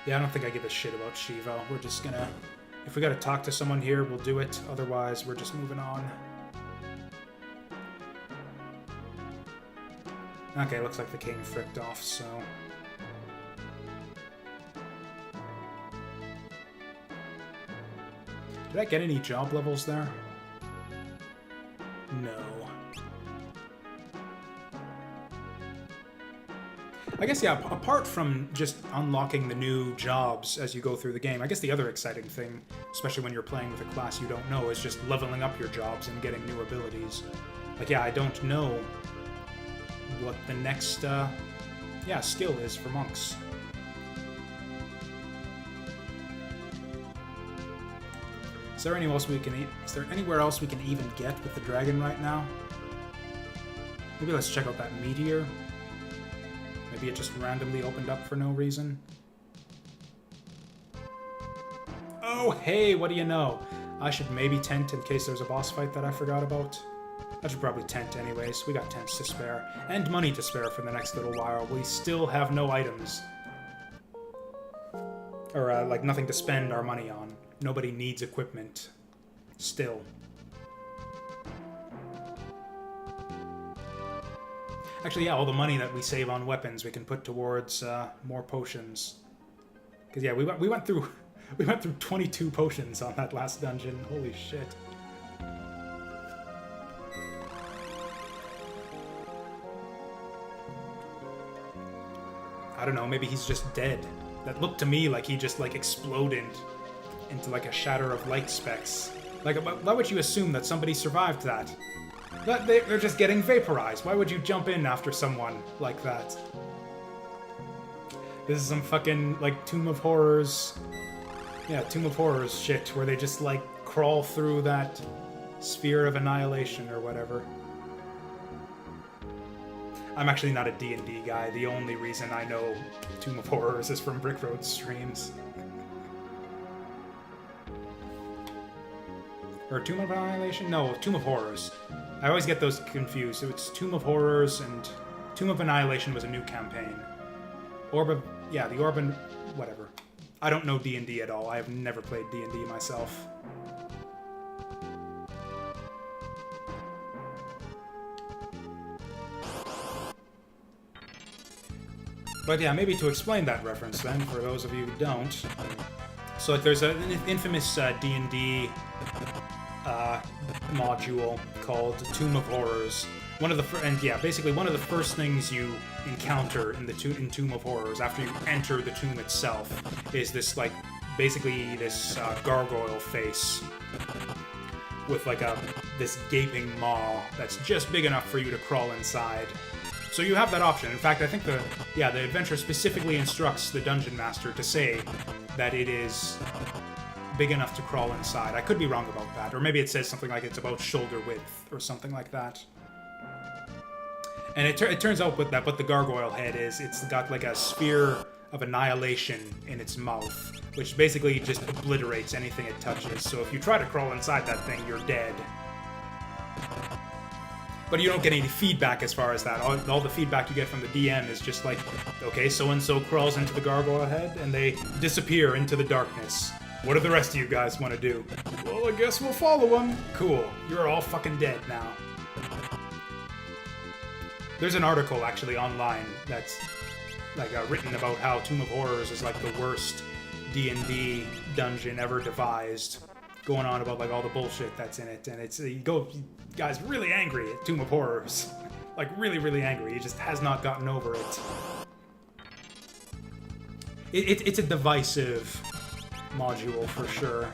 Yeah, I don't think I give a shit about Shiva. We're just gonna... If we gotta talk to someone here, we'll do it. Otherwise, we're just moving on. Okay, looks like the king fricked off, so... Did I get any job levels there? No. I guess, yeah, apart from just unlocking the new jobs as you go through the game, I guess the other exciting thing, especially when you're playing with a class you don't know, is just leveling up your jobs and getting new abilities. Like, yeah, I don't know what the next, skill is for monks. Is there anywhere else we can even get with the dragon right now? Maybe let's check out that meteor. Maybe it just randomly opened up for no reason. Oh, hey, what do you know? I should maybe tent in case there's a boss fight that I forgot about. I should probably tent anyways. We got tents to spare. And money to spare for the next little while. We still have no items. Or, like, nothing to spend our money on. Nobody needs equipment. Still. Actually, yeah, all the money that we save on weapons we can put towards more potions. Because yeah, we went through 22 potions on that last dungeon. Holy shit. I don't know, maybe he's just dead. That looked to me like he just like exploded into like a shatter of light specks. Like, why would you assume that somebody survived that? That they're just getting vaporized. Why would you jump in after someone like that? This is some fucking, like, Tomb of Horrors... Yeah, Tomb of Horrors shit, where they just, like, crawl through that sphere of annihilation or whatever. I'm actually not a D&D guy. The only reason I know Tomb of Horrors is from Brick Road streams. Or Tomb of Annihilation? No, Tomb of Horrors. I always get those confused. So it's Tomb of Horrors and Tomb of Annihilation was a new campaign. Yeah, the Orb and whatever. I don't know D&D at all. I have never played D&D myself. But yeah, maybe to explain that reference then, for those of you who don't. So like, there's an infamous D&D module called Tomb of Horrors. Basically one of the first things you encounter in Tomb of Horrors after you enter the tomb itself is this basically this gargoyle face with this gaping maw that's just big enough for you to crawl inside. So you have that option. In fact, I think the adventure specifically instructs the dungeon master to say that it is big enough to crawl inside. I could be wrong about that, or maybe it says something like it's about shoulder width or something like that. And it turns out with the gargoyle head it's got like a sphere of annihilation in its mouth, which basically just obliterates anything it touches. So if you try to crawl inside that thing, you're dead. But you don't get any feedback as far as that. All the feedback you get from the DM is just like, okay, so-and-so crawls into the gargoyle head, and they disappear into the darkness. What do the rest of you guys want to do? Well, I guess we'll follow them. Cool. You're all fucking dead now. There's an article, actually, online that's written about how Tomb of Horrors is like the worst D&D dungeon ever devised, going on about all the bullshit that's in it, and guy's really angry at Tomb of Horrors, really, really angry. He just has not gotten over it. It's a divisive module for sure.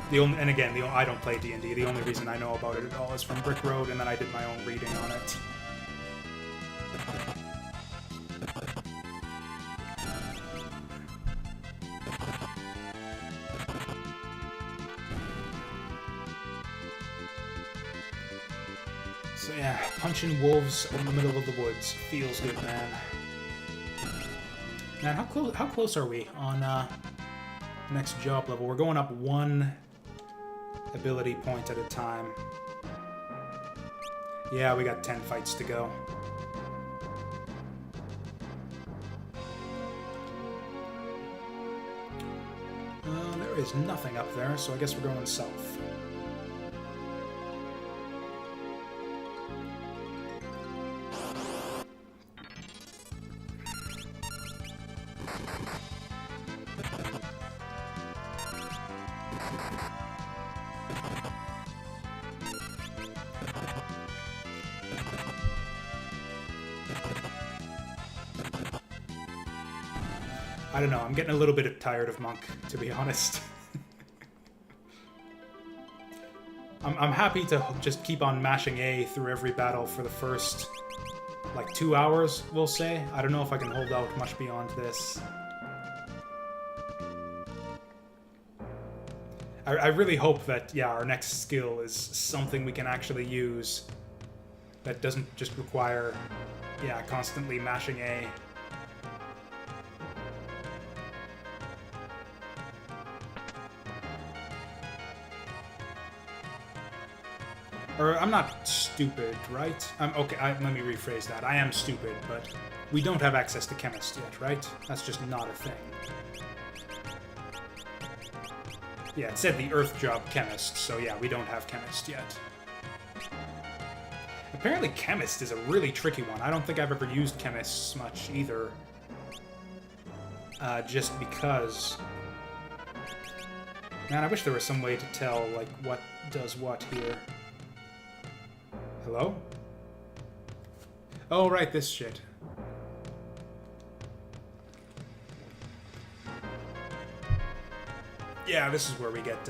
I don't play D&D. The only reason I know about it at all is from Brick Road, and then I did my own reading on it. So yeah, punching wolves in the middle of the woods feels good, man. Man, how close are we on next job level? We're going up one ability point at a time. Yeah, we got 10 fights to go. There is nothing up there, so I guess we're going south. I don't know, I'm getting a little bit tired of Monk, to be honest. I'm happy to just keep on mashing A through every battle for the first, 2 hours, we'll say. I don't know if I can hold out much beyond this. I really hope that, our next skill is something we can actually use that doesn't just require, constantly mashing A. Or, I'm not stupid, right? Okay, let me rephrase that. I am stupid, but we don't have access to chemist yet, right? That's just not a thing. Yeah, it said the Earth job chemist, so yeah, we don't have chemist yet. Apparently chemist is a really tricky one. I don't think I've ever used chemists much either. Just because... Man, I wish there was some way to tell, what does what here. Hello? Oh, right, this shit. Yeah, this is where we get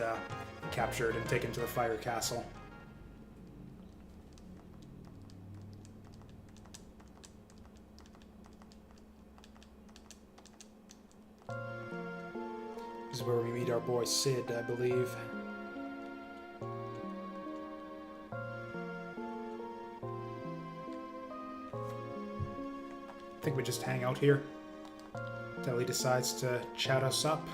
captured and taken to the fire castle. This is where we meet our boy Sid, I believe. think we just hang out here until he decides to chat us up.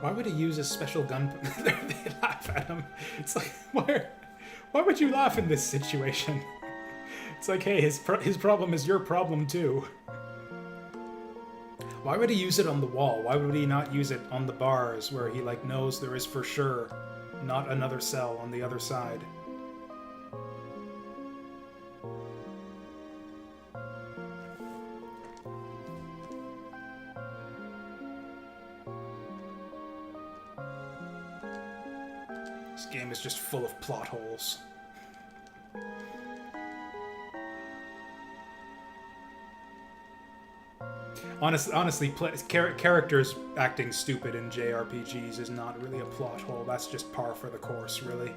Why would he use a special gun? They laugh at him. It's like, why would you laugh in this situation? It's like, hey, his problem is your problem too. Why would he use it on the wall? Why would he not use it on the bars where he like knows there is for sure not another cell on the other side? This game is just full of plot holes. Honestly, characters acting stupid in JRPGs is not really a plot hole. That's just par for the course, really.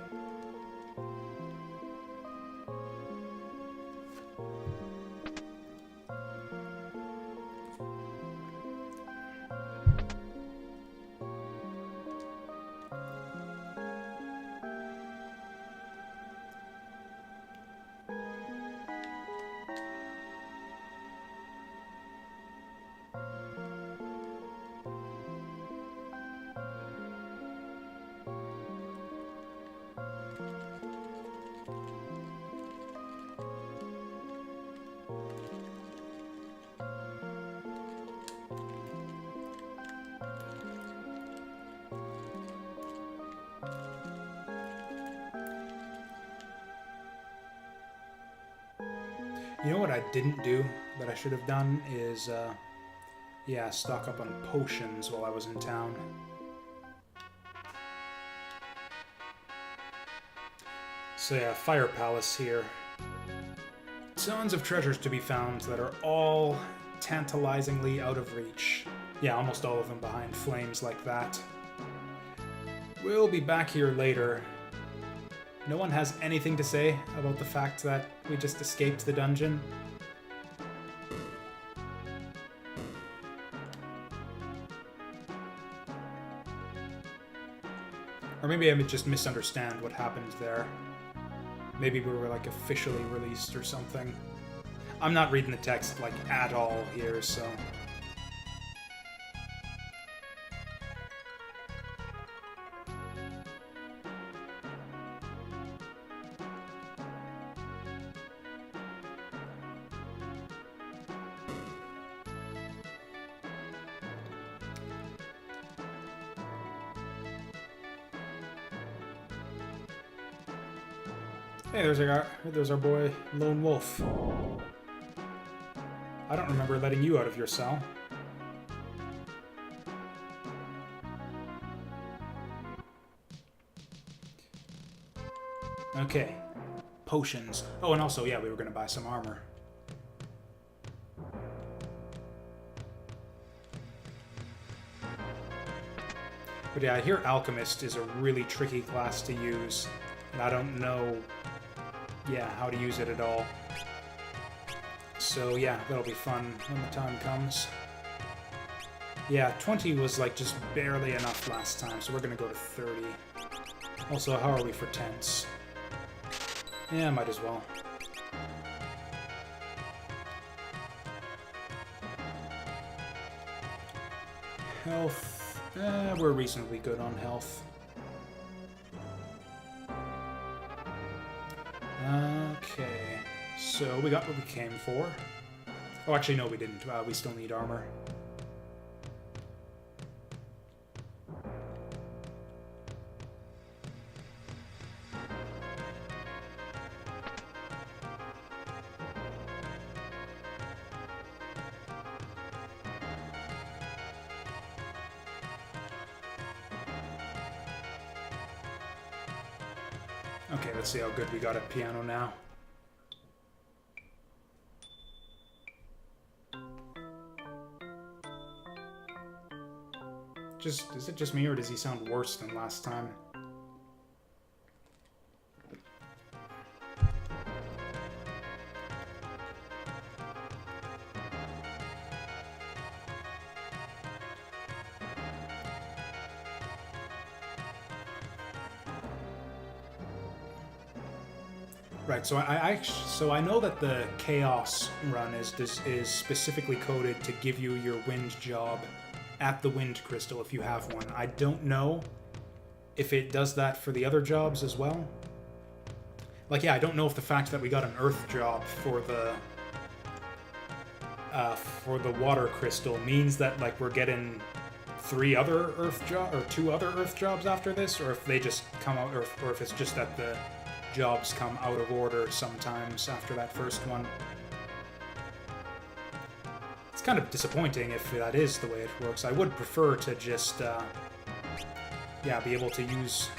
You know what I didn't do that I should have done is, yeah, stock up on potions while I was in town. So yeah, Fire Palace here. Tons of treasures to be found that are all tantalizingly out of reach. Yeah, almost all of them behind flames like that. We'll be back here later. No one has anything to say about the fact that we just escaped the dungeon. Or maybe I would just misunderstand what happened there. Maybe we were like officially released or something. I'm not reading the text like at all here, so... Hey, there's our boy, Lone Wolf. I don't remember letting you out of your cell. Okay. Potions. Oh, and also, yeah, we were gonna buy some armor. But yeah, I hear Alchemist is a really tricky class to use, and I don't know, yeah, how to use it at all. So yeah, that'll be fun when the time comes. Yeah, 20 was like just barely enough last time, so we're gonna go to 30. Also, how are we for tents? Yeah, might as well. Health, we're reasonably good on health. Okay, so we got what we came for. Oh, actually, no, we didn't. We still need armor. Okay, let's see how good we got at piano now. Is it just me, or does he sound worse than last time? Right, so I know that the Chaos run is specifically coded to give you your wind job at the wind crystal if you have one. I don't know if it does that for the other jobs as well. Like, yeah, I don't know if the fact that we got an earth job for the water crystal means that like we're getting 3 other earth job or 2 other earth jobs after this, or if they just come out, or if it's just that the jobs come out of order sometimes after that first one. It's kind of disappointing if that is the way it works. I would prefer to just, yeah, be able to use,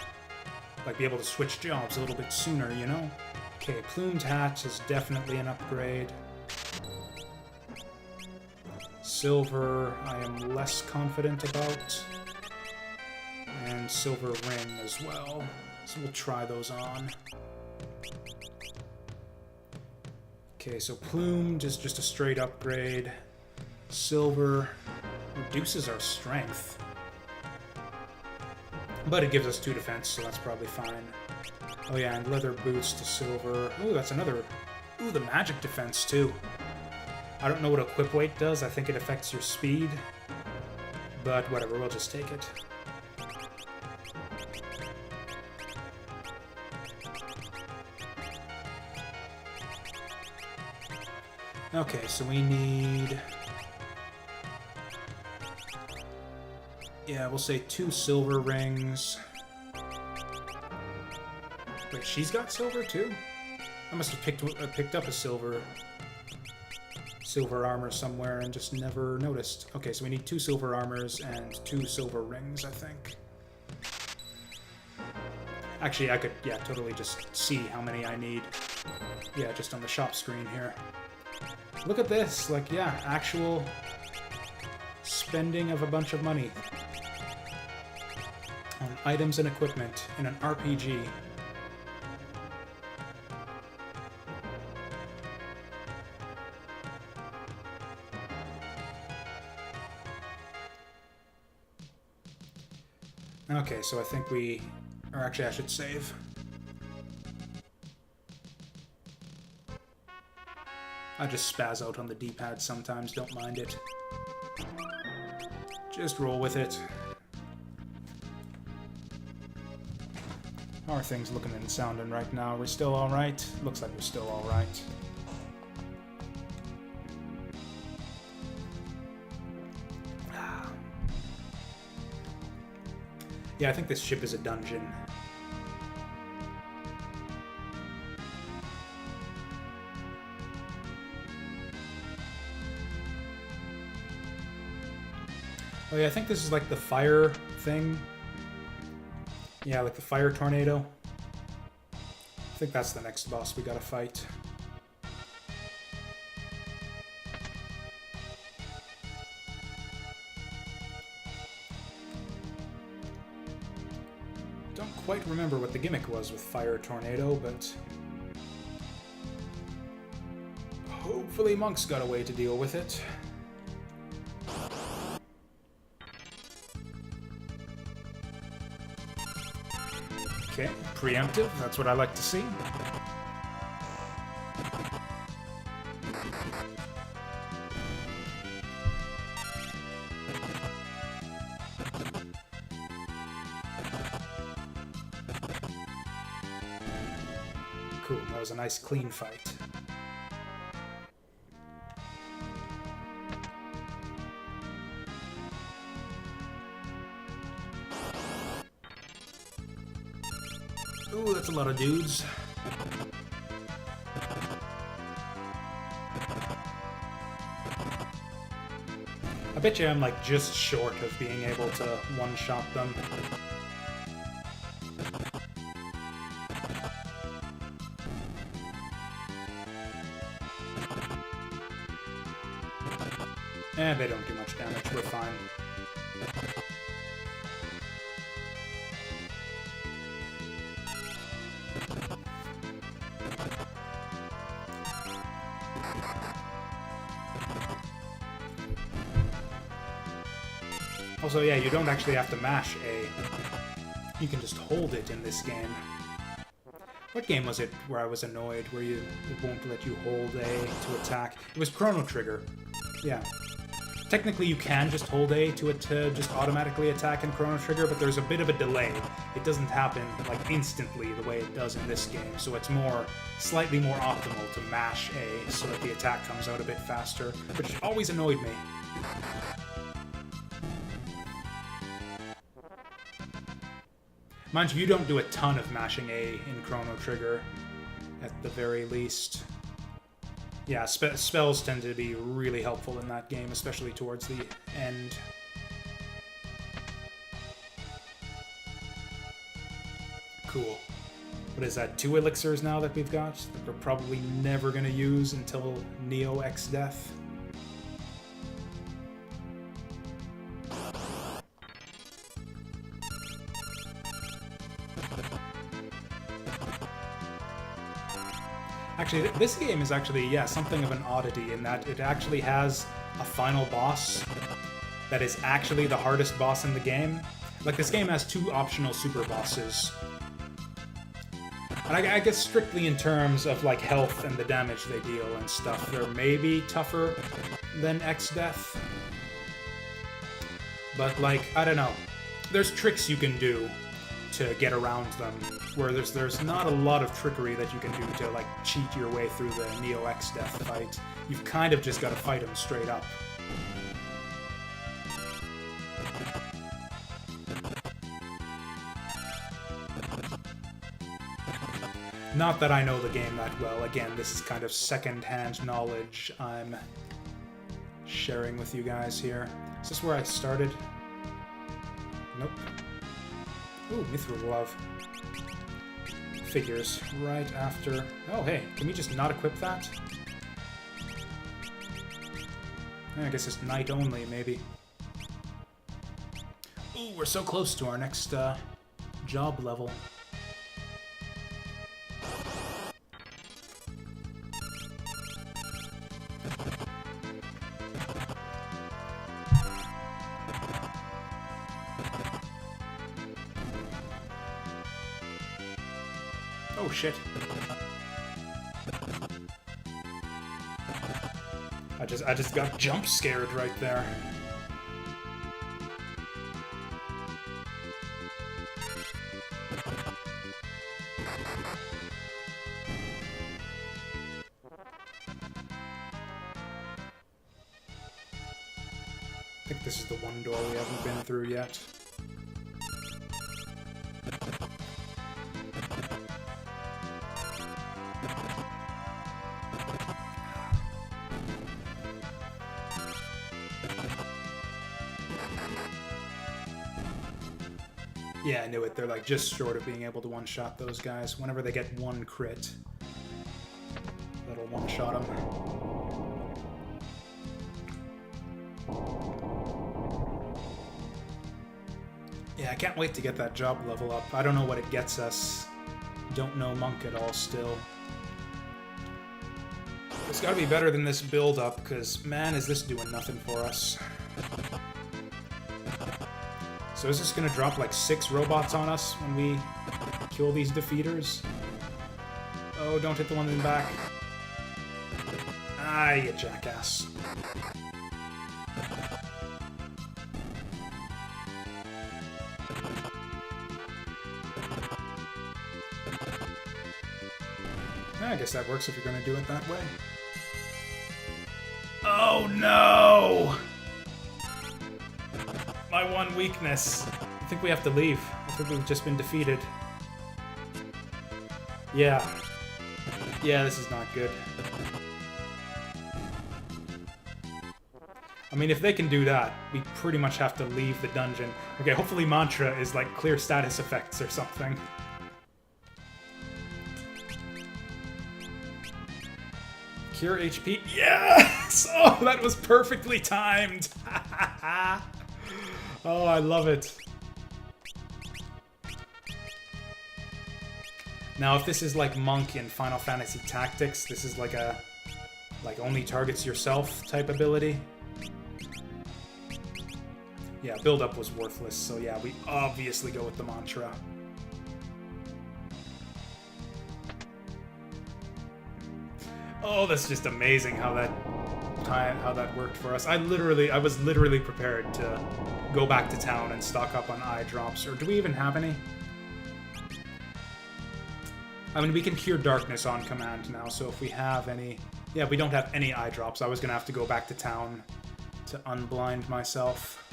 like, be able to switch jobs a little bit sooner, you know? Okay, plumed hat is definitely an upgrade. Silver, I am less confident about. And silver ring as well. So we'll try those on. Okay, so plumed is just a straight upgrade. Silver reduces our strength. But it gives us 2 defense, so that's probably fine. Oh yeah, and leather boots to silver. Ooh, that's another... Ooh, the magic defense, too. I don't know what equip weight does. I think it affects your speed. But whatever, we'll just take it. Okay, so we need... Yeah, we'll say 2 silver rings. Wait, she's got silver too? I must have picked up a silver armor somewhere and just never noticed. Okay, so we need 2 silver armors and 2 silver rings, I think. Actually, I could, yeah, totally just see how many I need. Yeah, just on the shop screen here. Look at this, like, yeah, actual spending of a bunch of money on items and equipment in an RPG. Okay, so I think we... Or actually, I should save. I just spaz out on the D-pad sometimes, don't mind it. Just roll with it. How are things looking and sounding right now? We're still alright? Looks like we're still alright. Yeah, I think this ship is a dungeon. Oh yeah, I think this is like the fire thing. Yeah, like the fire tornado. I think that's the next boss we gotta fight. Don't quite remember what the gimmick was with fire tornado, but hopefully Monk's got a way to deal with it. Okay, preemptive, that's what I like to see. Cool, that was a nice clean fight. Ooh, that's a lot of dudes. I bet you I'm like just short of being able to one-shot them. They don't do much damage. We're fine. Also, yeah, you don't actually have to mash A. You can just hold it in this game. What game was it where I was annoyed, where it won't let you hold A to attack? It was Chrono Trigger. Yeah. Technically, you can just hold A to just automatically attack in Chrono Trigger, but there's a bit of a delay. It doesn't happen, like, instantly the way it does in this game, so it's slightly more optimal to mash A so that the attack comes out a bit faster, which always annoyed me. Mind you, you don't do a ton of mashing A in Chrono Trigger, at the very least. Yeah, spells tend to be really helpful in that game, especially towards the end. Cool. What is that, 2 elixirs now that we've got? That we're probably never going to use until Neo X Death. Actually, this game is actually, yeah, something of an oddity in that it actually has a final boss that is actually the hardest boss in the game. Like, this game has 2 optional super bosses. And I guess strictly in terms of, like, health and the damage they deal and stuff, they're maybe tougher than X Death. But, like, I don't know. There's tricks you can do to get around them, where there's not a lot of trickery that you can do to, like, cheat your way through the Neo X Death fight. You've kind of just got to fight him straight up. Not that I know the game that well. Again, this is kind of second-hand knowledge I'm sharing with you guys here. Is this where I started? Nope. Ooh, Mithril Glove. Figures right after... Oh, hey, can we just not equip that? I guess it's night only, maybe. Ooh, we're so close to our next job level. Oh shit. I just got jump scared right there. I think this is the one door we haven't been through yet. Yeah, I knew it. They're like just short of being able to one-shot those guys. Whenever they get one crit, that'll one-shot them. Yeah, I can't wait to get that job level up. I don't know what it gets us. Don't know Monk at all still. It's gotta be better than this build-up, because, man, is this doing nothing for us. So is this gonna drop like 6 robots on us when we kill these defeaters? Oh, don't hit the one in the back. Ah, you jackass. I guess that works if you're gonna do it that way. Oh no! My one weakness. I think we have to leave. I think we've just been defeated. Yeah. Yeah, this is not good. I mean, if they can do that, we pretty much have to leave the dungeon. Okay, hopefully Mantra is like clear status effects or something. Cure HP. Yes! Oh, that was perfectly timed. Oh, I love it. Now, if this is like Monk in Final Fantasy Tactics, this is like a only targets yourself type ability. Yeah, build-up was worthless, so yeah, we obviously go with the mantra. Oh, that's just amazing how that worked for us. I was literally prepared to go back to town and stock up on eye drops. Or do we even have any? I mean, we can cure darkness on command now, so if we have any... Yeah, we don't have any eye drops. I was gonna have to go back to town to unblind myself.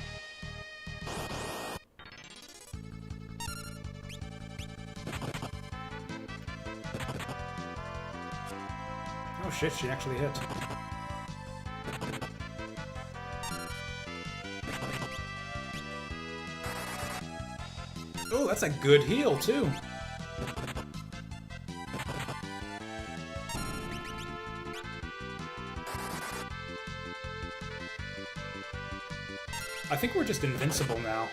Oh shit, she actually hit. Oh, that's a good heal, too. I think we're just invincible now.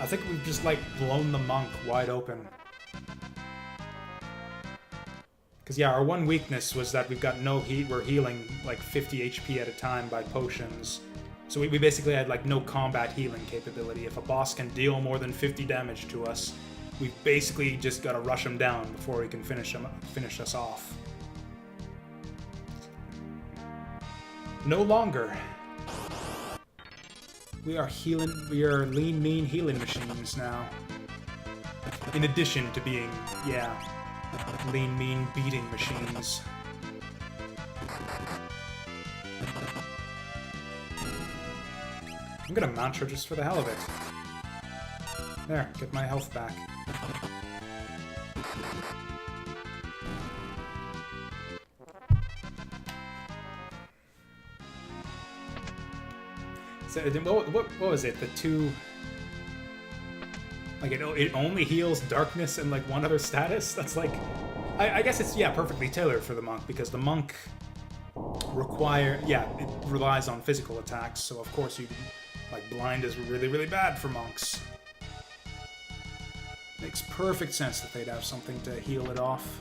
I think we've just, like, blown the monk wide open. Because, yeah, our one weakness was that we've got no heat. We're healing, like, 50 HP at a time by potions. So we basically had, like, no combat healing capability. If a boss can deal more than 50 damage to us, we've basically just got to rush him down before he can finish us off. No longer. We are lean, mean healing machines now. In addition to being, yeah, lean, mean beating machines. I'm gonna mantra just for the hell of it. There, get my health back. So, what was it? The two... Like, it only heals darkness and, like, one other status? That's, like... I guess it's, yeah, perfectly tailored for the monk, because the monk it relies on physical attacks, so of course you... Like, blind is really, really bad for monks. Makes perfect sense that they'd have something to heal it off.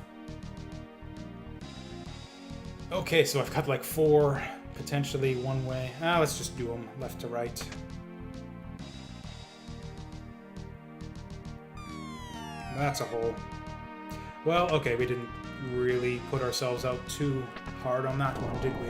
Okay, so I've got, like, 4... Potentially one way. Let's just do them left to right. That's a hole. Well, okay, we didn't really put ourselves out too hard on that one, did we?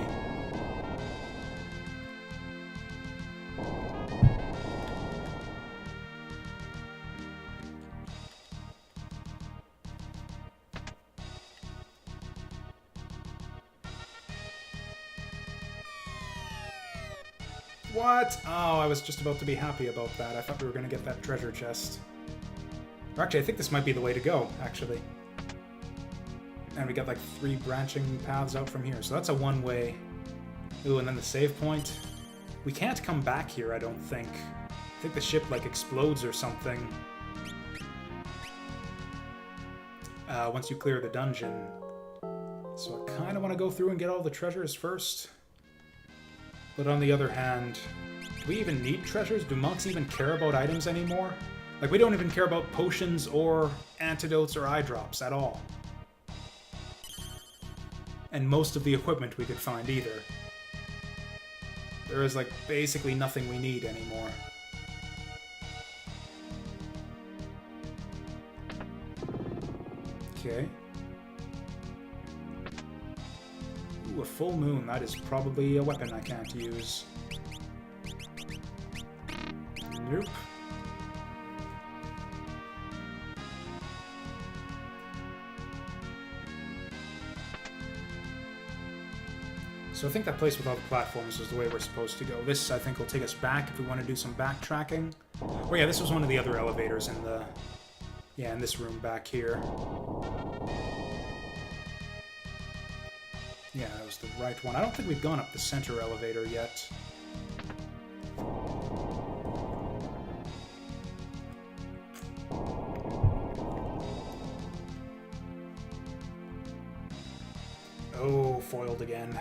What? Oh, I was just about to be happy about that. I thought we were going to get that treasure chest. Or actually, I think this might be the way to go, actually. And we got like 3 branching paths out from here, so that's a one-way. Ooh, and then the save point. We can't come back here, I don't think. I think the ship, like, explodes or something. Once you clear the dungeon. So I kind of want to go through and get all the treasures first. But on the other hand, do we even need treasures? Do monks even care about items anymore? Like, we don't even care about potions or antidotes or eye drops at all. And most of the equipment we could find either. There is, like, basically nothing we need anymore. Okay. Ooh, a full moon. That is probably a weapon I can't use. Nope. So I think that place with all the platforms is the way we're supposed to go. This, I think, will take us back if we want to do some backtracking. Oh yeah, this was one of the other elevators in the... Yeah, in this room back here. Yeah, that was the right one. I don't think we've gone up the center elevator yet. Oh, foiled again.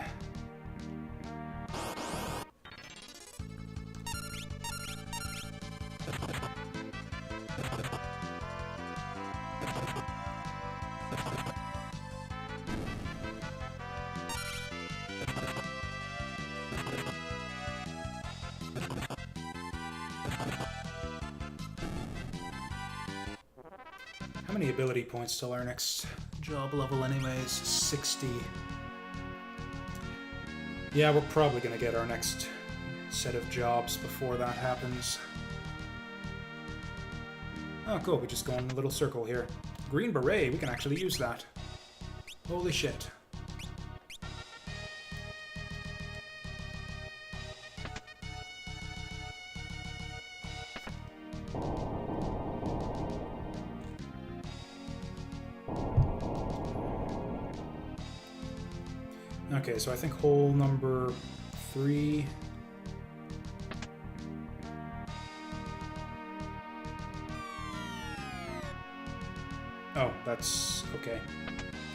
How many ability points till our next job level anyways? 60. Yeah, we're probably gonna get our next set of jobs before that happens. Oh, cool, we just go in a little circle here. Green beret, we can actually use that. Holy shit. Okay, so I think hole number 3. Oh, that's okay.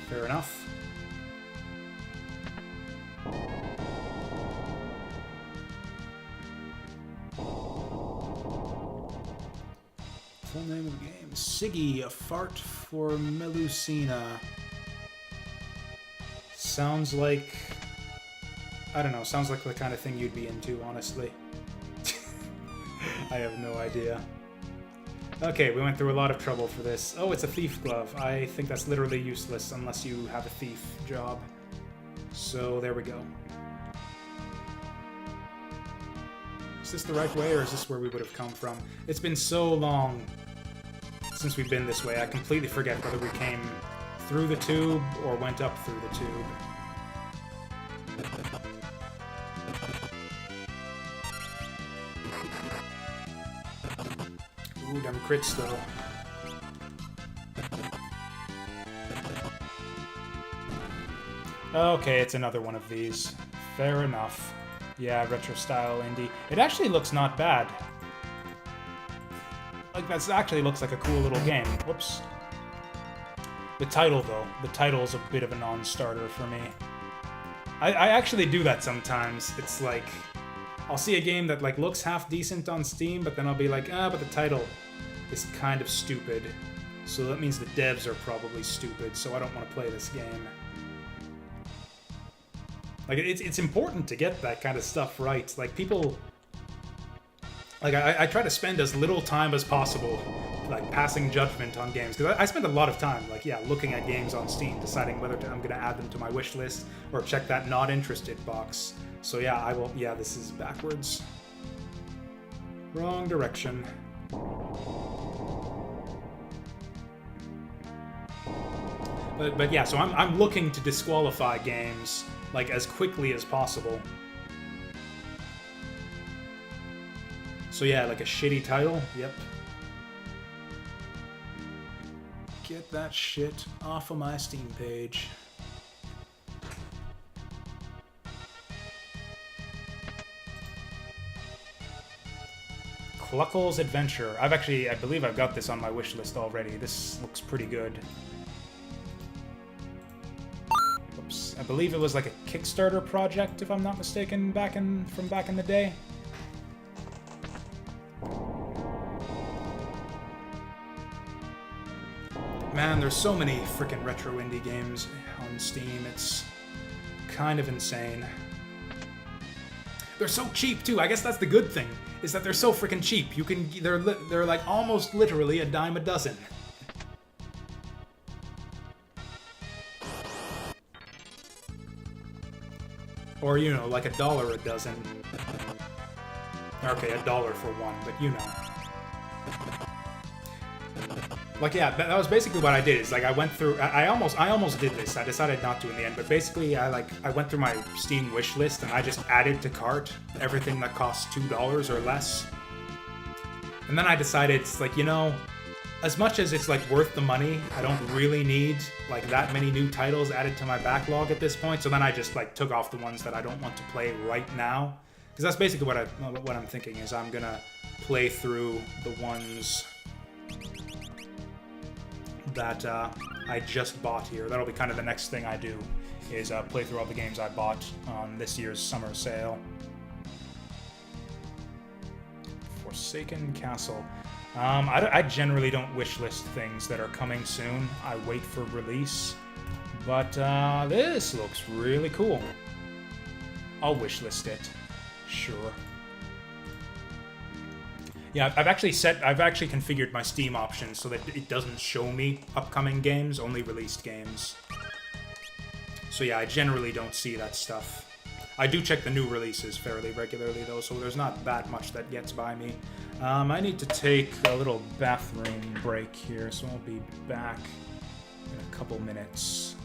Fair enough. Full name of the game. Siggy, a fart for Melusina. Sounds like... I don't know, sounds like the kind of thing you'd be into, honestly. I have no idea. Okay, we went through a lot of trouble for this. Oh, it's a thief glove. I think that's literally useless unless you have a thief job. So, there we go. Is this the right way, or is this where we would have come from? It's been so long since we've been this way, I completely forget whether we came through the tube or went up through the tube. Ooh, them crits though. Okay, it's another one of these. Fair enough. Yeah, retro style indie. It actually looks not bad. Like, that actually looks like a cool little game. Whoops. The title, though. The title is a bit of a non-starter for me. I actually do that sometimes. It's like, I'll see a game that like looks half decent on Steam, but then I'll be like, but the title is kind of stupid. So that means the devs are probably stupid, so I don't want to play this game. Like, it's important to get that kind of stuff right. Like, people... Like, I try to spend as little time as possible, like, passing judgment on games. Because I spend a lot of time, like, yeah, looking at games on Steam, deciding whether I'm going to add them to my wish list, or check that not interested box. So yeah, I will... Yeah, this is backwards. Wrong direction. But yeah, so I'm looking to disqualify games, like, as quickly as possible. So yeah, like a shitty title, yep. Get that shit off of my Steam page. Cluckle's Adventure. I believe I've got this on my wish list already. This looks pretty good. Oops. I believe it was like a Kickstarter project, if I'm not mistaken, from back in the day. Man, there's so many freaking retro indie games on Steam. It's kind of insane. They're so cheap too. I guess that's the good thing, is that they're so freaking cheap. They're like almost literally a dime a dozen. Or, you know, like $1 a dozen. Okay, $1 for one, but you know. Like, yeah, that was basically what I did. Is like I went through. I almost did this. I decided not to in the end. But basically, I went through my Steam wish list and I just added to cart everything that costs $2 or less. And then I decided, it's like, you know, as much as it's like worth the money, I don't really need like that many new titles added to my backlog at this point. So then I just like took off the ones that I don't want to play right now. Because that's basically what I'm thinking, is I'm gonna play through the ones that I just bought here. That'll be kind of the next thing I do, is play through all the games I bought on this year's summer sale. Forsaken Castle. I generally don't wishlist things that are coming soon. I wait for release. But this looks really cool. I'll wishlist it. Sure. Yeah, I've actually configured my Steam options so that it doesn't show me upcoming games, only released games. So yeah, I generally don't see that stuff. I do check the new releases fairly regularly though, so there's not that much that gets by me. I need to take a little bathroom break here, so I'll be back in a couple minutes.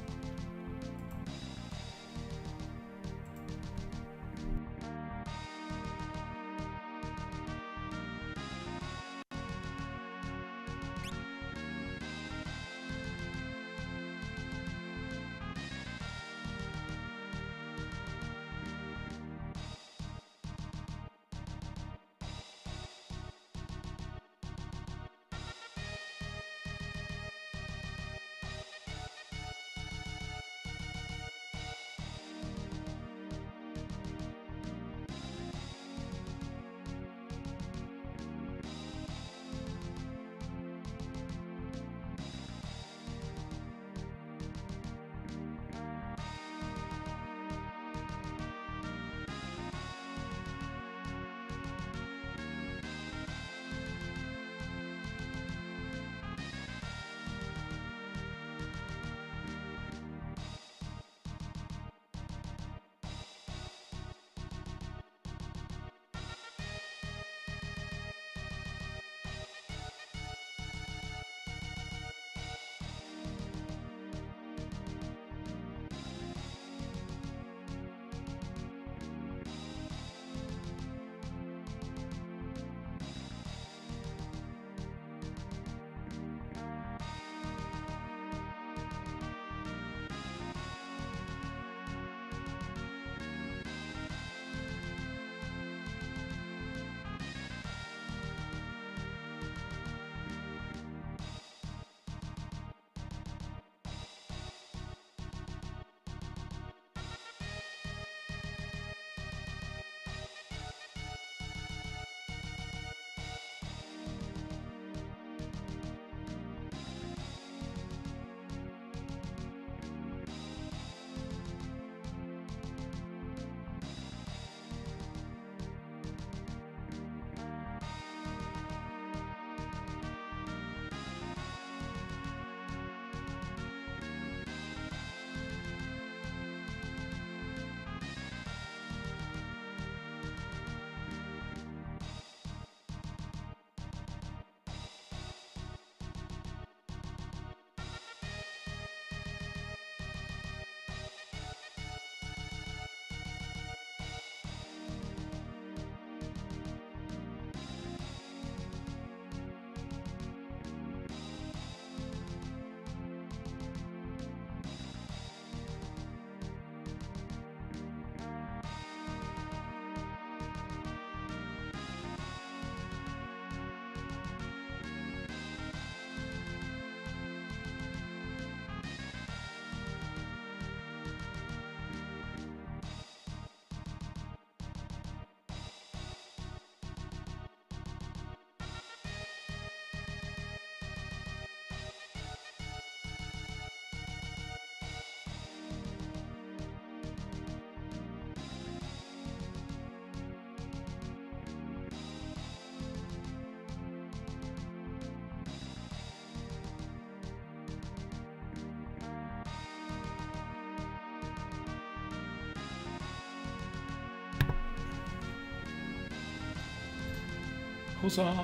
Huzzah!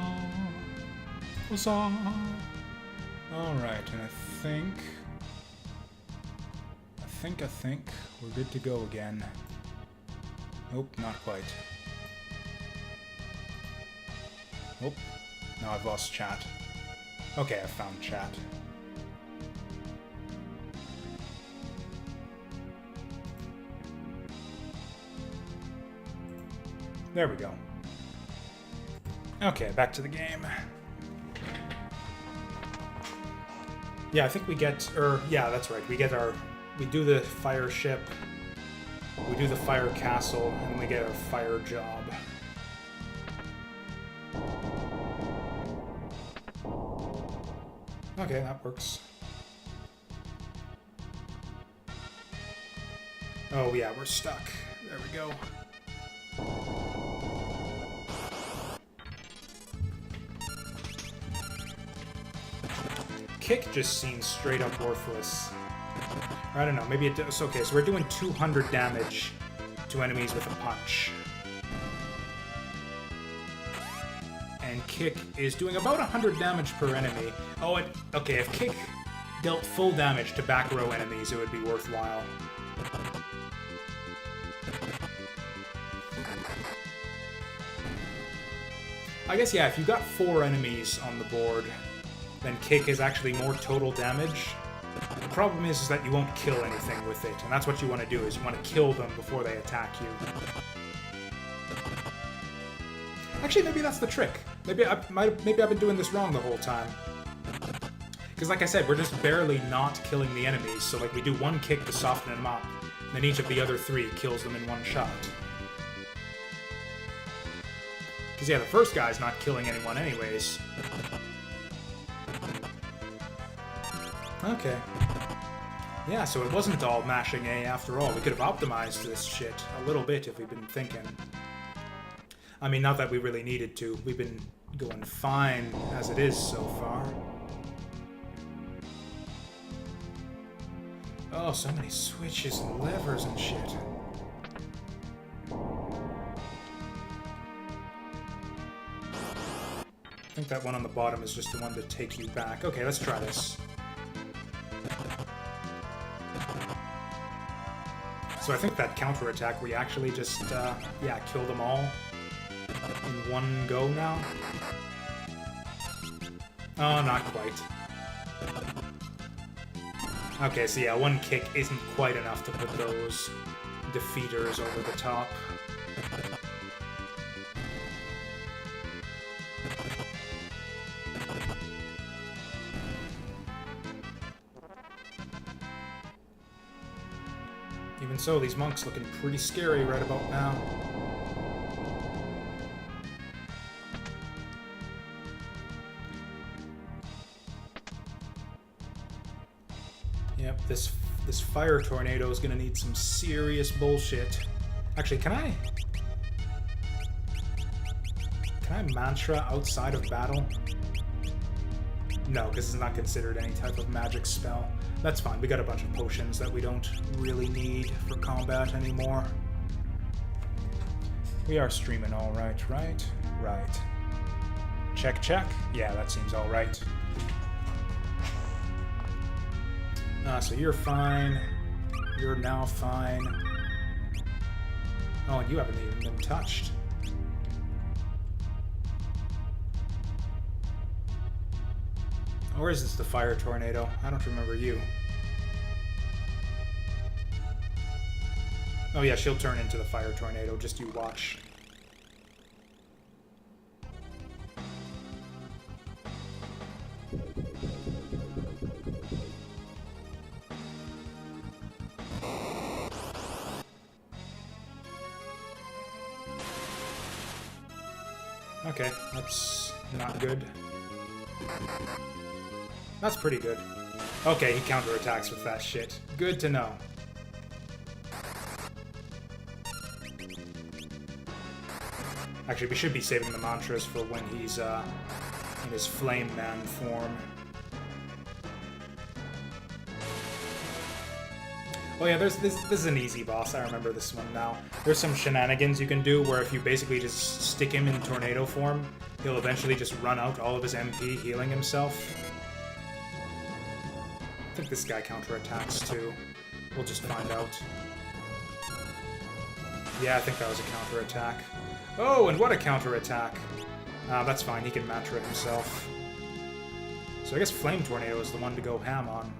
Huzzah! Alright, and I think we're good to go again. Nope, not quite. Oh, now I've lost chat. Okay, I found chat. There we go. Okay, back to the game. Yeah, I think we get, yeah, that's right. We get we do the fire ship, we do the fire castle, and we get our fire job. Okay, that works. Oh yeah, we're stuck. There we go. Kick just seems straight up worthless. Or I don't know, maybe it does. Okay, so we're doing 200 damage to enemies with a punch. And Kick is doing about 100 damage per enemy. Oh, okay, if Kick dealt full damage to back row enemies, it would be worthwhile. I guess, yeah, if you got 4 enemies on the board, then Kick is actually more total damage. The problem is that you won't kill anything with it, and that's what you want to do, is you want to kill them before they attack you. Actually, maybe that's the trick. Maybe I've been doing this wrong the whole time. Because like I said, we're just barely not killing the enemies, so like we do 1 kick to soften them up, and then each of the other 3 kills them in 1 shot. Because yeah, the first guy's not killing anyone anyways. Okay. Yeah, so it wasn't all mashing A after all. We could have optimized this shit a little bit if we'd been thinking. I mean, not that we really needed to. We've been going fine as it is so far. Oh, so many switches and levers and shit. I think that one on the bottom is just the one to take you back. Okay, let's try this. So I think that counterattack, we actually just, yeah, kill them all in 1 go now. Oh, not quite. Okay, so yeah, 1 kick isn't quite enough to put those defeaters over the top. Even so, these monks looking pretty scary right about now. Yep, this fire tornado is gonna need some serious bullshit. Actually, can I mantra outside of battle? No, because it's not considered any type of magic spell. That's fine, we got a bunch of potions that we don't really need for combat anymore. We are streaming all right, right? Right. Check, check. Yeah, that seems all right. So you're fine. You're now fine. Oh, and you haven't even been touched. Or is this the fire tornado? I don't remember you. Oh yeah, she'll turn into the fire tornado, just you watch. Okay, that's not good. That's pretty good. Okay, he counterattacks with that shit. Good to know. Actually, we should be saving the mantras for when he's in his Flame Man form. Oh yeah, this is an easy boss. I remember this one now. There's some shenanigans you can do where if you basically just stick him in tornado form, he'll eventually just run out all of his MP healing himself. I think this guy counterattacks too. We'll just find out. Yeah, I think that was a counterattack. Oh, and what a counterattack! That's fine, he can mantra himself. So I guess Flame Tornado is the one to go ham on.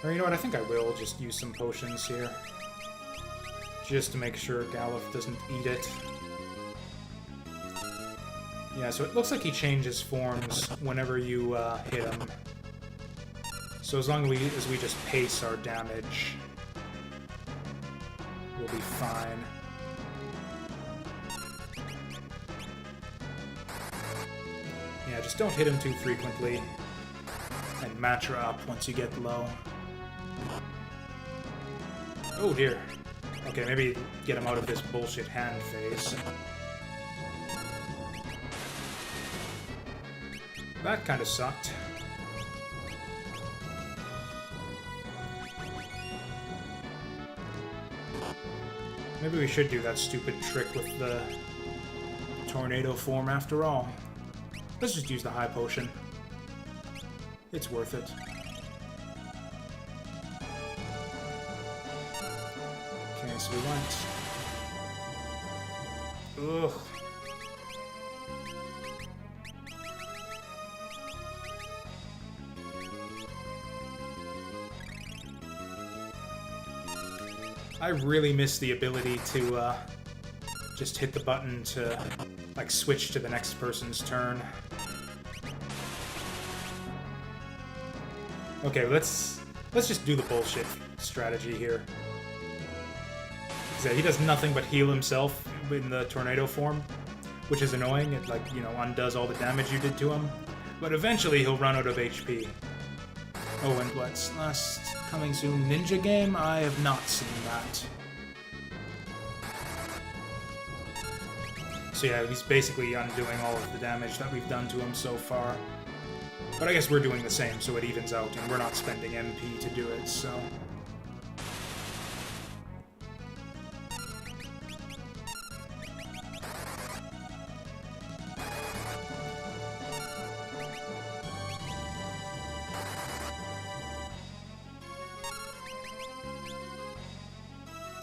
Or you know what, I think I will just use some potions here. Just to make sure Galuf doesn't eat it. Yeah, so it looks like he changes forms whenever you hit him. So as long as we just pace our damage, we'll be fine. Yeah, just don't hit him too frequently. And mantra up once you get low. Oh dear. Okay, maybe get him out of this bullshit hand phase. That kind of sucked. Maybe we should do that stupid trick with the tornado form after all. Let's just use the high potion. It's worth it. Okay, so we went... Ugh. I really miss the ability to just hit the button to like switch to the next person's turn. Okay, let's just do the bullshit strategy here. He does nothing but heal himself in the tornado form, which is annoying. It like, you know, undoes all the damage you did to him. But eventually he'll run out of HP. Oh, and what's last coming soon? Ninja game? I have not seen that. So yeah, he's basically undoing all of the damage that we've done to him so far. But I guess we're doing the same, so it evens out, and we're not spending MP to do it, so...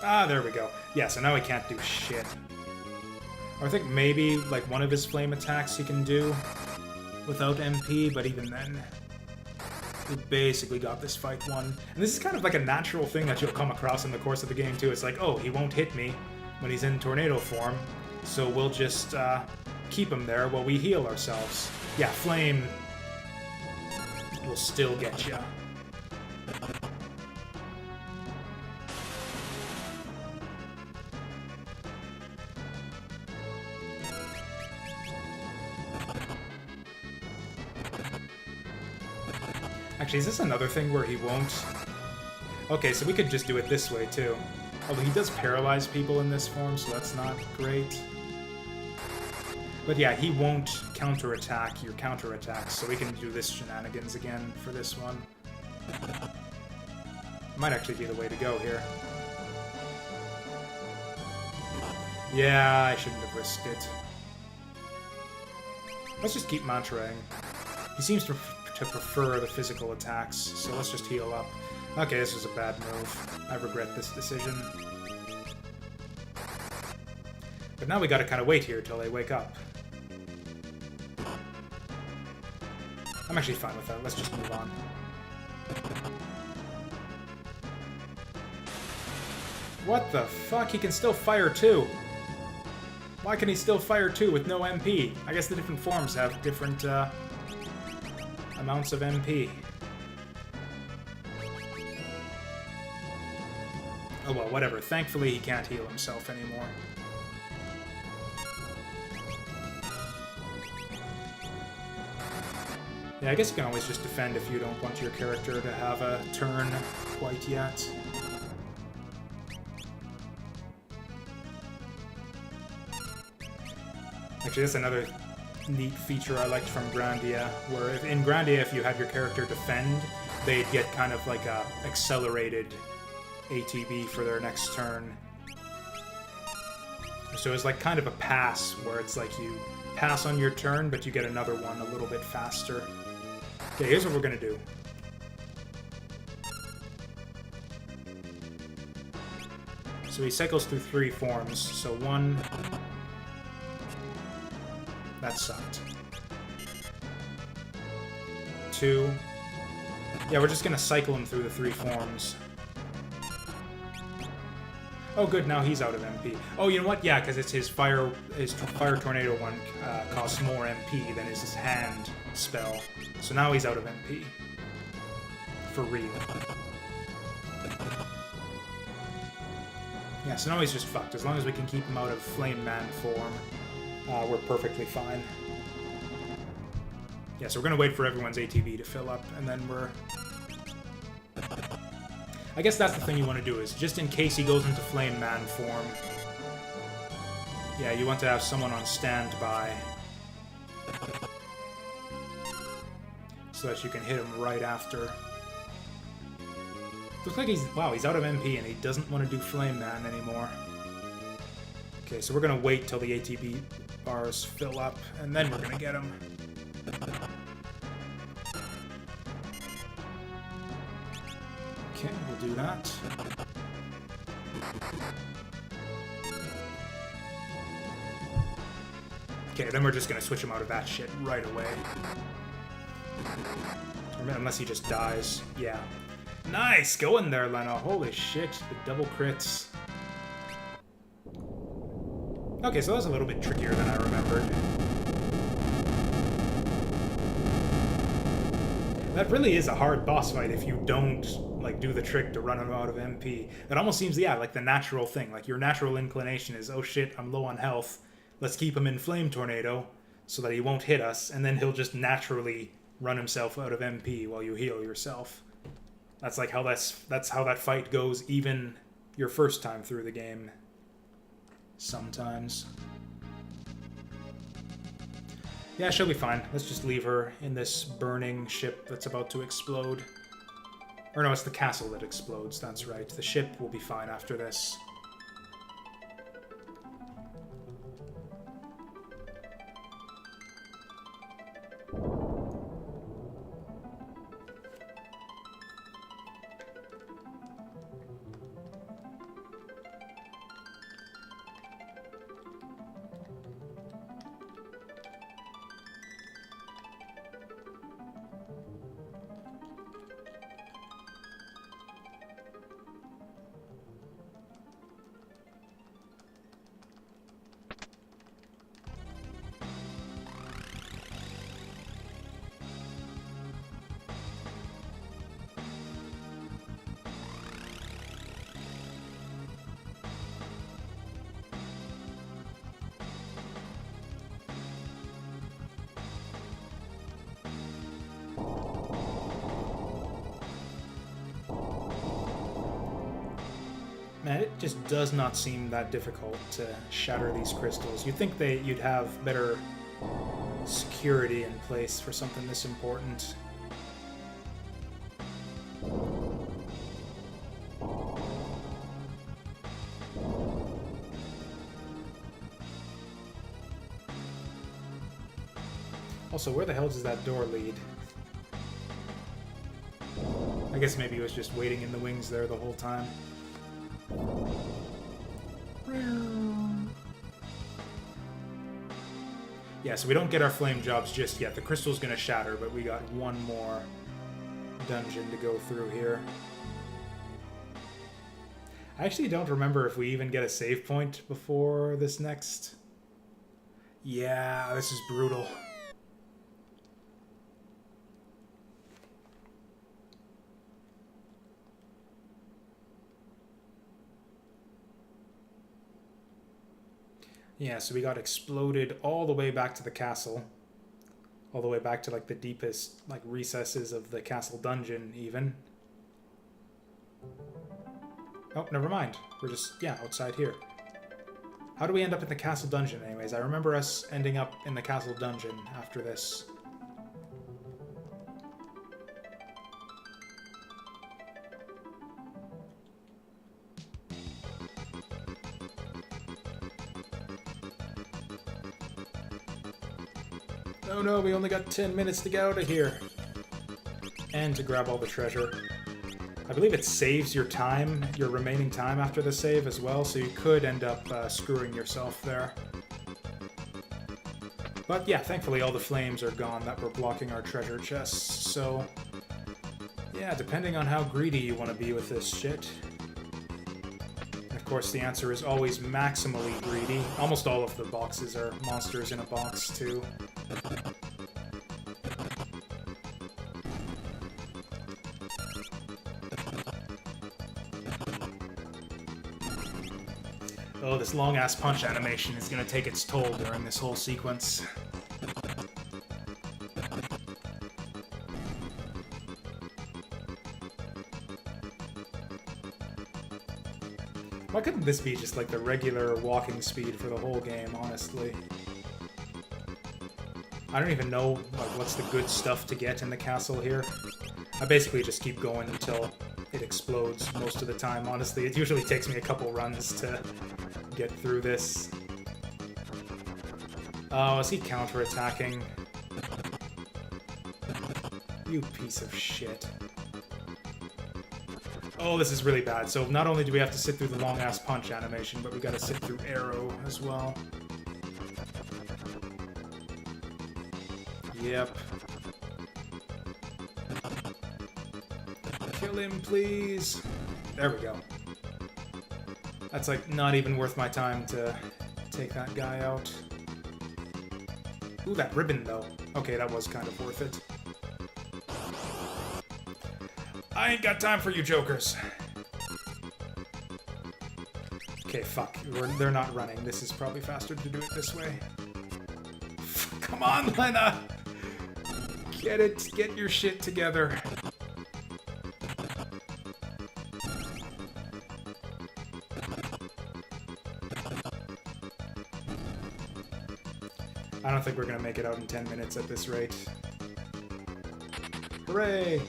Ah, there we go. Yeah, so now he can't do shit. Or I think maybe, like, one of his flame attacks he can do without MP, but even then, we basically got this fight won. And this is kind of like a natural thing that you'll come across in the course of the game, too. It's like, oh, he won't hit me when he's in tornado form, so we'll just keep him there while we heal ourselves. Yeah, flame will still get ya. Actually, is this another thing where he won't... Okay, so we could just do it this way, too. Although he does paralyze people in this form, so that's not great. But yeah, he won't counterattack your counterattacks, so we can do this shenanigans again for this one. Might actually be the way to go here. Yeah, I shouldn't have risked it. Let's just keep mantraing. He seems to prefer the physical attacks, so let's just heal up. Okay, this was a bad move. I regret this decision. But now we gotta kind of wait here till they wake up. I'm actually fine with that. Let's just move on. What the fuck? He can still fire too. Why can he still fire too with no MP? I guess the different forms have different amounts of MP. Oh well, whatever. Thankfully he can't heal himself anymore. Yeah, I guess you can always just defend if you don't want your character to have a turn quite yet. Actually, that's another neat feature I liked from Grandia, where in Grandia, if you had your character defend, they'd get kind of like a accelerated ATB for their next turn. So it's like kind of a pass, where it's like you pass on your turn, but you get another one a little bit faster. Okay, here's what we're gonna do. So he cycles through 3 forms, so 1... That sucked. 2... Yeah, we're just gonna cycle him through the 3 forms. Oh, good, now he's out of MP. Oh, you know what? Yeah, because it's his fire tornado one costs more MP than his hand spell. So now he's out of MP. For real. Yeah, so now he's just fucked. As long as we can keep him out of Flame Man form, we're perfectly fine. Yeah, so we're gonna wait for everyone's ATB to fill up, and then we're... I guess that's the thing you want to do, is just in case he goes into Flame Man form, yeah, you want to have someone on standby so that you can hit him right after. Looks like wow, he's out of MP and he doesn't want to do Flame Man anymore. Okay, so we're going to wait till the ATB bars fill up, and then we're going to get him. Okay, we'll do that. Okay, then we're just gonna switch him out of that shit right away. Unless he just dies. Yeah. Nice! Go in there, Lena. Holy shit, the double crits. Okay, so that was a little bit trickier than I remembered. That really is a hard boss fight if you don't, like, do the trick to run him out of MP. It almost seems, yeah, like the natural thing. Like, your natural inclination is, oh shit, I'm low on health. Let's keep him in Flame Tornado so that he won't hit us, and then he'll just naturally run himself out of MP while you heal yourself. That's like how that's how that fight goes even your first time through the game. Sometimes. Yeah, she'll be fine. Let's just leave her in this burning ship that's about to explode. Or no, it's the castle that explodes, that's right. The ship will be fine after this. Man, it just does not seem that difficult to shatter these crystals. You'd think you'd have better security in place for something this important. Also, where the hell does that door lead? I guess maybe he was just waiting in the wings there the whole time. Yeah, so we don't get our flame jobs just yet. The crystal's gonna shatter, but we got one more dungeon to go through here. I actually don't remember if we even get a save point before this next. Yeah, this is brutal. Yeah, so we got exploded all the way back to the castle. All the way back to, like, the deepest, like, recesses of the castle dungeon, even. Oh, never mind. We're just, yeah, outside here. How do we end up in the castle dungeon, anyways? I remember us ending up in the castle dungeon after this. Oh no, we only got 10 minutes to get out of here. And to grab all the treasure. I believe it saves your time, your remaining time after the save as well, so you could end up screwing yourself there. But yeah, thankfully all the flames are gone that were blocking our treasure chests, so... Yeah, depending on how greedy you want to be with this shit. Of course, the answer is always maximally greedy. Almost all of the boxes are monsters in a box, too. Oh, this long-ass punch animation is going to take its toll during this whole sequence. Why couldn't this be just like the regular walking speed for the whole game, honestly? I don't even know like what's the good stuff to get in the castle here. I basically just keep going until it explodes most of the time, honestly. It usually takes me a couple runs to get through this. Oh, is he counterattacking? You piece of shit. Oh, this is really bad. So not only do we have to sit through the long-ass punch animation, but we gotta sit through arrow as well. Yep. Kill him, please. There we go. That's like not even worth my time to take that guy out. Ooh, that ribbon though. Okay, that was kind of worth it. I ain't got time for you jokers. Okay, fuck. They're not running. This is probably faster to do it this way. Come on, Lena! Get it. Get your shit together. I don't think we're gonna make it out in 10 minutes at this rate. Hooray!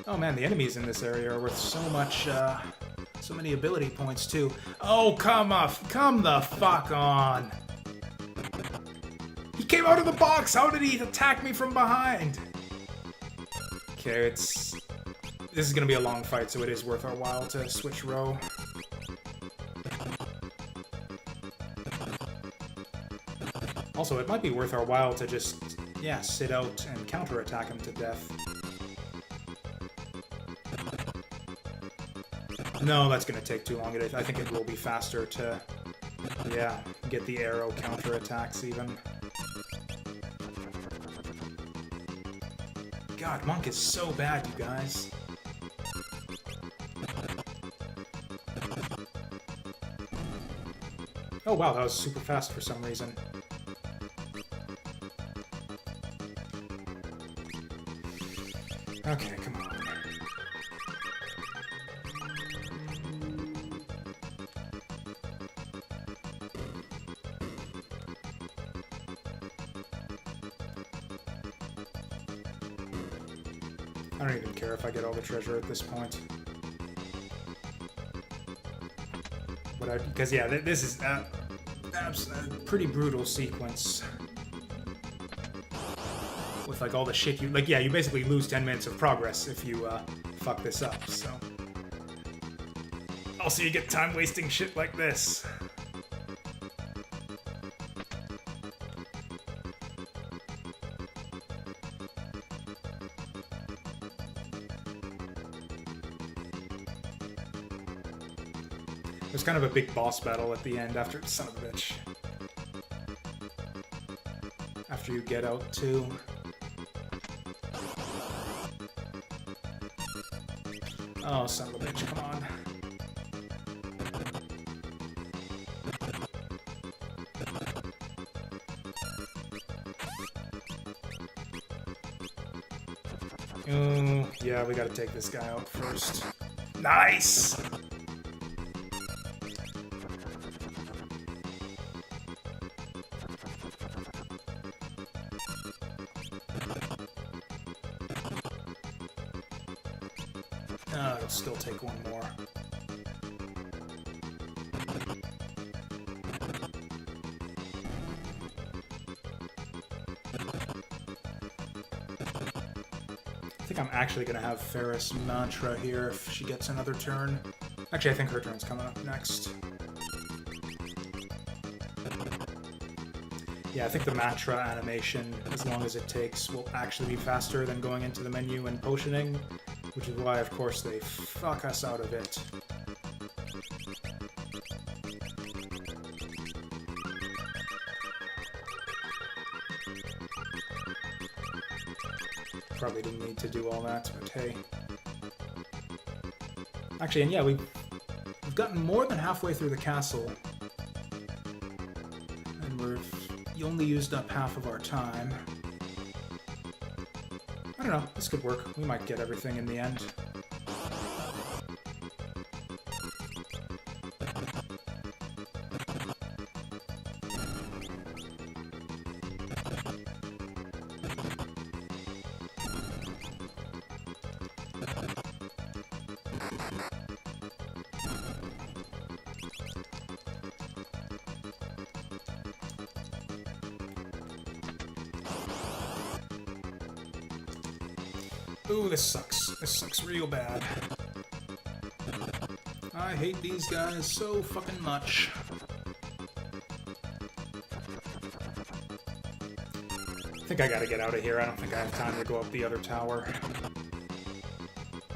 Oh man, the enemies in this area are worth so much, so many ability points too. Oh, come the fuck on! He came out of the box! How did he attack me from behind? Okay, this is gonna be a long fight, so it is worth our while to switch row. Also, it might be worth our while to just, yeah, sit out and counterattack him to death. No, that's going to take too long. I think it will be faster to, yeah, get the arrow counterattacks even. God, Monk is so bad, you guys. Oh wow, that was super fast for some reason. Okay, come on. I don't even care if I get all the treasure at this point. Because yeah, this is a pretty brutal sequence. With like all the shit you, like, yeah, you basically lose 10 minutes of progress if you fuck this up, so. Also, you get time wasting shit like this. There's kind of a big boss battle at the end after, son of a bitch. After you get out too. Oh, son of a bitch, come on. Ooh, yeah, we gotta take this guy out first. Nice! It'll still take one more. I think I'm actually going to have Ferris Mantra here if she gets another turn. Actually, I think her turn's coming up next. Yeah, I think the mantra animation, as long as it takes, will actually be faster than going into the menu and potioning, which is why, of course, they fuck us out of it. Probably didn't need to do all that, but hey. Actually, and yeah, we've gotten more than halfway through the castle. And you only used up half of our time. I don't know, this could work. We might get everything in the end. Ooh, this sucks. This sucks real bad. I hate these guys so fucking much. I think I gotta get out of here. I don't think I have time to go up the other tower.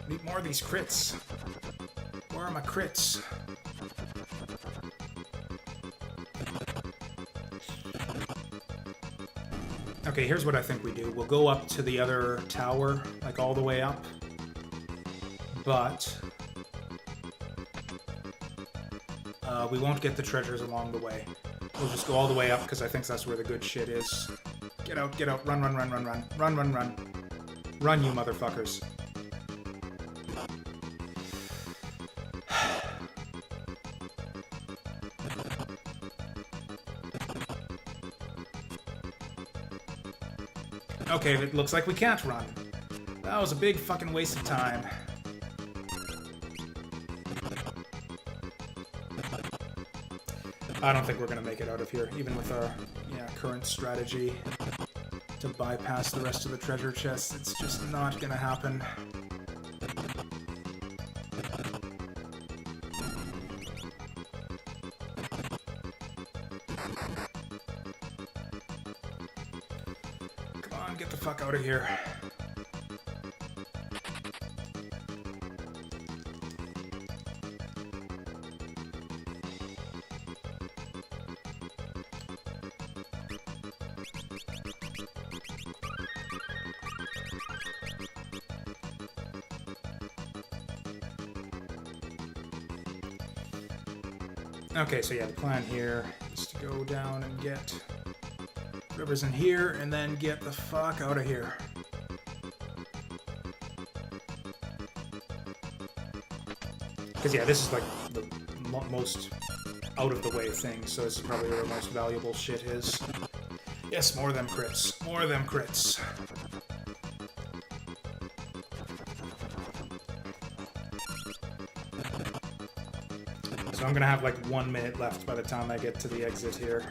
Need more of these crits. Where are my crits? Okay, here's what I think we do. We'll go up to the other tower, like all the way up. But we won't get the treasures along the way. We'll just go all the way up because I think that's where the good shit is. Get out, get out, run, run, run, run, run. Run, run, run. Run, you motherfuckers. Okay, it looks like we can't run. That was a big fucking waste of time. I don't think we're gonna make it out of here, even with our current strategy to bypass the rest of the treasure chests. It's just not gonna happen. Get the fuck out of here. Okay, so yeah, the plan here is to go down and get whatever's in here, and then get the fuck out of here. Because yeah, this is like the most out-of-the-way thing, so this is probably where the most valuable shit is. Yes, more of them crits. More of them crits. So I'm gonna have like 1 minute left by the time I get to the exit here.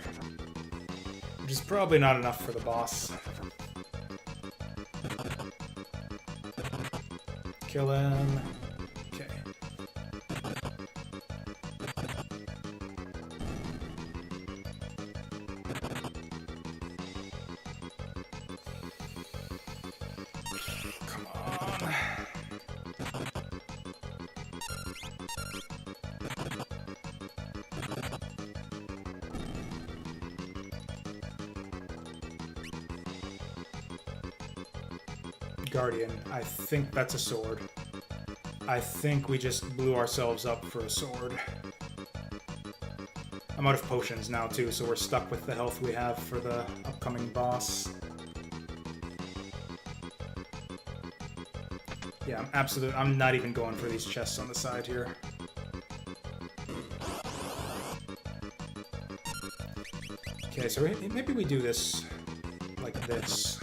Which is probably not enough for the boss. Kill him. Okay. Come on. Guardian. I think that's a sword. I think we just blew ourselves up for a sword. I'm out of potions now too, so we're stuck with the health we have for the upcoming boss. Yeah, I'm not even going for these chests on the side here. Okay, so maybe we do this like this.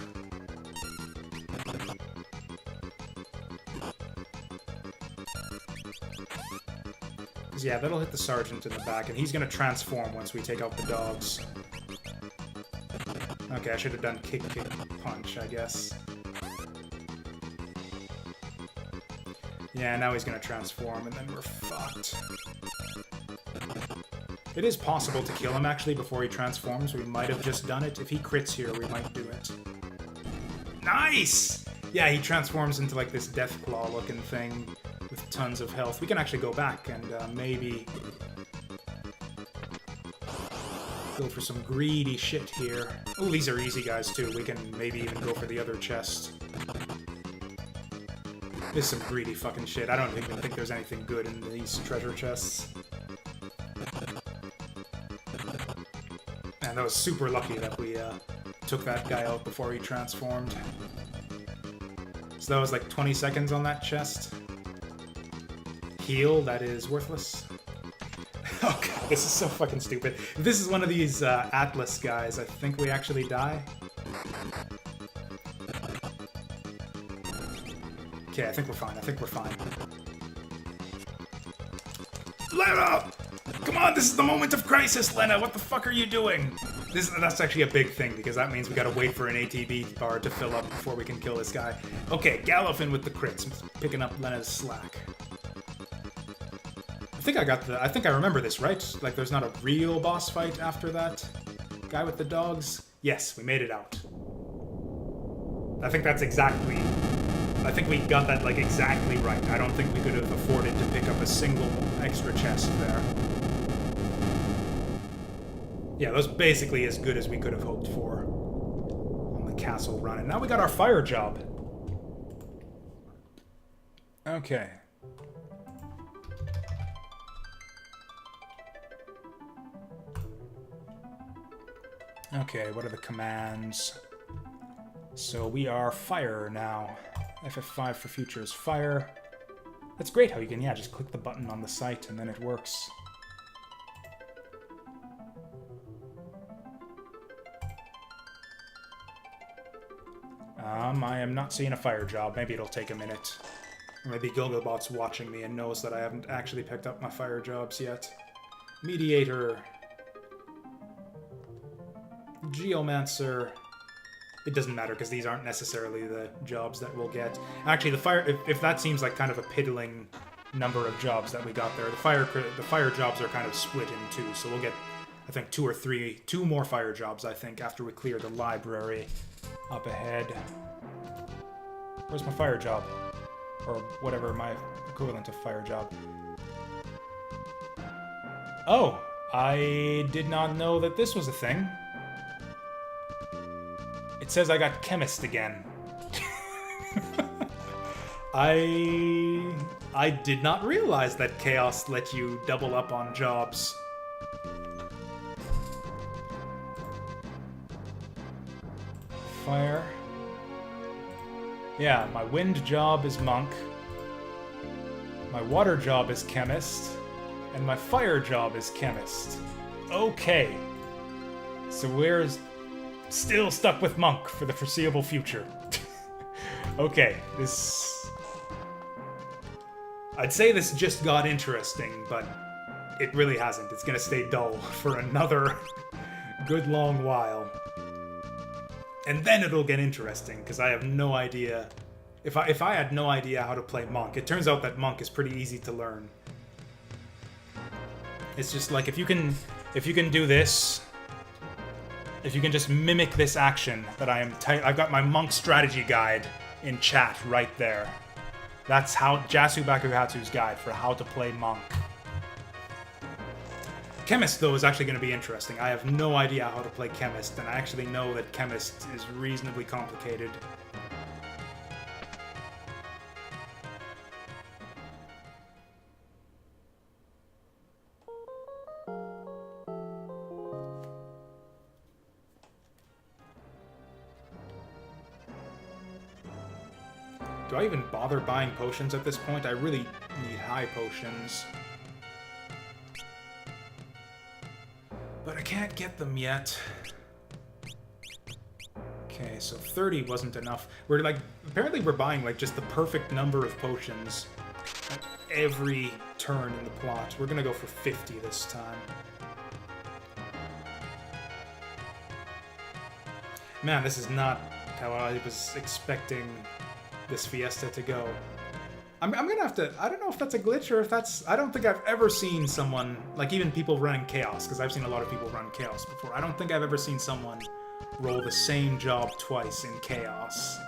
Yeah, that'll hit the sergeant in the back, and he's gonna transform once we take out the dogs. Okay, I should have done kick, kick, punch, I guess. Yeah, now he's gonna transform, and then we're fucked. It is possible to kill him, actually, before he transforms. We might have just done it. If he crits here, we might do it. Nice! Yeah, he transforms into, like, this Deathclaw-looking thing with tons of health. We can actually go back and maybe go for some greedy shit here. Oh, these are easy guys, too. We can maybe even go for the other chest. This is some greedy fucking shit. I don't even think there's anything good in these treasure chests. Man, that was super lucky that we took that guy out before he transformed. So that was like 20 seconds on that chest. Heal, that is worthless. Oh god, this is so fucking stupid. If this is one of these Atlas guys, I think we actually die. Okay, I think we're fine. I think we're fine. Lena! Come on, this is the moment of crisis, Lena! What the fuck are you doing? That's actually a big thing, because that means we gotta wait for an ATB bar to fill up before we can kill this guy. Okay, Gallopin with the crits, picking up Lena's slack. I think I remember this, right? Like, there's not a real boss fight after that? Guy with the dogs? Yes, we made it out. I think that's exactly... I think we got that, like, exactly right. I don't think we could have afforded to pick up a single extra chest there. Yeah, that was basically as good as we could have hoped for on the castle run. And now we got our fire job. Okay. Okay, what are the commands? So we are fire now. FF5 for future is fire. That's great how you can, yeah, just click the button on the site and then it works. I am not seeing a fire job. Maybe it'll take a minute. Or maybe Gilgabot's watching me and knows that I haven't actually picked up my fire jobs yet. Mediator. Geomancer. It doesn't matter, because these aren't necessarily the jobs that we'll get. Actually, the fire, if that seems like kind of a piddling number of jobs that we got there, the fire jobs are kind of split in two, so we'll get, I think, two more fire jobs, I think, after we clear the library up ahead. Where's my fire job? Or whatever my equivalent of fire job. Oh, I did not know that this was a thing. It says I got chemist again. I did not realize that Chaos let you double up on jobs. Fire. Yeah, my wind job is monk. My water job is chemist. And my fire job is chemist. Okay. So we're still stuck with monk for the foreseeable future. Okay, this... I'd say this just got interesting, but it really hasn't. It's gonna stay dull for another good long while. And then it'll get interesting, because I have no idea... If I had no idea how to play monk, it turns out that monk is pretty easy to learn. It's just like, if you can do this... If you can just mimic this action that I've got my monk strategy guide in chat right there. That's how Jasu Bakuhatsu's guide for how to play monk. Chemist, though, is actually going to be interesting. I have no idea how to play chemist, and I actually know that chemist is reasonably complicated. Do I even bother buying potions at this point? I really need high potions. But I can't get them yet. Okay, so 30 wasn't enough. We're like, apparently we're buying like just the perfect number of potions at every turn in the plot. We're gonna go for 50 this time. Man, this is not how I was expecting this Fiesta to go. I'm gonna have to. I don't know if that's a glitch or if that's. I don't think I've ever seen someone like even people running chaos, because I've seen a lot of people run chaos before. I don't think I've ever seen someone roll the same job twice in chaos.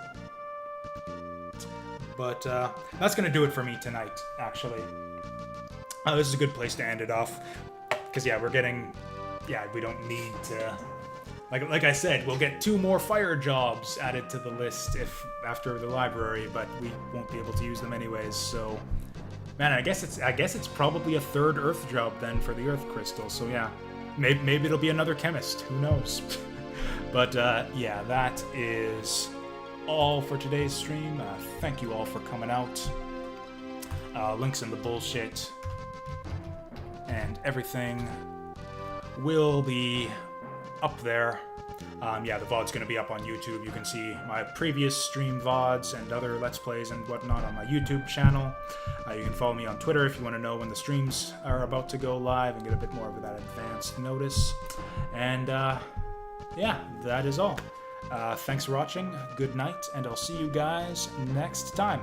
But that's gonna do it for me tonight. Actually, this is a good place to end it off, because yeah, we're getting. Yeah, we don't need to. Like I said, we'll get 2 more fire jobs added to the list after the library, but we won't be able to use them anyways. So, man, I guess it's probably a 3rd Earth job then for the Earth crystal. So yeah, maybe it'll be another chemist. Who knows? But yeah, that is all for today's stream. Thank you all for coming out. Links in the bullshit and everything will be up there. Yeah, the VOD's going to be up on YouTube. You can see my previous stream VODs and other Let's Plays and whatnot on my YouTube channel. You can follow me on Twitter if you want to know when the streams are about to go live and get a bit more of that advanced notice. And yeah, that is all. Thanks for watching, good night, and I'll see you guys next time.